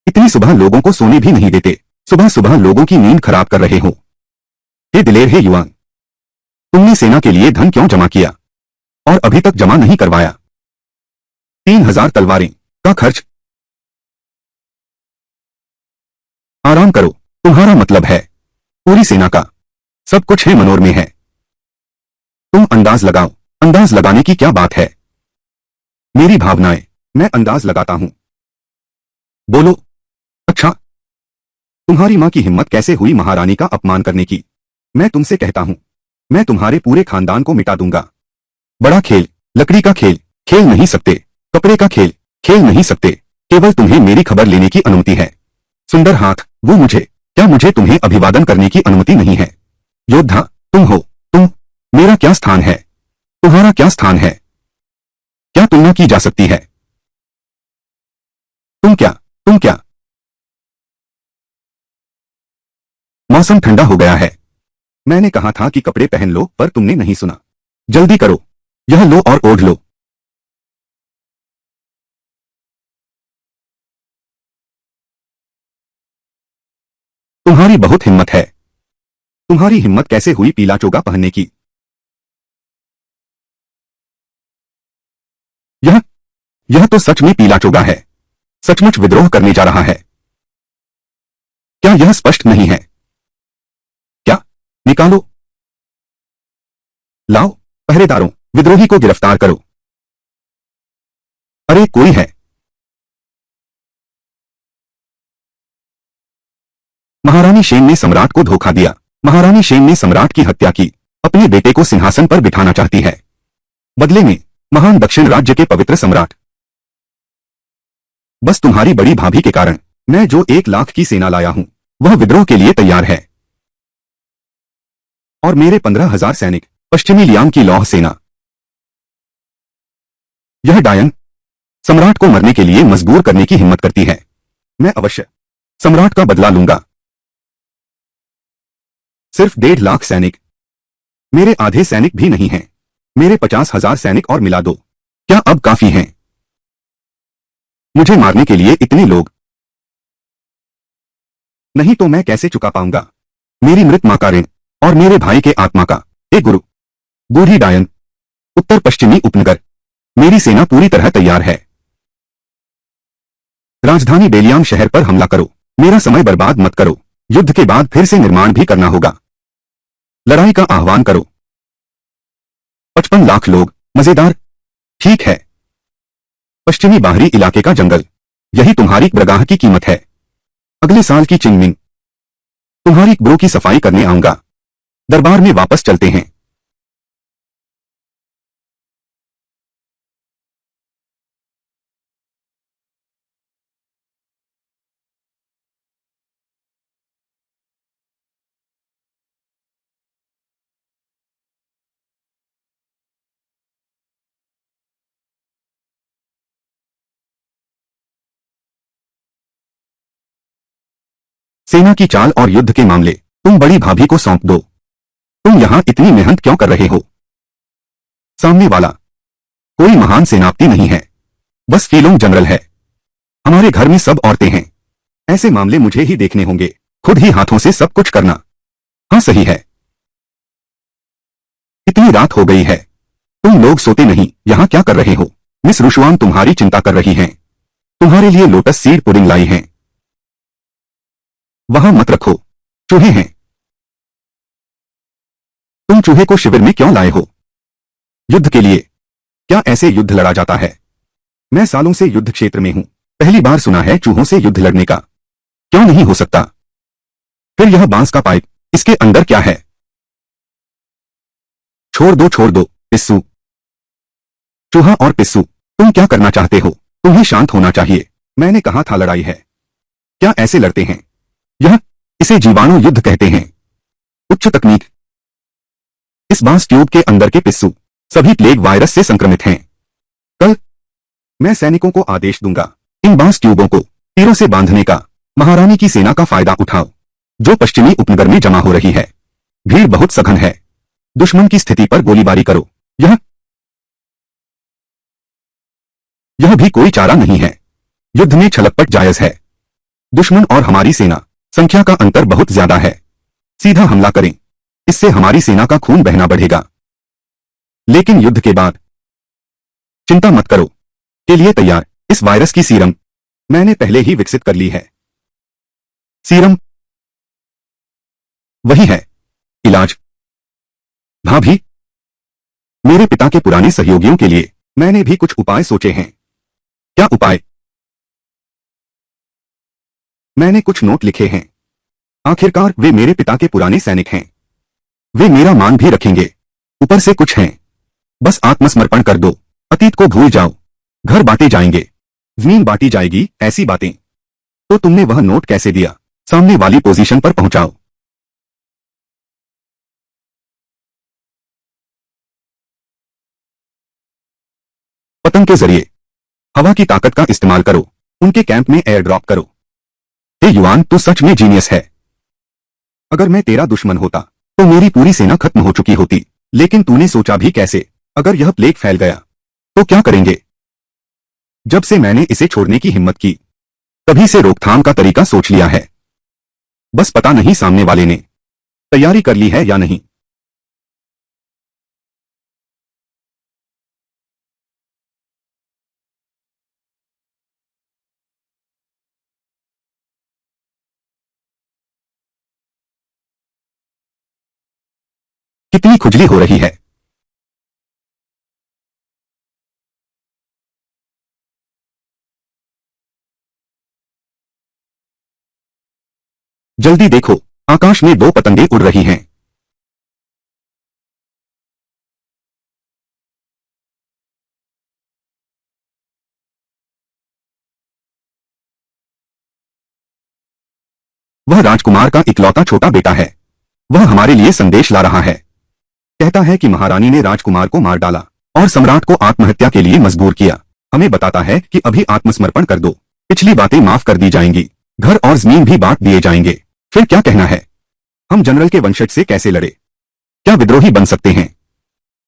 S1: इतनी सुबह लोगों को सोने भी नहीं देते। सुबह सुबह लोगों की नींद खराब कर रहे हो। हे दिलेर, हे युवान, तुमने सेना के लिए धन क्यों जमा किया और अभी तक जमा नहीं करवाया? 3000 तलवारें का खर्च। आराम करो। तुम्हारा मतलब है पूरी सेना का सब कुछ है मनोर में है। तुम अंदाज लगाओ। अंदाज लगाने की क्या बात है? मेरी भावनाएं, मैं अंदाज लगाता हूं। बोलो। अच्छा, तुम्हारी मां की हिम्मत कैसे हुई महारानी का अपमान करने की? मैं तुमसे कहता हूं, मैं तुम्हारे पूरे खानदान को मिटा दूंगा। बड़ा खेल, लकड़ी का खेल खेल नहीं सकते, कपड़े का खेल खेल नहीं सकते। केवल तुम्हें मेरी खबर लेने की अनुमति है। सुंदर हाथ, वो मुझे, क्या मुझे तुम्हें अभिवादन करने की अनुमति नहीं है? योद्धा तुम हो, तुम। मेरा क्या स्थान है? तुम्हारा क्या स्थान है? क्या तुलना की जा सकती है? तुम क्या? मौसम ठंडा हो गया है। मैंने कहा था कि कपड़े पहन लो, पर तुमने नहीं सुना। जल्दी करो, यह लो और ओढ़ लो। तुम्हारी बहुत हिम्मत है। तुम्हारी हिम्मत कैसे हुई पीला चोगा पहनने की? यह यह तो सच में पीला चोगा है। सचमुच विद्रोह करने जा रहा है। क्या यह स्पष्ट नहीं है? क्या? निकालो। लाओ, पहरेदारों, विद्रोही को गिरफ्तार करो। अरे कोई है? महारानी शेन ने सम्राट को धोखा दिया। महारानी शेन ने सम्राट की हत्या की। अपने बेटे को सिंहासन पर बिठाना चाहती है। बदले में महान दक्षिण राज्य के पवित्र सम्राट। बस तुम्हारी बड़ी भाभी के कारण मैं जो 1 लाख की सेना लाया हूं, वह विद्रोह के लिए तैयार है। और मेरे 15,000 सैनिक, पश्चिमी लियांग की लौह सेना। यह डायन सम्राट को मरने के लिए मजबूर करने की हिम्मत करती है। मैं अवश्य सम्राट का बदला लूंगा। सिर्फ 1.5 लाख सैनिक। मेरे आधे सैनिक भी नहीं हैं। मेरे 50,000 सैनिक और मिला दो। क्या अब काफी हैं? मुझे मारने के लिए इतने लोग? नहीं तो मैं कैसे चुका पाऊंगा मेरी मृत मां का ऋण और मेरे भाई के आत्मा का? ए गुरु, बूढ़ी डायन, उत्तर पश्चिमी उपनगर, मेरी सेना पूरी तरह तैयार है। राजधानी बेलियांग शहर पर हमला करो। मेरा समय बर्बाद मत करो। युद्ध के बाद फिर से निर्माण भी करना होगा। लड़ाई का आह्वान करो। 55 लाख लोग, मजेदार। ठीक है। पश्चिमी बाहरी इलाके का जंगल, यही तुम्हारी बरगाह की कीमत है। अगले साल की चिंगमिंग तुम्हारी कब्रों की सफाई करने आऊंगा। दरबार में वापस चलते हैं। सेना की चाल और युद्ध के मामले तुम बड़ी भाभी को सौंप दो। तुम यहां इतनी मेहनत क्यों कर रहे हो? सामने वाला कोई महान सेनापति नहीं है, बस फीलोंग जनरल है। हमारे घर में सब औरतें हैं। ऐसे मामले मुझे ही देखने होंगे, खुद ही हाथों से सब कुछ करना। हाँ सही है। इतनी रात हो गई है, तुम लोग सोते नहीं, यहां क्या कर रहे हो? मिस रुशवान तुम्हारी चिंता कर रही हैं। तुम्हारे लिए लोटस सीड पुडिंग लाई हैं। वहां मत रखो, चूहे हैं। तुम चूहे को शिविर में क्यों लाए हो? युद्ध के लिए। क्या ऐसे युद्ध लड़ा जाता है? मैं सालों से युद्ध क्षेत्र में हूं, पहली बार सुना है चूहों से युद्ध लड़ने का। क्यों नहीं हो सकता? फिर यह बांस का पाइप, इसके अंदर क्या है? छोड़ दो, पिस्सू। चूहा और पिस्सू, तुम क्या करना चाहते हो? तुम्हें शांत होना चाहिए। मैंने कहा था लड़ाई है। क्या ऐसे लड़ते हैं? यह इसे जीवाणु युद्ध कहते हैं। उच्च तकनीक। इस बांस ट्यूब के अंदर के पिस्सू सभी प्लेग वायरस से संक्रमित हैं। कल मैं सैनिकों को आदेश दूंगा, इन बांस ट्यूबों को तीरों से बांधने का। महारानी की सेना का फायदा उठाओ, जो पश्चिमी उपनगर में जमा हो रही है। भीड़ बहुत सघन है। दुश्मन की स्थिति पर गोलीबारी करो। यह भी कोई चारा नहीं है। युद्ध में छलकपट जायज है। दुश्मन और हमारी सेना संख्या का अंतर बहुत ज्यादा है। सीधा हमला करें, इससे हमारी सेना का खून बहना बढ़ेगा। लेकिन युद्ध के बाद चिंता मत करो। के लिए तैयार। इस वायरस की सीरम मैंने पहले ही विकसित कर ली है। सीरम वही है इलाज। भाभी, मेरे पिता के पुराने सहयोगियों के लिए मैंने भी कुछ उपाय सोचे हैं। क्या उपाय? मैंने कुछ नोट लिखे हैं। आखिरकार वे मेरे पिता के पुराने सैनिक हैं। वे मेरा मान भी रखेंगे। ऊपर से कुछ हैं। बस आत्मसमर्पण कर दो, अतीत को भूल जाओ। घर बांटे जाएंगे, जमीन बांटी जाएगी, ऐसी बातें। तो तुमने वह नोट कैसे दिया? सामने वाली पोजीशन पर पहुंचाओ। पतंग के जरिए हवा की ताकत का इस्तेमाल करो। उनके कैंप में एयर ड्रॉप करो। हे युआन, तू सच में जीनियस है। अगर मैं तेरा दुश्मन होता तो मेरी पूरी सेना खत्म हो चुकी होती। लेकिन तूने सोचा भी कैसे? अगर यह प्लेग फैल गया तो क्या करेंगे? जब से मैंने इसे छोड़ने की हिम्मत की, तभी से रोकथाम का तरीका सोच लिया है। बस पता नहीं सामने वाले ने तैयारी कर ली है या नहीं। कितनी खुजली हो रही है। जल्दी देखो, आकाश में दो पतंगे उड़ रही हैं। वह राजकुमार का इकलौता छोटा बेटा है। वह हमारे लिए संदेश ला रहा है। कहता है कि महारानी ने राजकुमार को मार डाला और सम्राट को आत्महत्या के लिए मजबूर किया। हमें बताता है कि अभी आत्मसमर्पण कर दो, पिछली बातें माफ कर दी जाएंगी, घर और जमीन भी बांट दिए जाएंगे। फिर क्या कहना है? हम जनरल के वंशज से कैसे लड़े? क्या विद्रोही बन सकते हैं?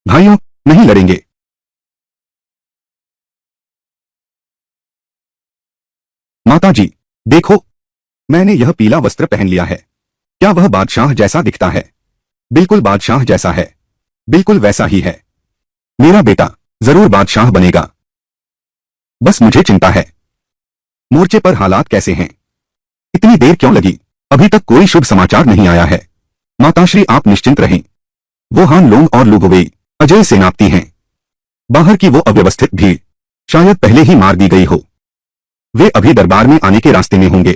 S1: भाइयों, नहीं लड़ेंगे। माताजी, देखो, मैंने यह पीला वस्त्र पहन लिया है। क्या वह बादशाह जैसा दिखता है? बिल्कुल बादशाह जैसा है। बिल्कुल वैसा ही है। मेरा बेटा जरूर बादशाह बनेगा। बस मुझे चिंता है। मोर्चे पर हालात कैसे हैं? इतनी देर क्यों लगी? अभी तक कोई शुभ समाचार नहीं आया है। माताश्री, आप निश्चिंत रहें। वो हान लोंग और लुगुवेई अजय सेनापति हैं। बाहर की वो अव्यवस्थित भीड़ शायद पहले ही मार दी गई हो। वे अभी दरबार में आने के रास्ते में होंगे।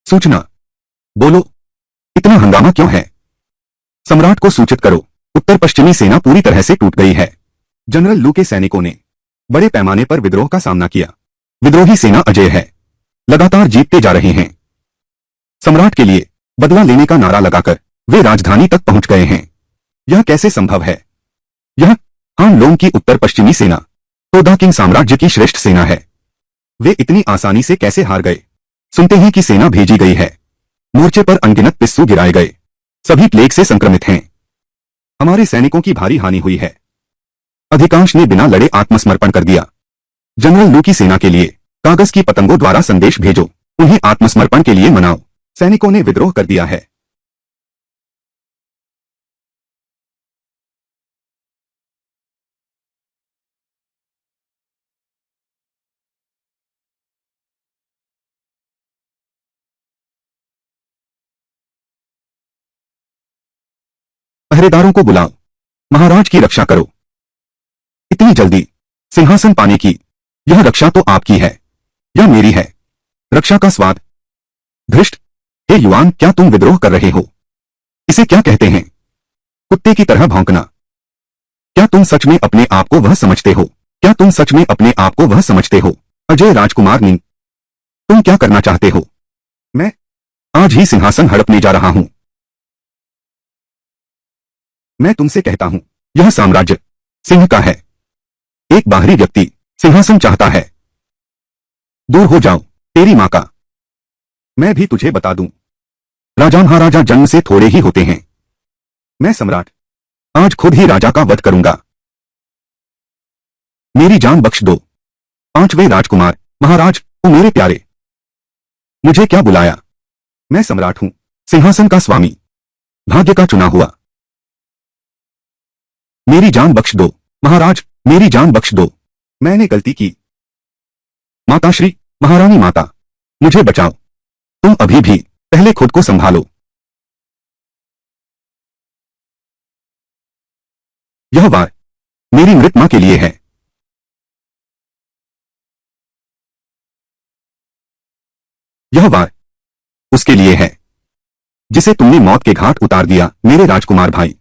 S1: सूचना, बोलो, इतना हंगामा क्यों है? सम्राट को सूचित करो, उत्तर पश्चिमी सेना पूरी तरह से टूट गई है। जनरल लू के सैनिकों ने बड़े पैमाने पर विद्रोह का सामना किया। विद्रोही सेना अजेय है, लगातार जीतते जा रहे हैं। सम्राट के लिए बदला लेने का नारा लगाकर वे राजधानी तक पहुंच गए हैं। यह कैसे संभव है? यह हान लोंग की उत्तर पश्चिमी सेना तोदा किंग साम्राज्य की श्रेष्ठ सेना है। वे इतनी आसानी से कैसे हार गए? सुनते हैं कि सेना भेजी गई है। मोर्चे पर अनगिनत पिस्सू गिराए गए। सभी प्लेग से संक्रमित हैं। हमारे सैनिकों की भारी हानि हुई है। अधिकांश ने बिना लड़े आत्मसमर्पण कर दिया। जनरल लू की सेना के लिए कागज की पतंगों द्वारा संदेश भेजो, उन्हें आत्मसमर्पण के लिए मनाओ। सैनिकों ने विद्रोह कर दिया है। पहरेदारों को बुलाओ, महाराज की रक्षा करो। इतनी जल्दी सिंहासन पाने की? यह रक्षा तो आपकी है या मेरी है? रक्षा का स्वाद धृष्ट। हे युआन, क्या तुम विद्रोह कर रहे हो? इसे क्या कहते हैं? कुत्ते की तरह भौंकना। क्या तुम सच में अपने आप को वह समझते हो? क्या तुम सच में अपने आप को वह समझते हो? अजय राजकुमार नींद, तुम क्या करना चाहते हो? मैं आज ही सिंहासन हड़पने जा रहा हूं। मैं तुमसे कहता हूं, यह साम्राज्य सिंह का है। एक बाहरी व्यक्ति सिंहासन चाहता है। दूर हो जाओ, तेरी मां का। मैं भी तुझे बता दूं, राजा महाराजा जन्म से थोड़े ही होते हैं। मैं सम्राट आज खुद ही राजा का वध करूंगा। मेरी जान बख्श दो। पांचवें राजकुमार, महाराज, ओ मेरे प्यारे, मुझे क्या बुलाया? मैं सम्राट हूं, सिंहासन का स्वामी, भाग्य का चुना हुआ। मेरी जान बख्श दो, महाराज, मेरी जान बख्श दो। मैंने गलती की। माताश्री, महारानी माता, मुझे बचाओ। तुम अभी भी पहले खुद को संभालो। यह वार मेरी मृत मां के लिए है। यह वार उसके लिए है जिसे तुमने मौत के घाट उतार दिया, मेरे राजकुमार भाई।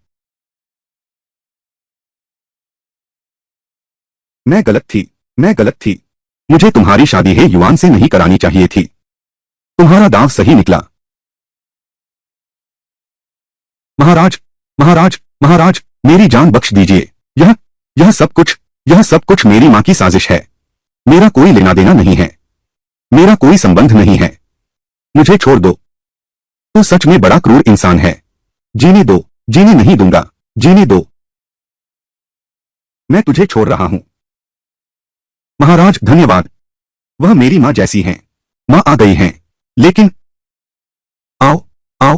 S1: मैं गलत थी, मैं गलत थी। मुझे तुम्हारी शादी हे युआन से नहीं करानी चाहिए थी। तुम्हारा दांव सही निकला। महाराज, महाराज, महाराज, मेरी जान बख्श दीजिए। यह सब कुछ मेरी मां की साजिश है। मेरा कोई लेना देना नहीं है, मेरा कोई संबंध नहीं है। मुझे छोड़ दो। तू सच में बड़ा क्रूर इंसान है। जीने दो, जीने नहीं दूंगा, जीने दो। मैं तुझे छोड़ रहा हूं। महाराज धन्यवाद। वह मेरी मां जैसी हैं। मां आ गई हैं, लेकिन आओ, आओ,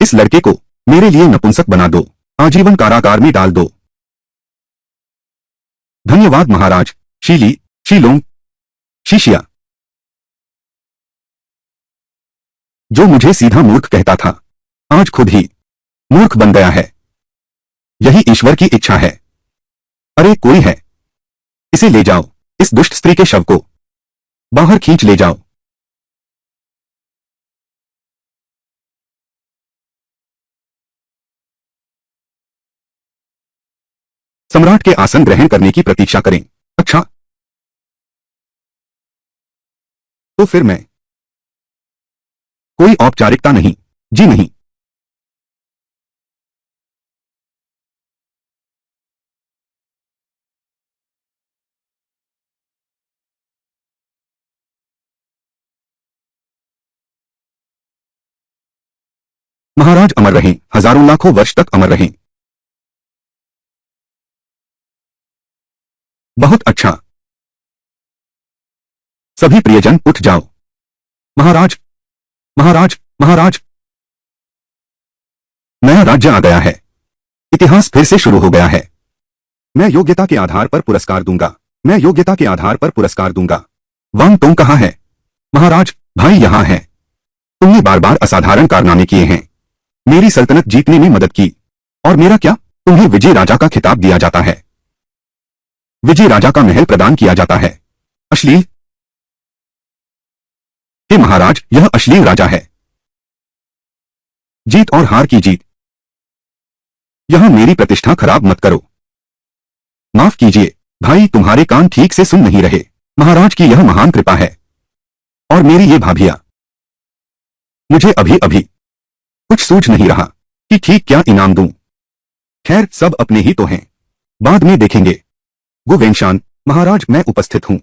S1: इस लड़के को मेरे लिए नपुंसक बना दो, आजीवन कारागार में डाल दो। धन्यवाद महाराज। शीली, शीलोंग, शीशिया। जो मुझे सीधा मूर्ख कहता था, आज खुद ही मूर्ख बन गया है। यही ईश्वर की इच्छा है। अरे कोई है, इसे ले जाओ। इस दुष्ट स्त्री के शव को बाहर खींच ले जाओ। सम्राट के आसन ग्रहण करने की प्रतीक्षा करें। अच्छा, तो फिर मैं कोई औपचारिकता नहीं, जी नहीं। महाराज अमर रहें, हजारों लाखों वर्ष तक अमर रहें। बहुत अच्छा। सभी प्रियजन उठ जाओ। महाराज, महाराज, महाराज, नया राज्य आ गया है। इतिहास फिर से शुरू हो गया है। मैं योग्यता के आधार पर पुरस्कार दूंगा। मैं योग्यता के आधार पर पुरस्कार दूंगा। वांग तोंग कहाँ है? महाराज, भाई यहां है। तुमने बार बार असाधारण कारनामे किए हैं। मेरी सल्तनत जीतने में मदद की। और मेरा क्या? तुम्हें विजय राजा का खिताब दिया जाता है। विजय राजा का महल प्रदान किया जाता है। अश्लील। हे महाराज, यह अश्लील राजा है। जीत और हार की जीत। यहां मेरी प्रतिष्ठा खराब मत करो। माफ कीजिए भाई, तुम्हारे कान ठीक से सुन नहीं रहे। महाराज की यह महान कृपा है। और मेरी ये भाभिया। मुझे अभी अभी कुछ सूझ नहीं रहा कि ठीक क्या इनाम दूं। खैर, सब अपने ही तो हैं, बाद में देखेंगे। गु वेंशान, महाराज मैं उपस्थित हूं।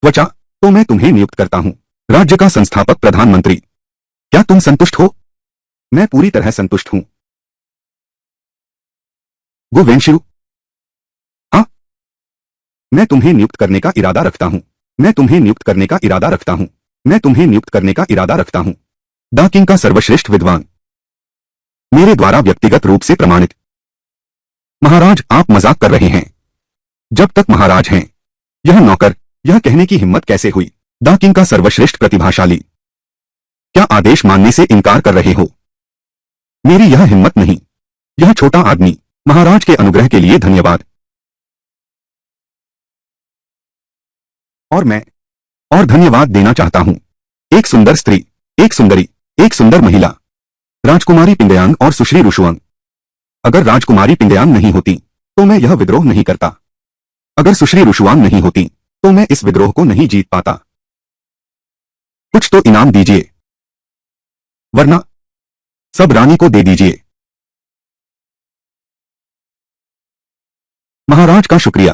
S1: त्वचा, तो मैं तुम्हें नियुक्त करता हूं राज्य का संस्थापक प्रधानमंत्री। क्या तुम संतुष्ट हो? मैं पूरी तरह संतुष्ट हूं। गु वेंशिरू, हाँ, मैं तुम्हें नियुक्त करने का इरादा रखता हूं। मैं तुम्हें नियुक्त करने का इरादा रखता हूं। मैं तुम्हें नियुक्त करने का इरादा रखता हूं। दा किंग का सर्वश्रेष्ठ विद्वान, मेरे द्वारा व्यक्तिगत रूप से प्रमाणित। महाराज, आप मजाक कर रहे हैं। जब तक महाराज हैं, यह नौकर, यह कहने की हिम्मत कैसे हुई? दा किंग का सर्वश्रेष्ठ प्रतिभाशाली। क्या आदेश मानने से इनकार कर रहे हो? मेरी यह हिम्मत नहीं। यह छोटा आदमी। महाराज के अनुग्रह के लिए धन्यवाद। और मैं और धन्यवाद देना चाहता हूं। एक सुंदर स्त्री, एक सुंदरी, एक सुंदर महिला, राजकुमारी पिंगयांग और सुश्री रुशुआंग। अगर राजकुमारी पिंगयांग नहीं होती तो मैं यह विद्रोह नहीं करता। अगर सुश्री रुशुआंग नहीं होती तो मैं इस विद्रोह को नहीं जीत पाता। कुछ तो इनाम दीजिए, वरना सब रानी को दे दीजिए। महाराज का शुक्रिया।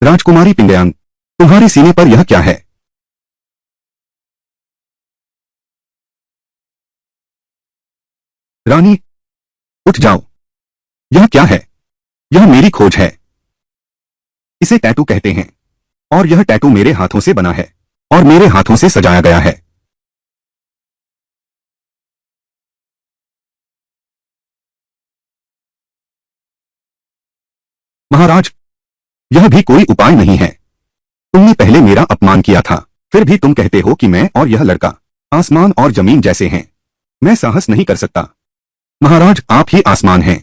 S1: राजकुमारी पिंगयांग, तुम्हारे सीने पर यह क्या है? रानी, उठ जाओ। यह क्या है? यह मेरी खोज है। इसे टैटू कहते हैं। और यह टैटू मेरे हाथों से बना है और मेरे हाथों से सजाया गया है। महाराज, यह भी कोई उपाय नहीं है। तुमने पहले मेरा अपमान किया था, फिर भी तुम कहते हो कि मैं और यह लड़का आसमान और जमीन जैसे हैं। मैं साहस नहीं कर सकता महाराज, आप ही आसमान हैं।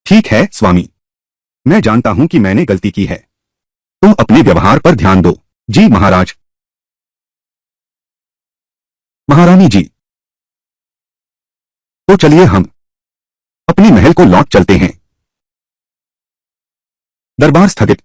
S1: ठीक है स्वामी, मैं जानता हूं कि मैंने गलती की है। तुम अपने व्यवहार पर ध्यान दो। जी महाराज। महारानी जी, तो चलिए हम अपने महल को लौट चलते हैं। दरबार स्थगित।